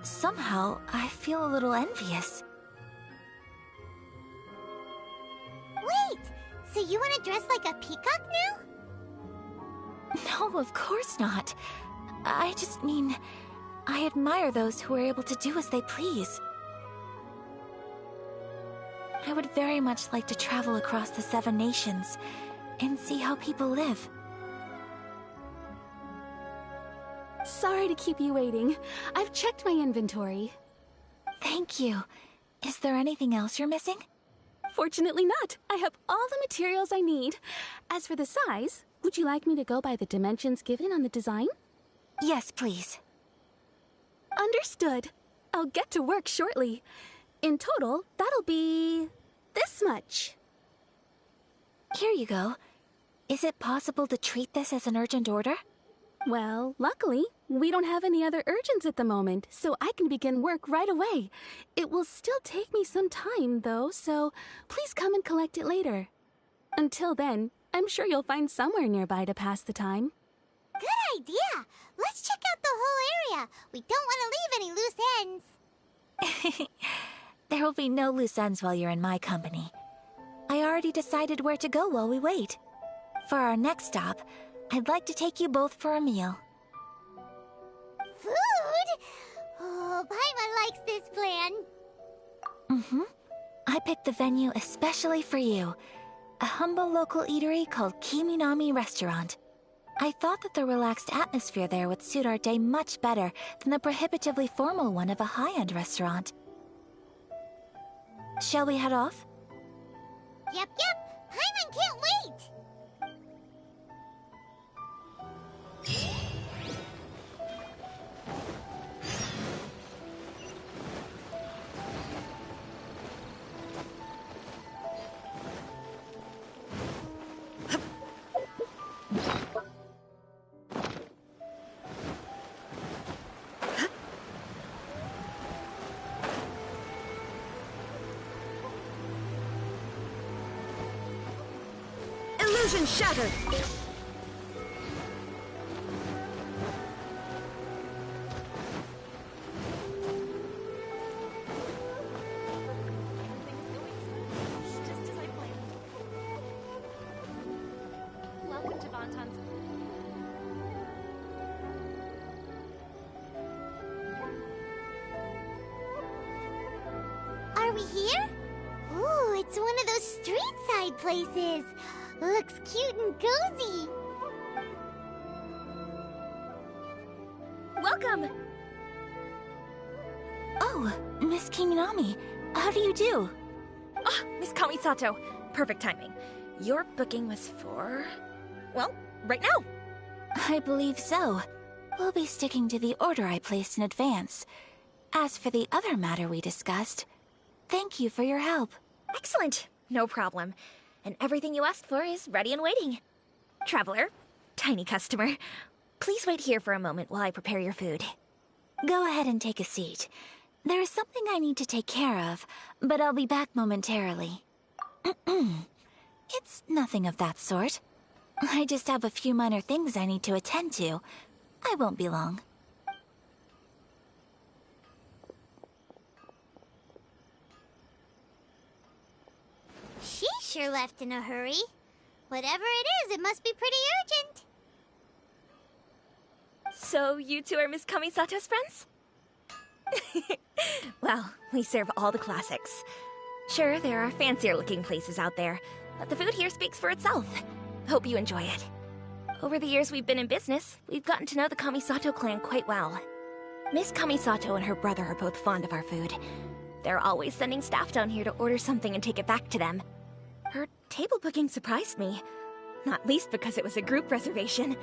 Somehow, I feel a little envious. Wait! So you want to dress like a peacock now? No, of course not. I just mean, I admire those who are able to do as they please. I would very much like to travel across the 7 nations and see how people live. Sorry to keep you waiting. I've checked my inventory. Thank you. Is there anything else you're missing? Fortunately not. I have all the materials I need. As for the size, would you like me to go by the dimensions given on the design? Yes, please. Understood. I'll get to work shortly. In total, that'll be this much. Here you go. Is it possible to treat this as an urgent order? Well, luckily, we don't have any other urgents at the moment, so I can begin work right away. It will still take me some time, though, so please come and collect it later. Until then, I'm sure you'll find somewhere nearby to pass the time. Good idea! Let's check out the whole area. We don't want to leave any loose ends. There will be no loose ends while you're in my company. I already decided where to go while we wait. For our next stop, I'd like to take you both for a meal. Food? Oh, Paimon likes this plan. I picked the venue especially for you. A humble local eatery called Kiminami Restaurant. I thought that the relaxed atmosphere there would suit our day much better than the prohibitively formal one of a high-end restaurant. Shall we head off? Yep. Paimon can't wait! Illusion shattered! Welcome to Bonton's. Are we here? Ooh, it's one of those street-side places. Looks cute and cozy. Welcome! Oh, Miss Kiminami. How do you do? Ah, Miss Kamisato. Perfect timing. Your booking was for... well, right now. I believe so. We'll be sticking to the order I placed in advance. As for the other matter we discussed, thank you for your help. Excellent. No problem. And everything you asked for is ready and waiting. Traveler, tiny customer, please wait here for a moment while I prepare your food. Go ahead and take a seat. There is something I need to take care of, but I'll be back momentarily. It's nothing of that sort. I just have a few minor things I need to attend to. I won't be long. She sure left in a hurry. Whatever it is, it must be pretty urgent. So you two are Miss Kamisato's friends? Well, we serve all the classics. Sure, there are fancier-looking places out there, but the food here speaks for itself. Hope you enjoy it. Over the years we've been in business, we've gotten to know the Kamisato clan quite well. Miss Kamisato and her brother are both fond of our food. They're always sending staff down here to order something and take it back to them. Her table booking surprised me, not least because it was a group reservation.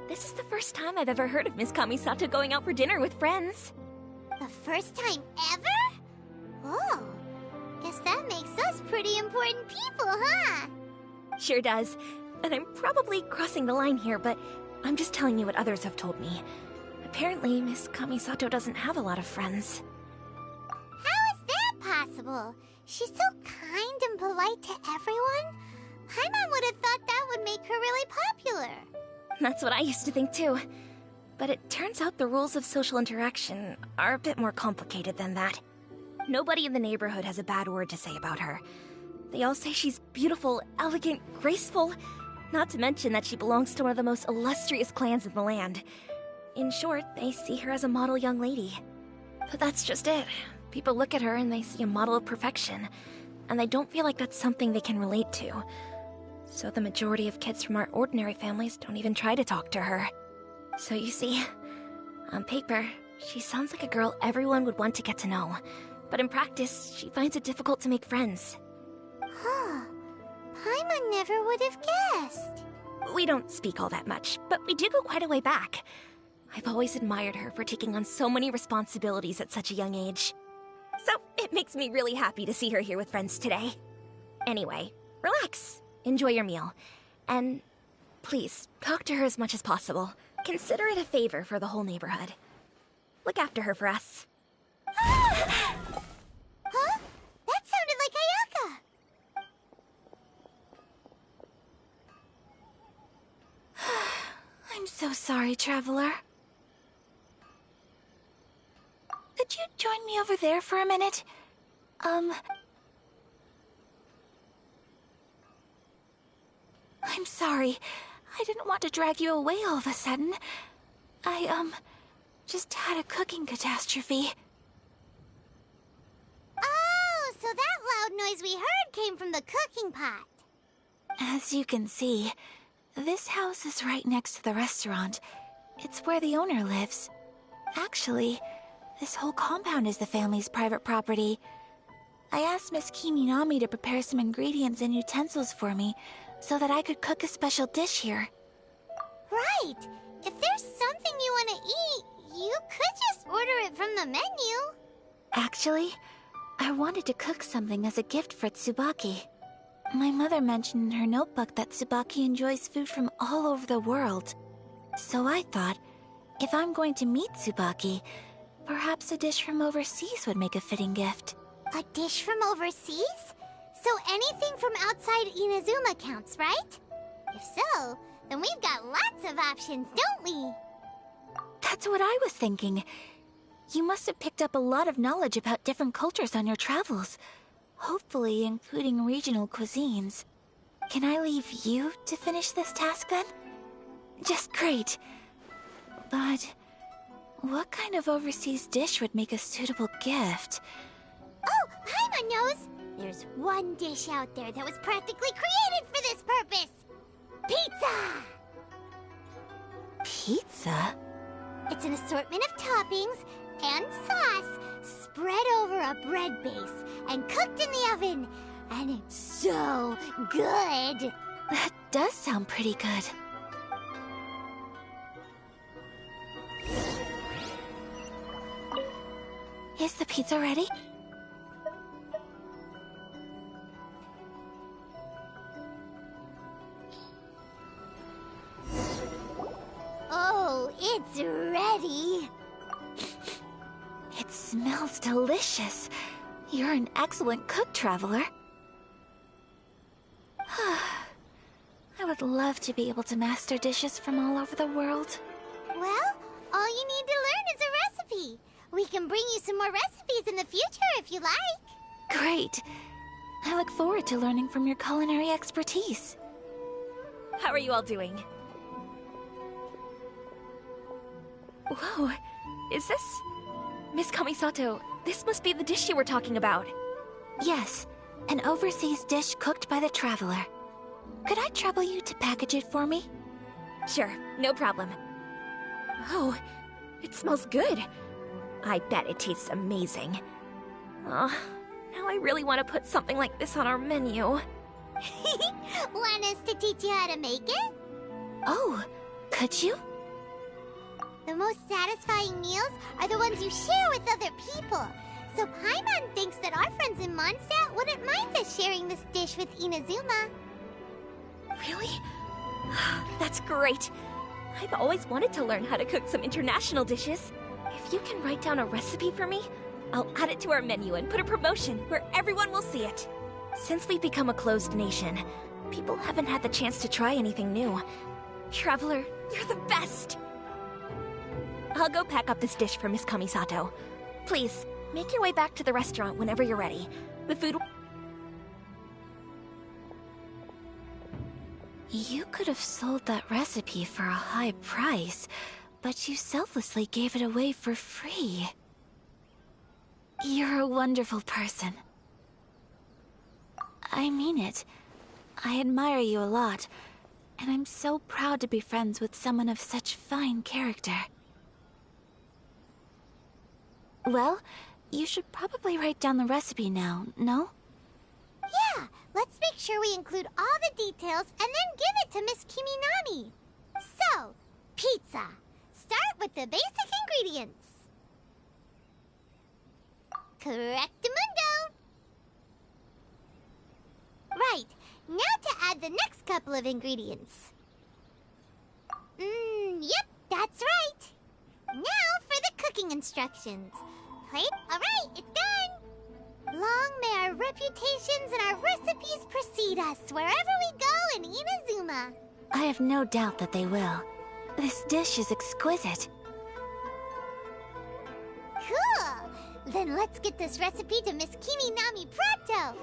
This is the first time I've ever heard of Miss Kamisato going out for dinner with friends. The first time ever? Oh, guess that makes us pretty important people, huh? Sure does. And I'm probably crossing the line here, but I'm just telling you what others have told me. Apparently, Miss Kamisato doesn't have a lot of friends. How is that possible? She's so kind and polite to everyone. Paimon would have thought that would make her really popular. That's what I used to think too. But it turns out the rules of social interaction are a bit more complicated than that. Nobody in the neighborhood has a bad word to say about her. They all say she's beautiful, elegant, graceful, not to mention that she belongs to one of the most illustrious clans in the land. In short, they see her as a model young lady. But that's just it. People look at her and they see a model of perfection, and they don't feel like that's something they can relate to. So the majority of kids from our ordinary families don't even try to talk to her. So you see, on paper, she sounds like a girl everyone would want to get to know. But in practice, she finds it difficult to make friends. Huh. Paimon never would have guessed. We don't speak all that much, but we do go quite a way back. I've always admired her for taking on so many responsibilities at such a young age. So it makes me really happy to see her here with friends today. Anyway, relax. Enjoy your meal. And please, talk to her as much as possible. Consider it a favor for the whole neighborhood. Look after her for us. Huh? That sounded like Ayaka! I'm so sorry, Traveler. Could you join me over there for a minute? I'm sorry. I didn't want to drag you away all of a sudden. I, just had a cooking catastrophe. Oh, so that loud noise we heard came from the cooking pot. As you can see, this house is right next to the restaurant. It's where the owner lives. Actually, this whole compound is the family's private property. I asked Miss Kiminami to prepare some ingredients and utensils for me so that I could cook a special dish here. Right! If there's something you want to eat, you could just order it from the menu. Actually, I wanted to cook something as a gift for Tsubaki. My mother mentioned in her notebook that Tsubaki enjoys food from all over the world. So I thought, if I'm going to meet Tsubaki, perhaps a dish from overseas would make a fitting gift. A dish from overseas? So anything from outside Inazuma counts, right? If so, then we've got lots of options, don't we? That's what I was thinking. You must have picked up a lot of knowledge about different cultures on your travels. Hopefully including regional cuisines. Can I leave you to finish this task then? Just great. But what kind of overseas dish would make a suitable gift? Oh, Paimon knows! There's one dish out there that was practically created for this purpose! Pizza! Pizza? It's an assortment of toppings, and sauce spread over a bread base and cooked in the oven. And it's so good. That does sound pretty good. Is the pizza ready? Oh, it's ready. It smells delicious. You're an excellent cook, Traveler. I would love to be able to master dishes from all over the world. Well, all you need to learn is a recipe. We can bring you some more recipes in the future if you like. Great. I look forward to learning from your culinary expertise. How are you all doing? Whoa, is this... Miss Kamisato, this must be the dish you were talking about. Yes, an overseas dish cooked by the Traveler. Could I trouble you to package it for me? Sure, no problem. Oh, it smells good. I bet it tastes amazing. Now I really want to put something like this on our menu. Want us to teach you how to make it? Oh, could you? The most satisfying meals are the ones you share with other people. So Paimon thinks that our friends in Mondstadt wouldn't mind us sharing this dish with Inazuma. Really? That's great. I've always wanted to learn how to cook some international dishes. If you can write down a recipe for me, I'll add it to our menu and put a promotion where everyone will see it. Since we've become a closed nation, people haven't had the chance to try anything new. Traveler, you're the best! I'll go pack up this dish for Miss Kamisato. Please, make your way back to the restaurant whenever you're ready. The food... You could have sold that recipe for a high price, but you selflessly gave it away for free. You're a wonderful person. I mean it. I admire you a lot, and I'm so proud to be friends with someone of such fine character. Well, you should probably write down the recipe now, no? Yeah, let's make sure we include all the details and then give it to Miss Kiminami. So, pizza. Start with the basic ingredients. Correctamundo! Right, now to add the next couple of ingredients. Yep, that's right. Now for the cooking instructions. Plate? Alright, it's done! Long may our reputations and our recipes precede us wherever we go in Inazuma. I have no doubt that they will. This dish is exquisite. Cool! Then let's get this recipe to Miss Kiminami pronto!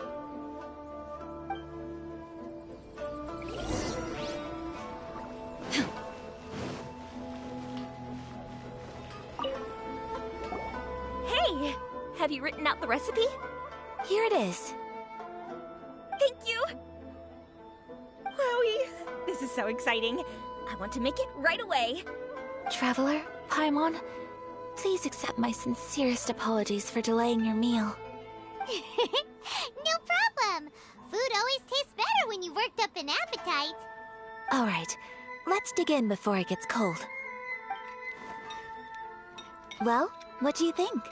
Hey! Have you written out the recipe? Here it is. Thank you! Wowie! This is so exciting. I want to make it right away. Traveler, Paimon, please accept my sincerest apologies for delaying your meal. No problem! Food always tastes better when you've worked up an appetite. Alright, let's dig in before it gets cold. Well, what do you think?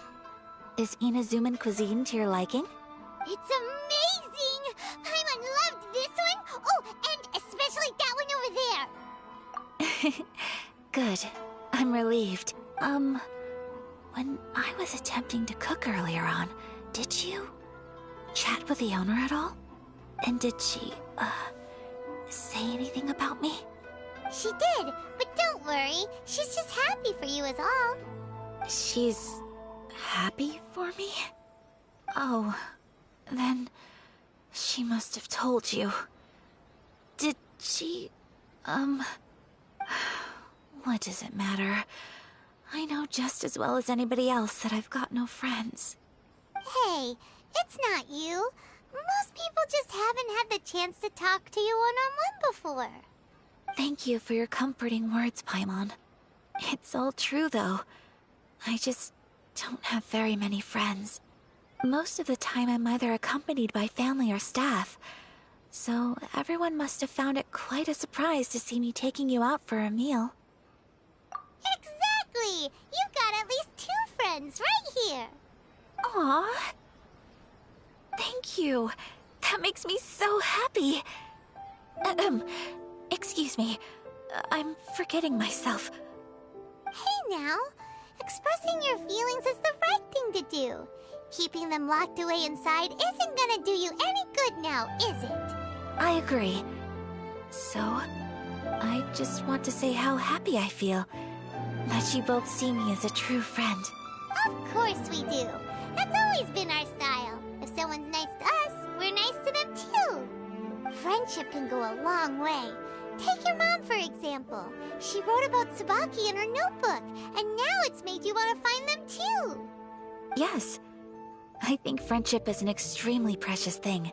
Is Inazuman cuisine to your liking? It's amazing! Paimon loved this one! Oh, and especially that one over there! Good. I'm relieved. When I was attempting to cook earlier on, did you chat with the owner at all? And did she, say anything about me? She did, but don't worry. She's just happy for you is all. She's happy for me? Oh, then she must have told you. Did she, what does it matter? I know just as well as anybody else that I've got no friends. Hey, it's not you. Most people just haven't had the chance to talk to you one-on-one before. Thank you for your comforting words, Paimon. It's all true, though. I just don't have very many friends. Most of the time I'm either accompanied by family or staff. So everyone must have found it quite a surprise to see me taking you out for a meal. Exactly! You've got at least 2 friends right here. Aww. Thank you. That makes me so happy. Excuse me. I'm forgetting myself. Hey now, expressing your feelings is the right thing to do. Keeping them locked away inside isn't gonna do you any good now, is it? I agree. So, I just want to say how happy I feel that you both see me as a true friend. Of course we do. That's always been our style. If someone's nice to us, we're nice to them too. Friendship can go a long way. Take your mom, for example. She wrote about Tsubaki in her notebook, and now it's made you want to find them too. Yes. I think friendship is an extremely precious thing,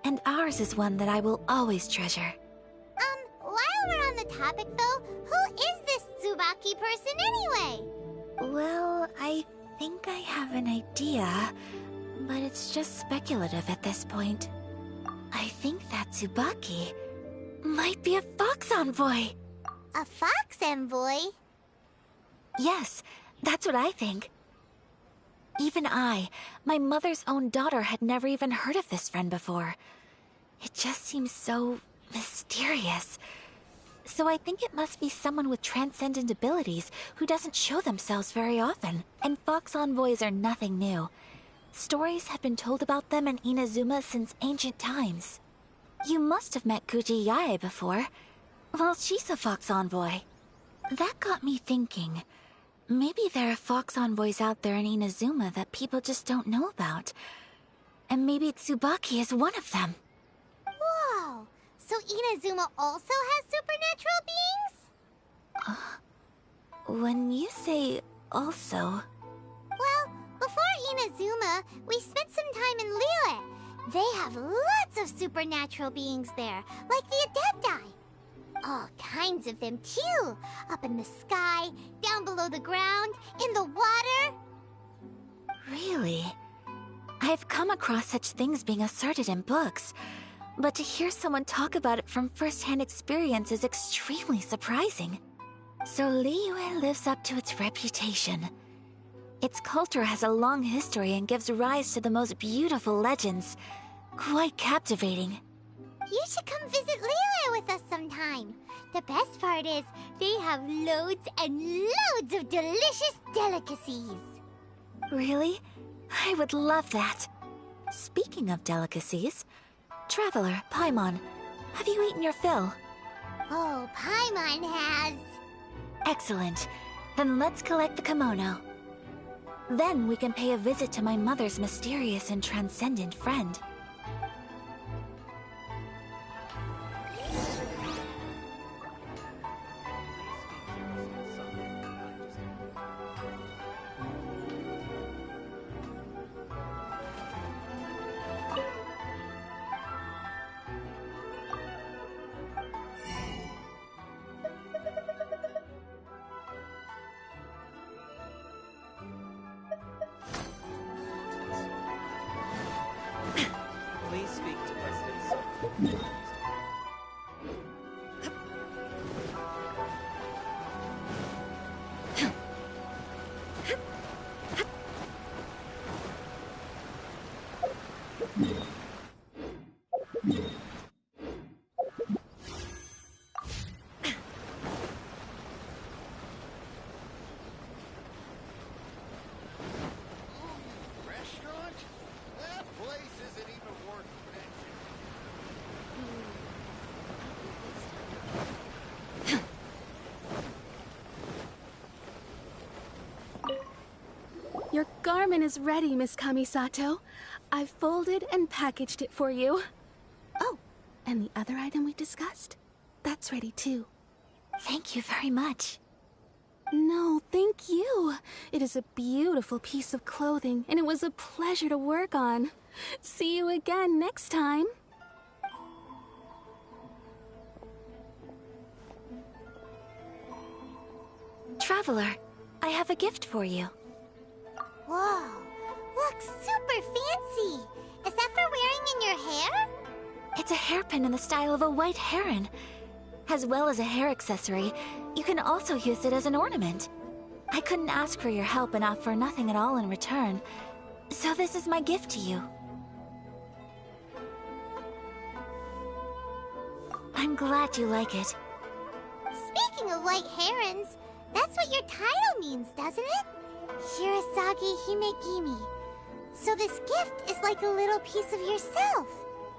and ours is one that I will always treasure. While we're on the topic though, who is this Tsubaki person anyway? Well, I think I have an idea, but it's just speculative at this point. I think that Tsubaki might be a fox envoy. A fox envoy? Yes, that's what I think. Even I, my mother's own daughter, had never even heard of this friend before. It just seems so mysterious. So I think it must be someone with transcendent abilities who doesn't show themselves very often. And fox envoys are nothing new. Stories have been told about them in Inazuma since ancient times. You must have met Kuji Yae before. Well, she's a fox envoy. That got me thinking. Maybe there are fox envoys out there in Inazuma that people just don't know about. And maybe Tsubaki is one of them. Whoa! So Inazuma also has supernatural beings? When you say also... Well, before Inazuma, we spent some time in Liyue. They have lots of supernatural beings there, like the Adepti. All kinds of them too. Up in the sky, down below the ground, in the water. Really? I've come across such things being asserted in books, but to hear someone talk about it from first-hand experience is extremely surprising. So Liyue lives up to its reputation. Its culture has a long history and gives rise to the most beautiful legends. Quite captivating. You should come visit Liyue with us sometime. The best part is, they have loads and loads of delicious delicacies. Really? I would love that. Speaking of delicacies, Traveler, Paimon, have you eaten your fill? Oh, Paimon has. Excellent. Then let's collect the kimono. Then we can pay a visit to my mother's mysterious and transcendent friend. Please speak to President Sung. Restaurant? That place isn't even worth mentioning. Your garment is ready, Miss Kamisato. I've folded and packaged it for you. Oh, and the other item we discussed? That's ready too. Thank you very much. No, thank you. It is a beautiful piece of clothing, and it was a pleasure to work on. See you again next time. Traveler, I have a gift for you. Whoa, looks super fancy. Is that for wearing in your hair? It's a hairpin in the style of a white heron. As well as a hair accessory, you can also use it as an ornament. I couldn't ask for your help and offer nothing at all in return, so this is my gift to you. I'm glad you like it. Speaking of white herons, that's what your title means, doesn't it? Shirasagi Himegimi. So this gift is like a little piece of yourself.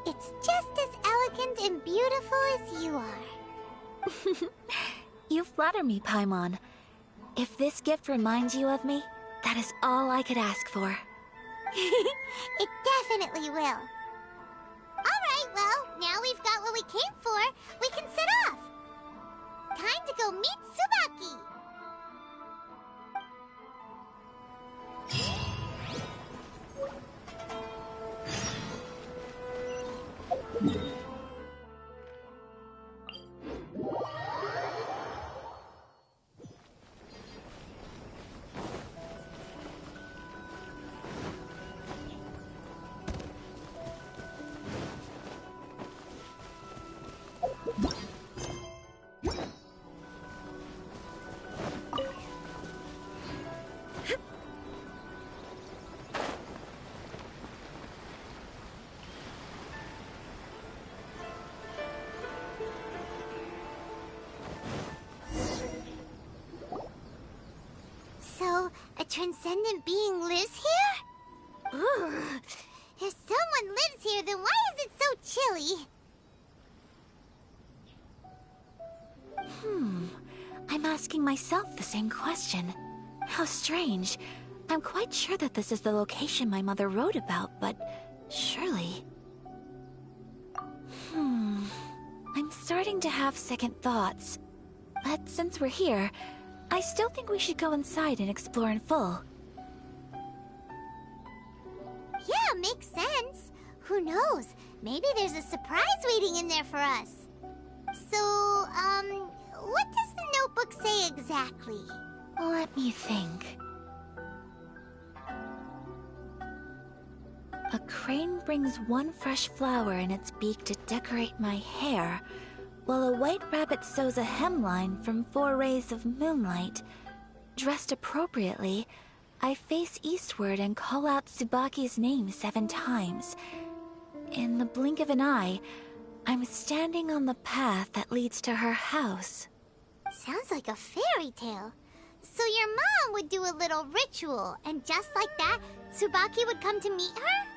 It's just as elegant and beautiful as you are. You flatter me, Paimon. If this gift reminds you of me, that is all I could ask for. It definitely will. Alright, well, now we've got what we came for. We can set off. Time to go meet Tsubaki. So, a transcendent being lives here? Ooh. If someone lives here, then why is it so chilly? I'm asking myself the same question. How strange. I'm quite sure that this is the location my mother wrote about, but surely... I'm starting to have second thoughts. But since we're here, I still think we should go inside and explore in full. Yeah, makes sense. Who knows? Maybe there's a surprise waiting in there for us. So, what does the notebook say exactly? Let me think. A crane brings one fresh flower in its beak to decorate my hair, while a white rabbit sews a hemline from 4 rays of moonlight. Dressed appropriately, I face eastward and call out Tsubaki's name 7 times. In the blink of an eye, I'm standing on the path that leads to her house. Sounds like a fairy tale. So your mom would do a little ritual, and just like that, Tsubaki would come to meet her?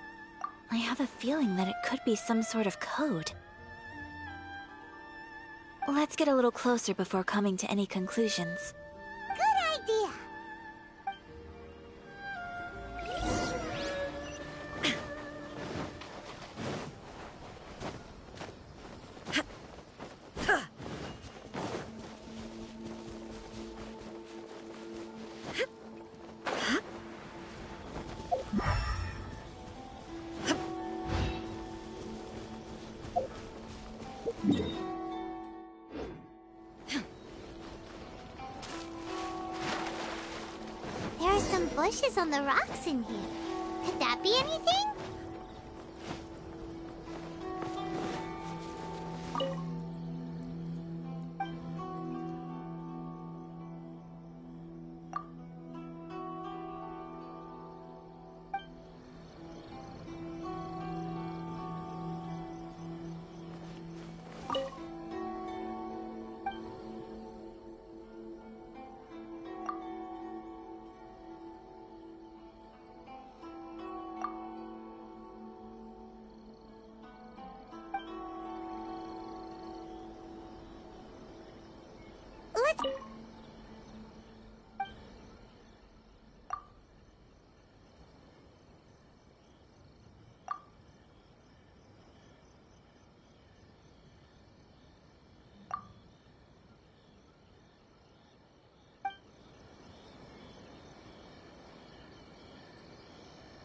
I have a feeling that it could be some sort of code. Let's get a little closer before coming to any conclusions. Good idea. There are some bushes on the rocks in here. Could that be anything?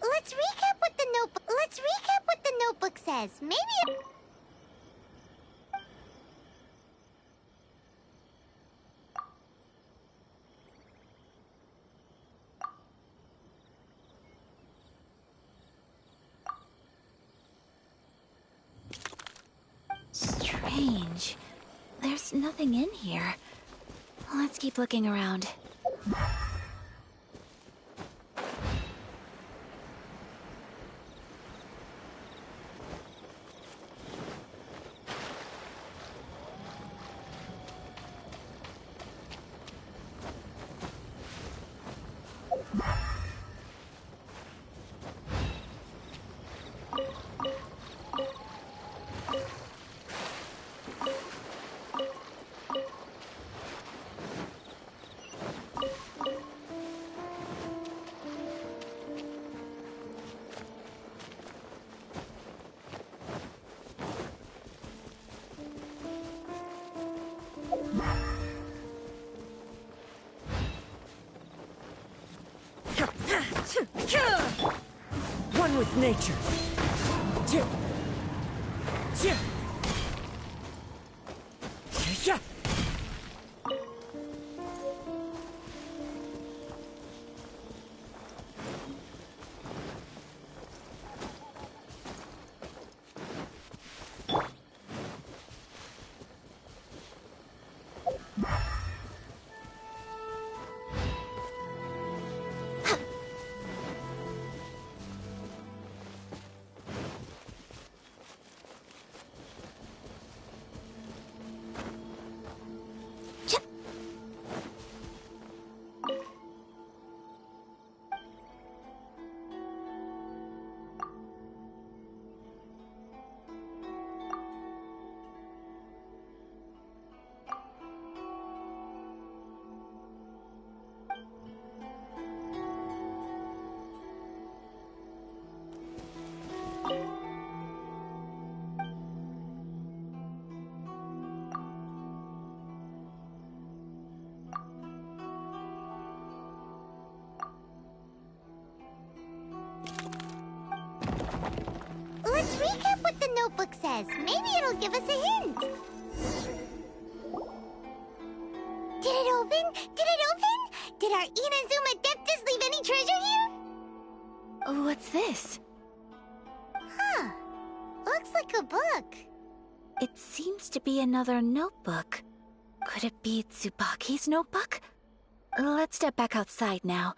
Let's recap what the notebook says. Maybe strange. There's nothing in here. Let's keep looking around. One with nature. Let's recap what the notebook says. Maybe it'll give us a hint. Did it open? Did it open? Did our Inazuma Deptus leave any treasure here? What's this? Huh. Looks like a book. It seems to be another notebook. Could it be Tsubaki's notebook? Let's step back outside now.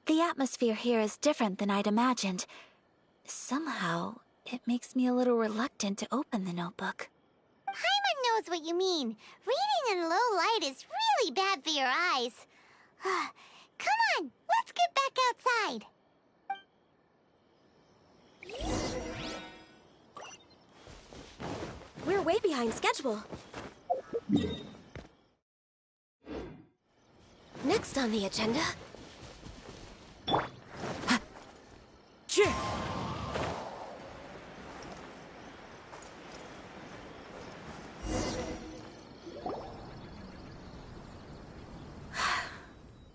The atmosphere here is different than I'd imagined. Somehow, it makes me a little reluctant to open the notebook. Paimon knows what you mean. Reading in low light is really bad for your eyes. Come on, let's get back outside. We're way behind schedule. Next on the agenda...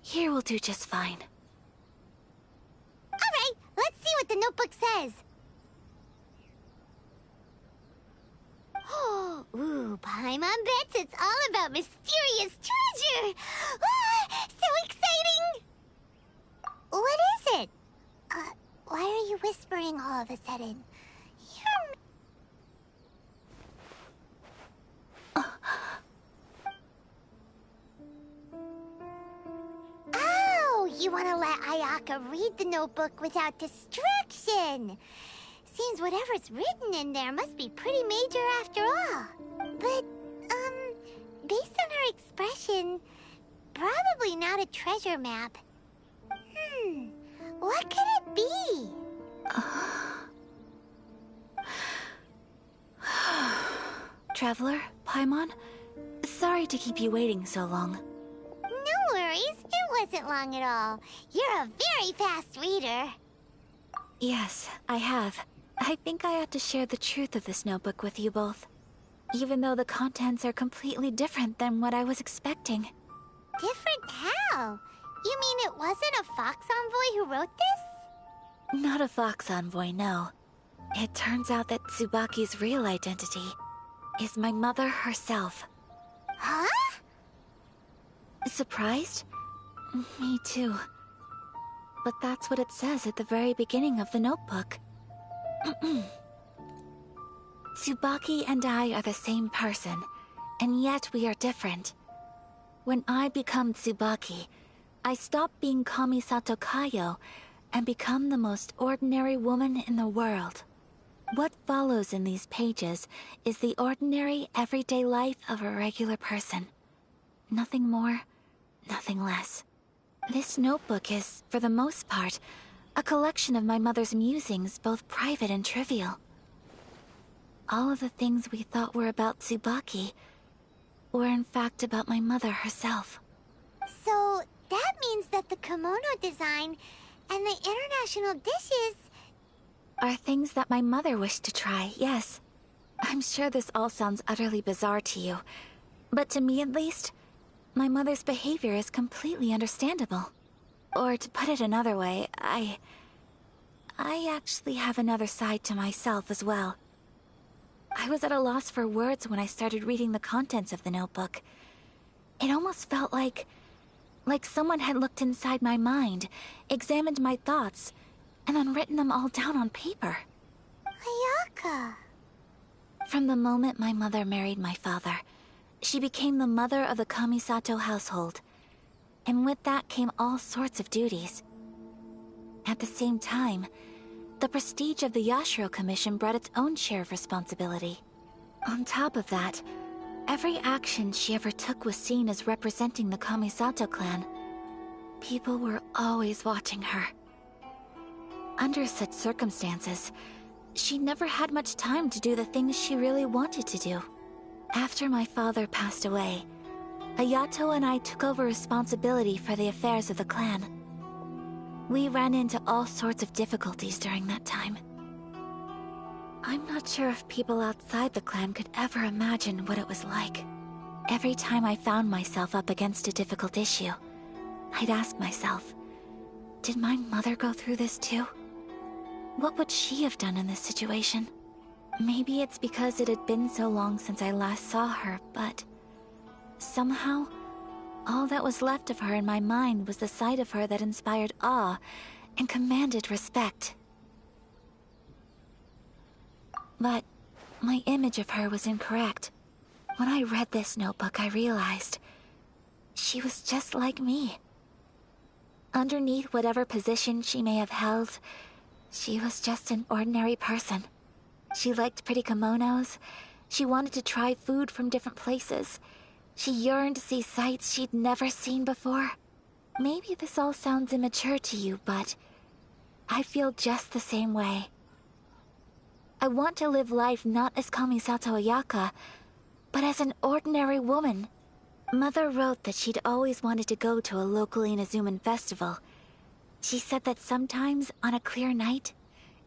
Here will do just fine. All right, let's see what the notebook says. Ooh, Paimon bets it's all about mysterious treasure. Ah, so exciting! What is it? Why are you whispering all of a sudden? Oh, you want to let Ayaka read the notebook without distraction. Seems whatever's written in there must be pretty major after all. But, based on her expression, probably not a treasure map. What could it be? Traveler, Paimon, sorry to keep you waiting so long. No worries, it wasn't long at all. You're a very fast reader. Yes, I have. I think I ought to share the truth of this notebook with you both. Even though the contents are completely different than what I was expecting. Different how? You mean it wasn't a Fox Envoy who wrote this? Not a Fox Envoy, no. It turns out that Tsubaki's real identity is my mother herself. Huh? Surprised? Me too. But that's what it says at the very beginning of the notebook. Tsubaki and I are the same person, and yet we are different. When I become Tsubaki, I stop being Kamisato Kayo and become the most ordinary woman in the world. What follows in these pages is the ordinary, everyday life of a regular person. Nothing more, nothing less. This notebook is, for the most part, a collection of my mother's musings, both private and trivial. All of the things we thought were about Tsubaki were in fact about my mother herself. So, that means that the kimono design and the international dishes are things that my mother wished to try, yes. I'm sure this all sounds utterly bizarre to you, but to me at least, my mother's behavior is completely understandable. Or to put it another way, I actually have another side to myself as well. I was at a loss for words when I started reading the contents of the notebook. It almost felt like someone had looked inside my mind, examined my thoughts, and then written them all down on paper. Ayaka. From the moment my mother married my father, she became the mother of the Kamisato household. And with that came all sorts of duties. At the same time, the prestige of the Yashiro Commission brought its own share of responsibility. On top of that, every action she ever took was seen as representing the Kamisato clan. People were always watching her. Under such circumstances, she never had much time to do the things she really wanted to do. After my father passed away, Ayato and I took over responsibility for the affairs of the clan. We ran into all sorts of difficulties during that time. I'm not sure if people outside the clan could ever imagine what it was like. Every time I found myself up against a difficult issue, I'd ask myself, did my mother go through this too? What would she have done in this situation? Maybe it's because it had been so long since I last saw her, but somehow, all that was left of her in my mind was the side of her that inspired awe and commanded respect. But my image of her was incorrect. When I read this notebook, I realized she was just like me. Underneath whatever position she may have held, she was just an ordinary person. She liked pretty kimonos. She wanted to try food from different places. She yearned to see sights she'd never seen before. Maybe this all sounds immature to you, but I feel just the same way. I want to live life not as Kamisato Ayaka, but as an ordinary woman. Mother wrote that she'd always wanted to go to a local Inazuman festival. She said that sometimes, on a clear night,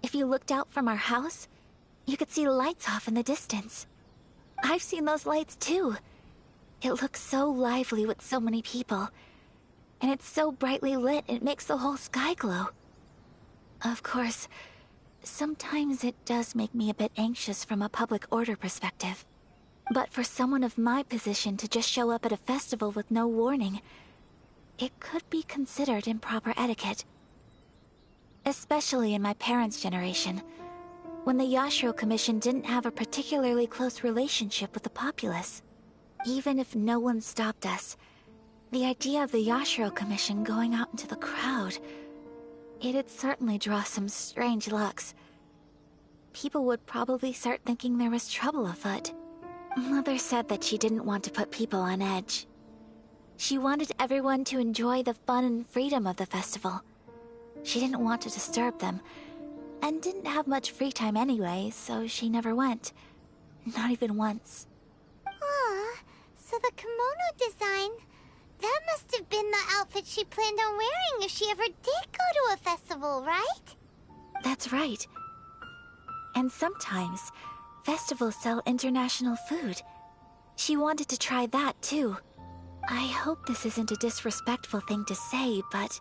if you looked out from our house, you could see lights off in the distance. I've seen those lights too. It looks so lively with so many people. And it's so brightly lit, it makes the whole sky glow. Of course, sometimes it does make me a bit anxious from a public order perspective. But for someone of my position to just show up at a festival with no warning, it could be considered improper etiquette. Especially in my parents' generation, when the Yashiro Commission didn't have a particularly close relationship with the populace. Even if no one stopped us, the idea of the Yashiro Commission going out into the crowd, it'd certainly draw some strange looks. People would probably start thinking there was trouble afoot. Mother said that she didn't want to put people on edge. She wanted everyone to enjoy the fun and freedom of the festival. She didn't want to disturb them, and didn't have much free time anyway, so she never went. Not even once. Aw, so the kimono design, that must have been the outfit she planned on wearing if she ever did go to a festival, right? That's right. And sometimes, festivals sell international food. She wanted to try that too. I hope this isn't a disrespectful thing to say, but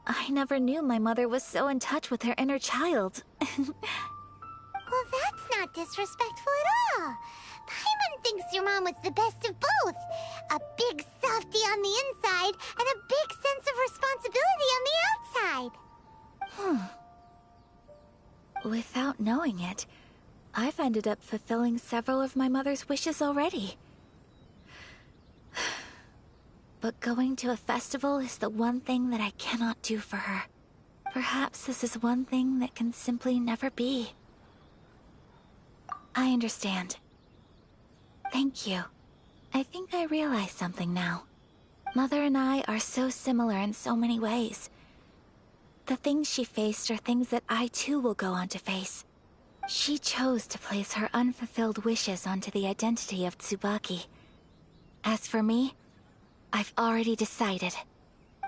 I never knew my mother was so in touch with her inner child. Well, that's not disrespectful at all. Paimon thinks your mom was the best of both. A big softie on the inside, and a big sense of responsibility on the outside. Without knowing it, I've ended up fulfilling several of my mother's wishes already. But going to a festival is the one thing that I cannot do for her. Perhaps this is one thing that can simply never be. I understand. Thank you. I think I realize something now. Mother and I are so similar in so many ways. The things she faced are things that I too will go on to face. She chose to place her unfulfilled wishes onto the identity of Tsubaki. As for me, I've already decided.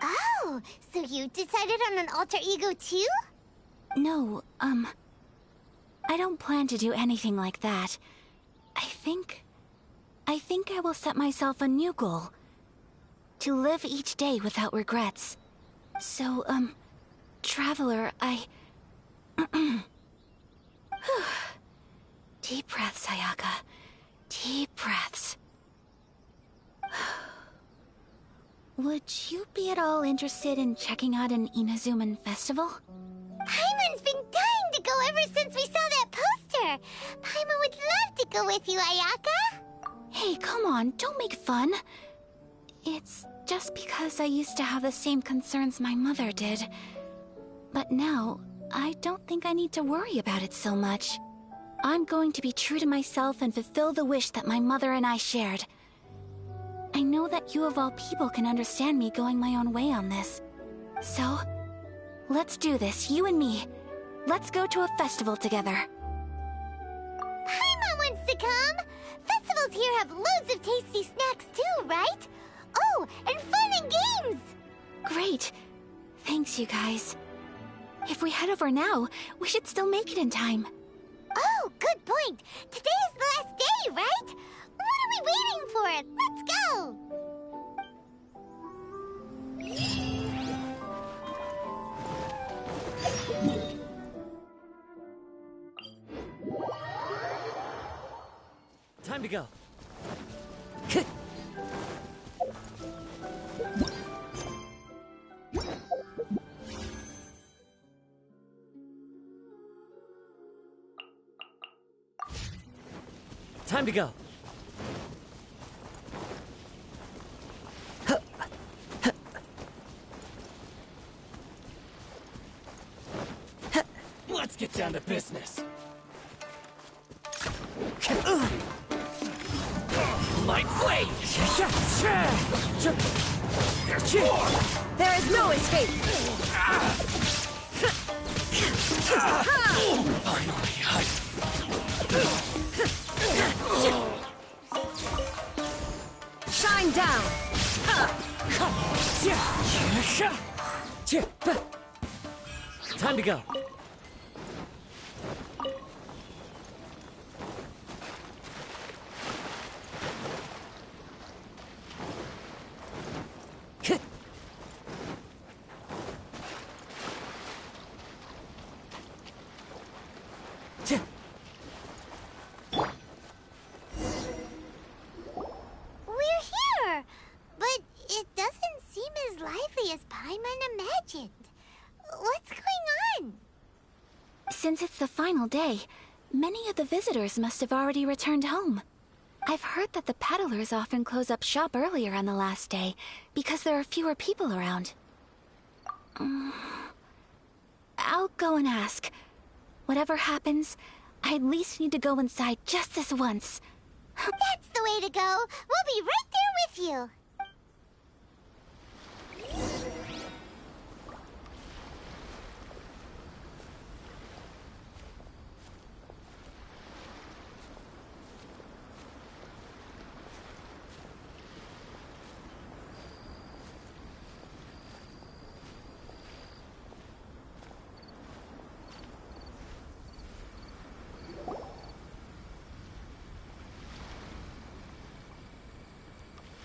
Oh, so you decided on an alter ego too? No, I don't plan to do anything like that. I think I will set myself a new goal. To live each day without regrets. So, Traveler, Deep breaths, Ayaka. Deep breaths. Would you be at all interested in checking out an Inazuman festival? Paimon's been dying to go ever since we saw that poster! Paimon would love to go with you, Ayaka! Hey, come on, don't make fun. It's just because I used to have the same concerns my mother did. But now, I don't think I need to worry about it so much. I'm going to be true to myself and fulfill the wish that my mother and I shared. I know that you of all people can understand me going my own way on this. So, let's do this, you and me. Let's go to a festival together. Paimon wants to come! Festivals here have loads of tasty snacks too, right? Oh, and fun and games! Great. Thanks, you guys. If we head over now, we should still make it in time. Oh, good point. Today is the last day, right? What are we waiting for? Let's go! Time to go. Time to go. Let's get down to business. My blade! There is no escape! Finally, Shine down! Time to go. We're here! But it doesn't seem as lively as Paimon imagined. What's going on? Since it's the final day, many of the visitors must have already returned home. I've heard that the peddlers often close up shop earlier on the last day because there are fewer people around. I'll go and ask. Whatever happens, I at least need to go inside just this once. That's the way to go. We'll be right there with you.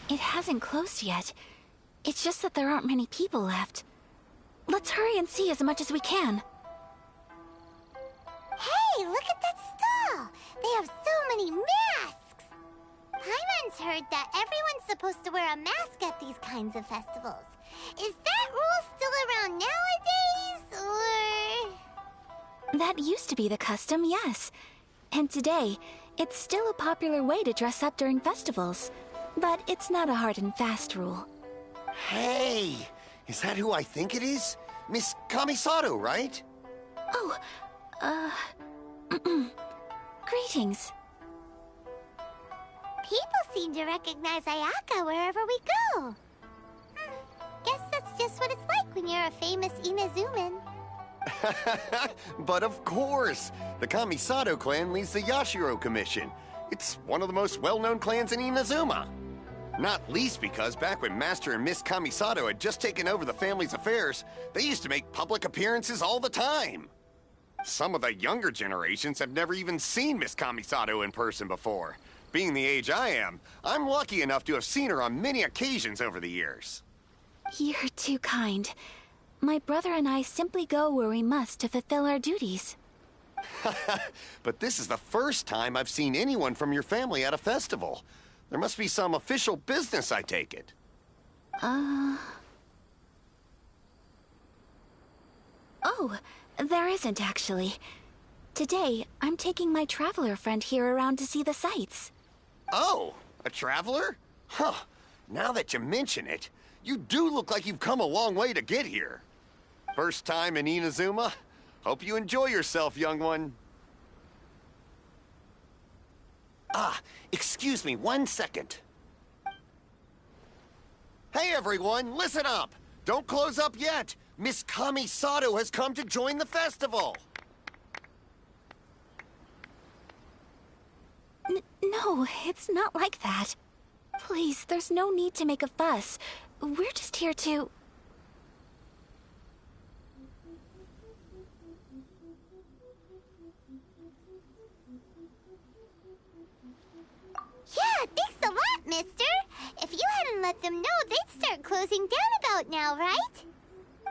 It hasn't closed yet. It's just that there aren't many people left. Let's hurry and see as much as we can. Hey, look at that stall! They have so many masks! Paimon's heard that everyone's supposed to wear a mask at these kinds of festivals. Is that rule still around nowadays, or...? That used to be the custom, yes. And today, it's still a popular way to dress up during festivals. But it's not a hard and fast rule. Hey! Is that who I think it is? Miss Kamisato, right? Oh, greetings. People seem to recognize Ayaka wherever we go. Guess that's just what it's like when you're a famous Inazuman. But of course! The Kamisato clan leads the Yashiro Commission. It's one of the most well-known clans in Inazuma. Not least because back when Master and Miss Kamisato had just taken over the family's affairs, they used to make public appearances all the time. Some of the younger generations have never even seen Miss Kamisato in person before. Being the age I am, I'm lucky enough to have seen her on many occasions over the years. You're too kind. My brother and I simply go where we must to fulfill our duties. But this is the first time I've seen anyone from your family at a festival. There must be some official business, I take it. Oh, there isn't actually. Today, I'm taking my traveler friend here around to see the sights. Oh, a traveler? Huh. Now that you mention it, you do look like you've come a long way to get here. First time in Inazuma? Hope you enjoy yourself, young one. Ah, excuse me 1 second. Hey everyone, listen up! Don't close up yet! Miss Kamisato has come to join the festival! No, it's not like that. Please, there's no need to make a fuss. We're just here to... Yeah, thanks a lot, mister. If you hadn't let them know, they'd start closing down about now, right?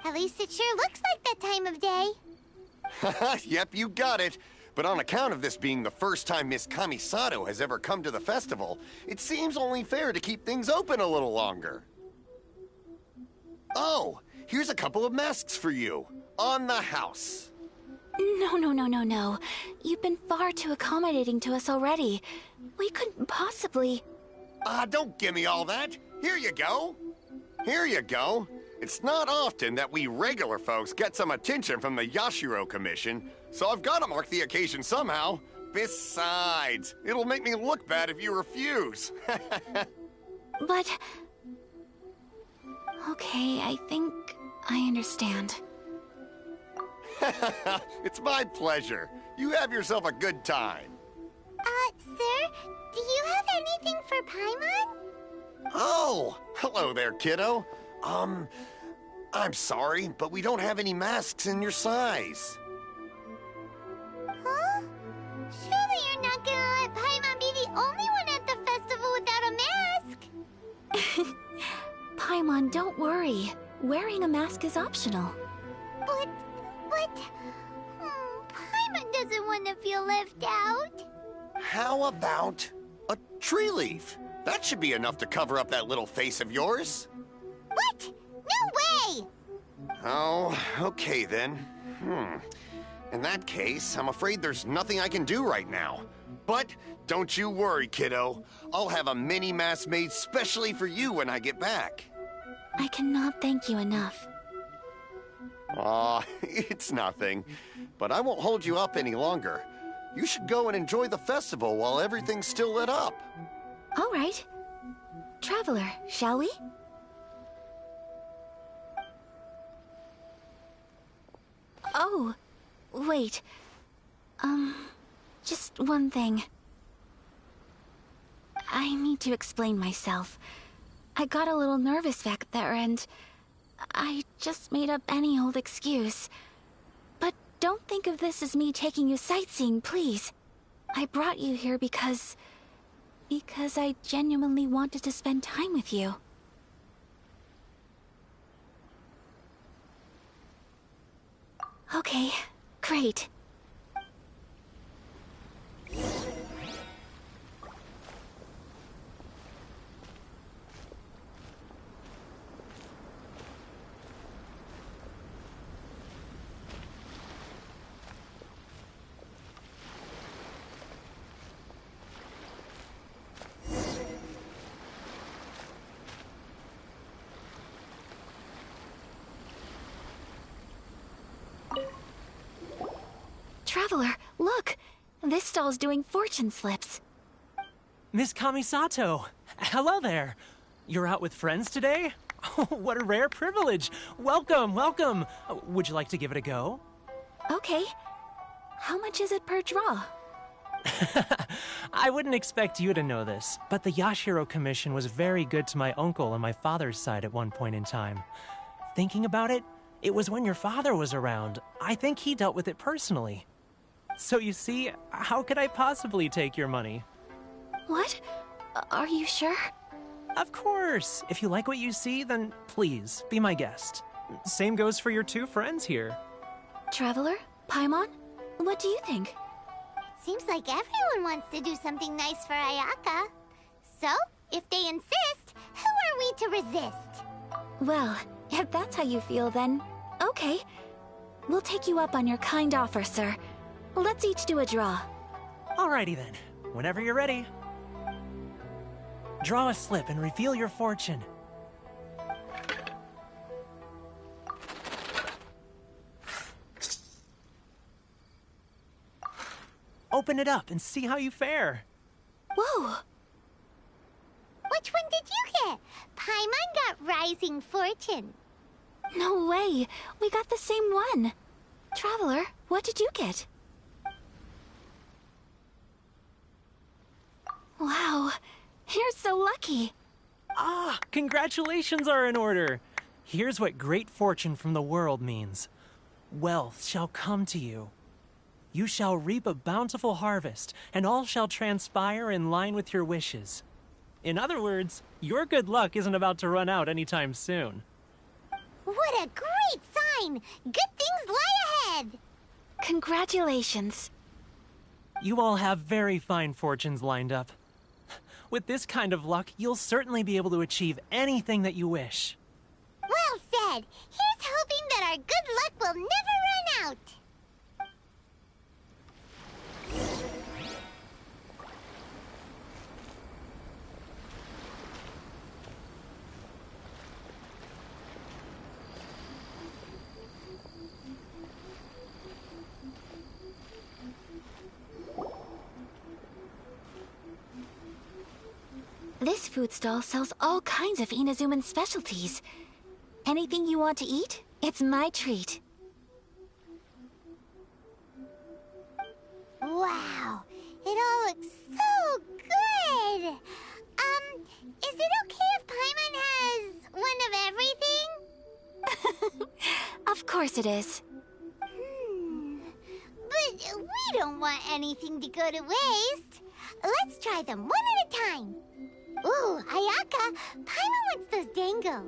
At least it sure looks like that time of day. Yep, you got it. But on account of this being the first time Miss Kamisato has ever come to the festival, it seems only fair to keep things open a little longer. Oh, here's a couple of masks for you. On the house. No. You've been far too accommodating to us already. We couldn't possibly... Don't give me all that. Here you go. Here you go. It's not often that we regular folks get some attention from the Yashiro Commission, so I've got to mark the occasion somehow. Besides, it'll make me look bad if you refuse. But... Okay, I think I understand. It's my pleasure. You have yourself a good time. Sir, do you have anything for Paimon? Oh, hello there, kiddo. I'm sorry, but we don't have any masks in your size. Huh? Surely you're not gonna let Paimon be the only one at the festival without a mask? Paimon, don't worry. Wearing a mask is optional. But... Paimon doesn't want to feel left out. How about a tree leaf? That should be enough to cover up that little face of yours. What? No way! Oh, okay then. In that case, I'm afraid there's nothing I can do right now. But don't you worry, kiddo. I'll have a mini mask made specially for you when I get back. I cannot thank you enough. Aw, it's nothing. But I won't hold you up any longer. You should go and enjoy the festival while everything's still lit up. All right. Traveler, shall we? Oh, wait. Just one thing. I need to explain myself. I got a little nervous back there and I just made up any old excuse. But don't think of this as me taking you sightseeing, please. I brought you here because I genuinely wanted to spend time with you. Okay, great. Traveler, look! This stall's doing fortune slips. Miss Kamisato! Hello there! You're out with friends today? Oh, what a rare privilege! Welcome, welcome! Would you like to give it a go? Okay. How much is it per draw? I wouldn't expect you to know this, but the Yashiro Commission was very good to my uncle on my father's side at one point in time. Thinking about it, it was when your father was around. I think he dealt with it personally. So you see, how could I possibly take your money? What? Are you sure? Of course! If you like what you see, then please, be my guest. Same goes for your two friends here. Traveler? Paimon? What do you think? Seems like everyone wants to do something nice for Ayaka. So, if they insist, who are we to resist? Well, if that's how you feel, then okay. We'll take you up on your kind offer, sir. Let's each do a draw. Alrighty then. Whenever you're ready. Draw a slip and reveal your fortune. Open it up and see how you fare. Whoa! Which one did you get? Paimon got Rising Fortune. No way! We got the same one! Traveler, what did you get? Wow, you're so lucky! Ah, congratulations are in order! Here's what great fortune from the world means. Wealth shall come to you. You shall reap a bountiful harvest, and all shall transpire in line with your wishes. In other words, your good luck isn't about to run out anytime soon. What a great sign! Good things lie ahead! Congratulations. You all have very fine fortunes lined up. With this kind of luck, you'll certainly be able to achieve anything that you wish. Well said! Here's hoping that our good luck will never run out! This food stall sells all kinds of Inazuman specialties. Anything you want to eat, it's my treat. Wow, it all looks so good! Is it okay if Paimon has one of everything? Of course it is. But we don't want anything to go to waste. Let's try them one at a time. Ooh, Ayaka, Paimon wants those dango.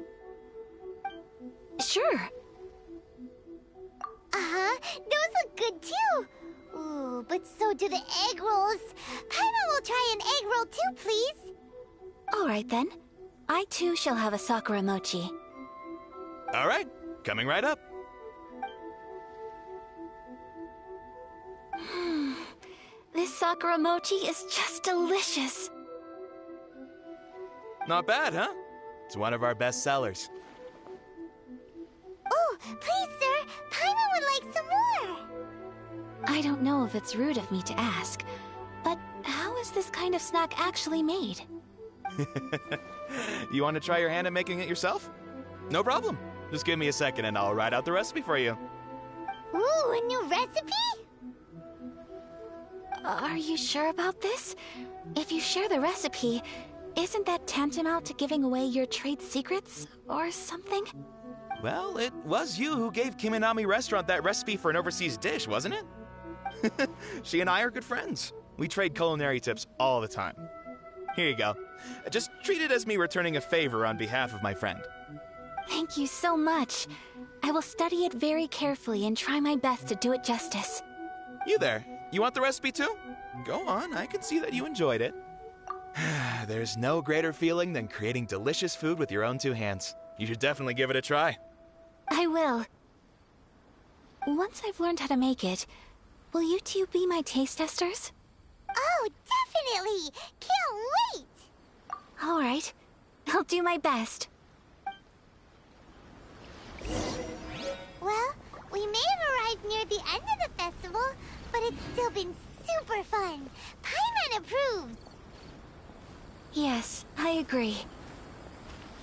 Sure. Uh-huh, those look good too. Ooh, but so do the egg rolls. Paimon will try an egg roll too, please. All right then. I too shall have a Sakura mochi. All right, coming right up. This Sakura mochi is just delicious. Not bad, huh? It's one of our best sellers. Oh, please, sir. Paimon would like some more. I don't know if it's rude of me to ask, but how is this kind of snack actually made? You want to try your hand at making it yourself? No problem. Just give me a second and I'll write out the recipe for you. Ooh, a new recipe? Are you sure about this? If you share the recipe, isn't that tantamount to giving away your trade secrets or something? Well, it was you who gave Kiminami Restaurant that recipe for an overseas dish, wasn't it? She and I are good friends. We trade culinary tips all the time. Here you go. Just treat it as me returning a favor on behalf of my friend. Thank you so much. I will study it very carefully and try my best to do it justice. You there. You want the recipe too? Go on, I can see that you enjoyed it. There's no greater feeling than creating delicious food with your own two hands. You should definitely give it a try. I will. Once I've learned how to make it, will you two be my taste testers? Oh, definitely! Can't wait! All right. I'll do my best. Well, we may have arrived near the end of the festival, but it super fun! Paimon approves! Yes, I agree.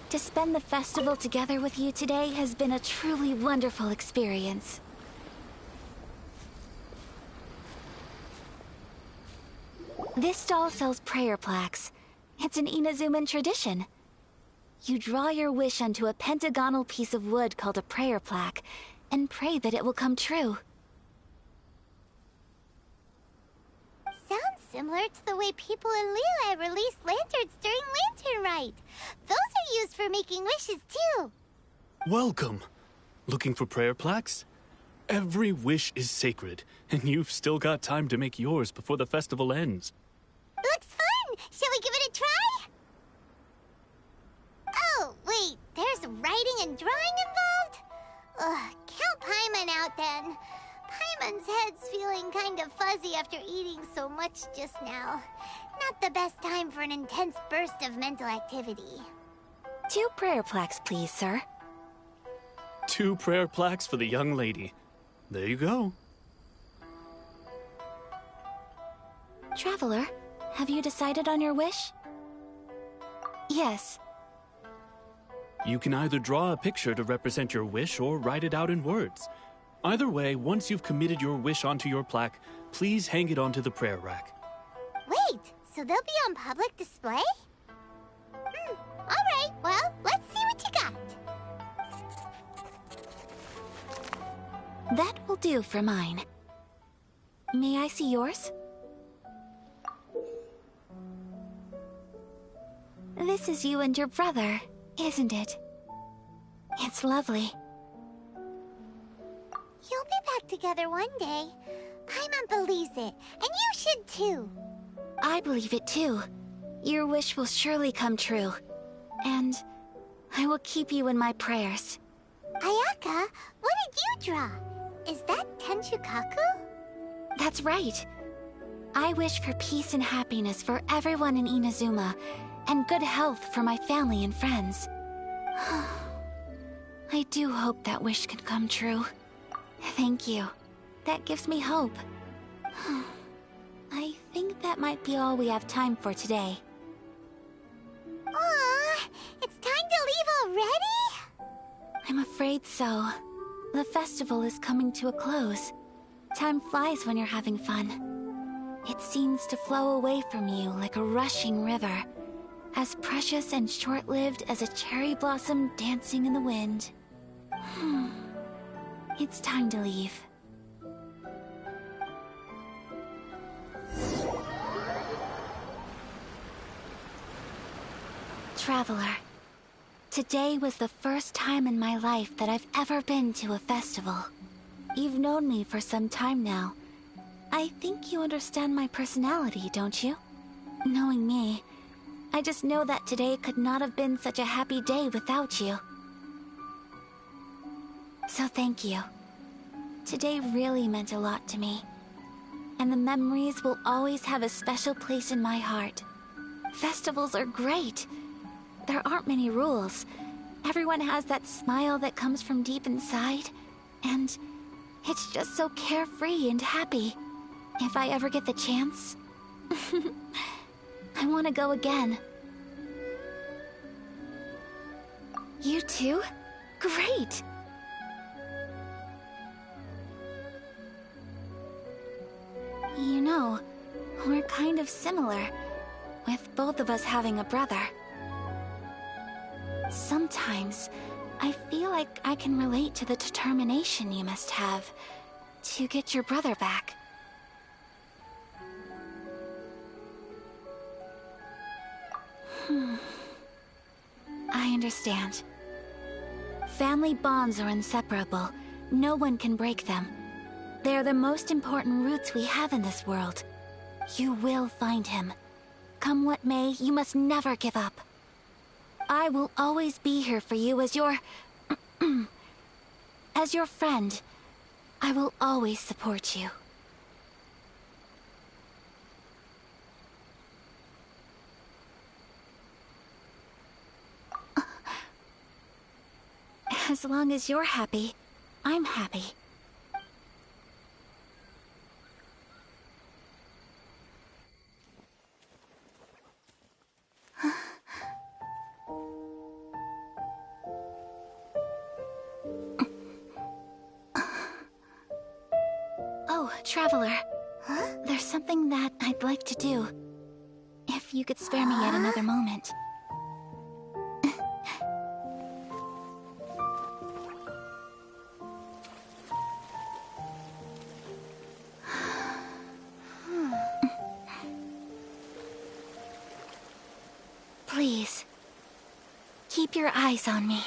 To spend the festival together with you today has been a truly wonderful experience. This stall sells prayer plaques. It's an Inazuman tradition. You draw your wish onto a pentagonal piece of wood called a prayer plaque, and pray that it will come true. Sounds similar to the way people in Liyue release lanterns during Lantern Rite. Those are used for making wishes, too. Welcome. Looking for prayer plaques? Every wish is sacred, and you've still got time to make yours before the festival ends. Looks fun! Shall we give it a try? Oh, wait, there's writing and drawing involved? Ugh, count Paimon out then. Paimon's head's feeling kind of fuzzy after eating so much just now. Not the best time for an intense burst of mental activity. 2 prayer plaques, please, sir. 2 prayer plaques for the young lady. There you go. Traveler, have you decided on your wish? Yes. You can either draw a picture to represent your wish or write it out in words. Either way, once you've committed your wish onto your plaque, please hang it onto the prayer rack. Wait, so they'll be on public display? Alright, well, let's see what you got. That will do for mine. May I see yours? This is you and your brother, isn't it? It's lovely. You'll be back together one day. Paimon believes it, and you should too. I believe it too. Your wish will surely come true. And I will keep you in my prayers. Ayaka, what did you draw? Is that Tenchukaku? That's right. I wish for peace and happiness for everyone in Inazuma, and good health for my family and friends. I do hope that wish can come true. Thank you. That gives me hope. I think that might be all we have time for today. Aw, it's time to leave already? I'm afraid so. The festival is coming to a close. Time flies when you're having fun. It seems to flow away from you like a rushing river, as precious and short-lived as a cherry blossom dancing in the wind. It's time to leave. Traveler, today was the first time in my life that I've ever been to a festival. You've known me for some time now. I think you understand my personality, don't you? Knowing me, I just know that today could not have been such a happy day without you. So thank you. Today really meant a lot to me. And the memories will always have a special place in my heart. Festivals are great. There aren't many rules. Everyone has that smile that comes from deep inside. And it's just so carefree and happy. If I ever get the chance, I want to go again. You too? Great! You know, we're kind of similar, with both of us having a brother. Sometimes, I feel like I can relate to the determination you must have to get your brother back. I understand. Family bonds are inseparable. No one can break them. They are the most important roots we have in this world. You will find him. Come what may, you must never give up. I will always be here for you as your... as your friend. I will always support you. As long as you're happy, I'm happy. Oh, Traveler. Huh? There's something that I'd like to do. If you could spare me yet another moment. Please, keep your eyes on me.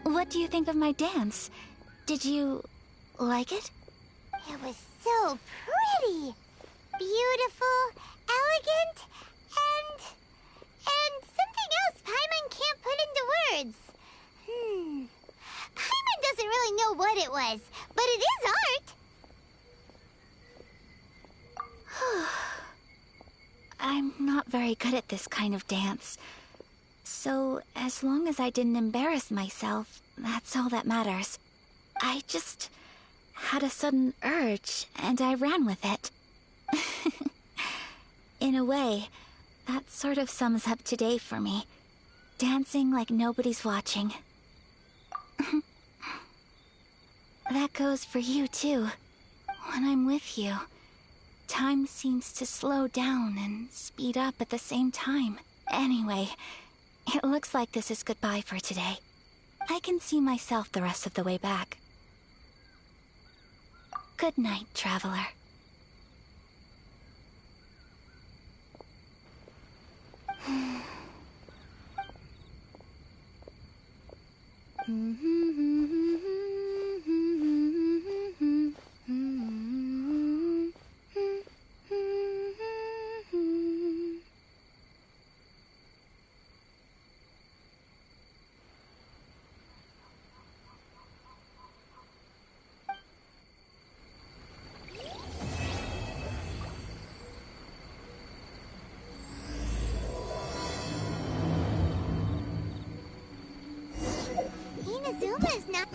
What do you think of my dance? Did you like it? It was so pretty. Beautiful, elegant, and something else Paimon can't put into words. Paimon doesn't really know what it was, but it is art. I'm not very good at this kind of dance. So, as long as I didn't embarrass myself, that's all that matters. I just had a sudden urge, and I ran with it. In a way, that sort of sums up today for me. Dancing like nobody's watching. That goes for you, too. When I'm with you, time seems to slow down and speed up at the same time. Anyway, it looks like this is goodbye for today. I can see myself the rest of the way back. Good night, Traveler. Inazuma is not...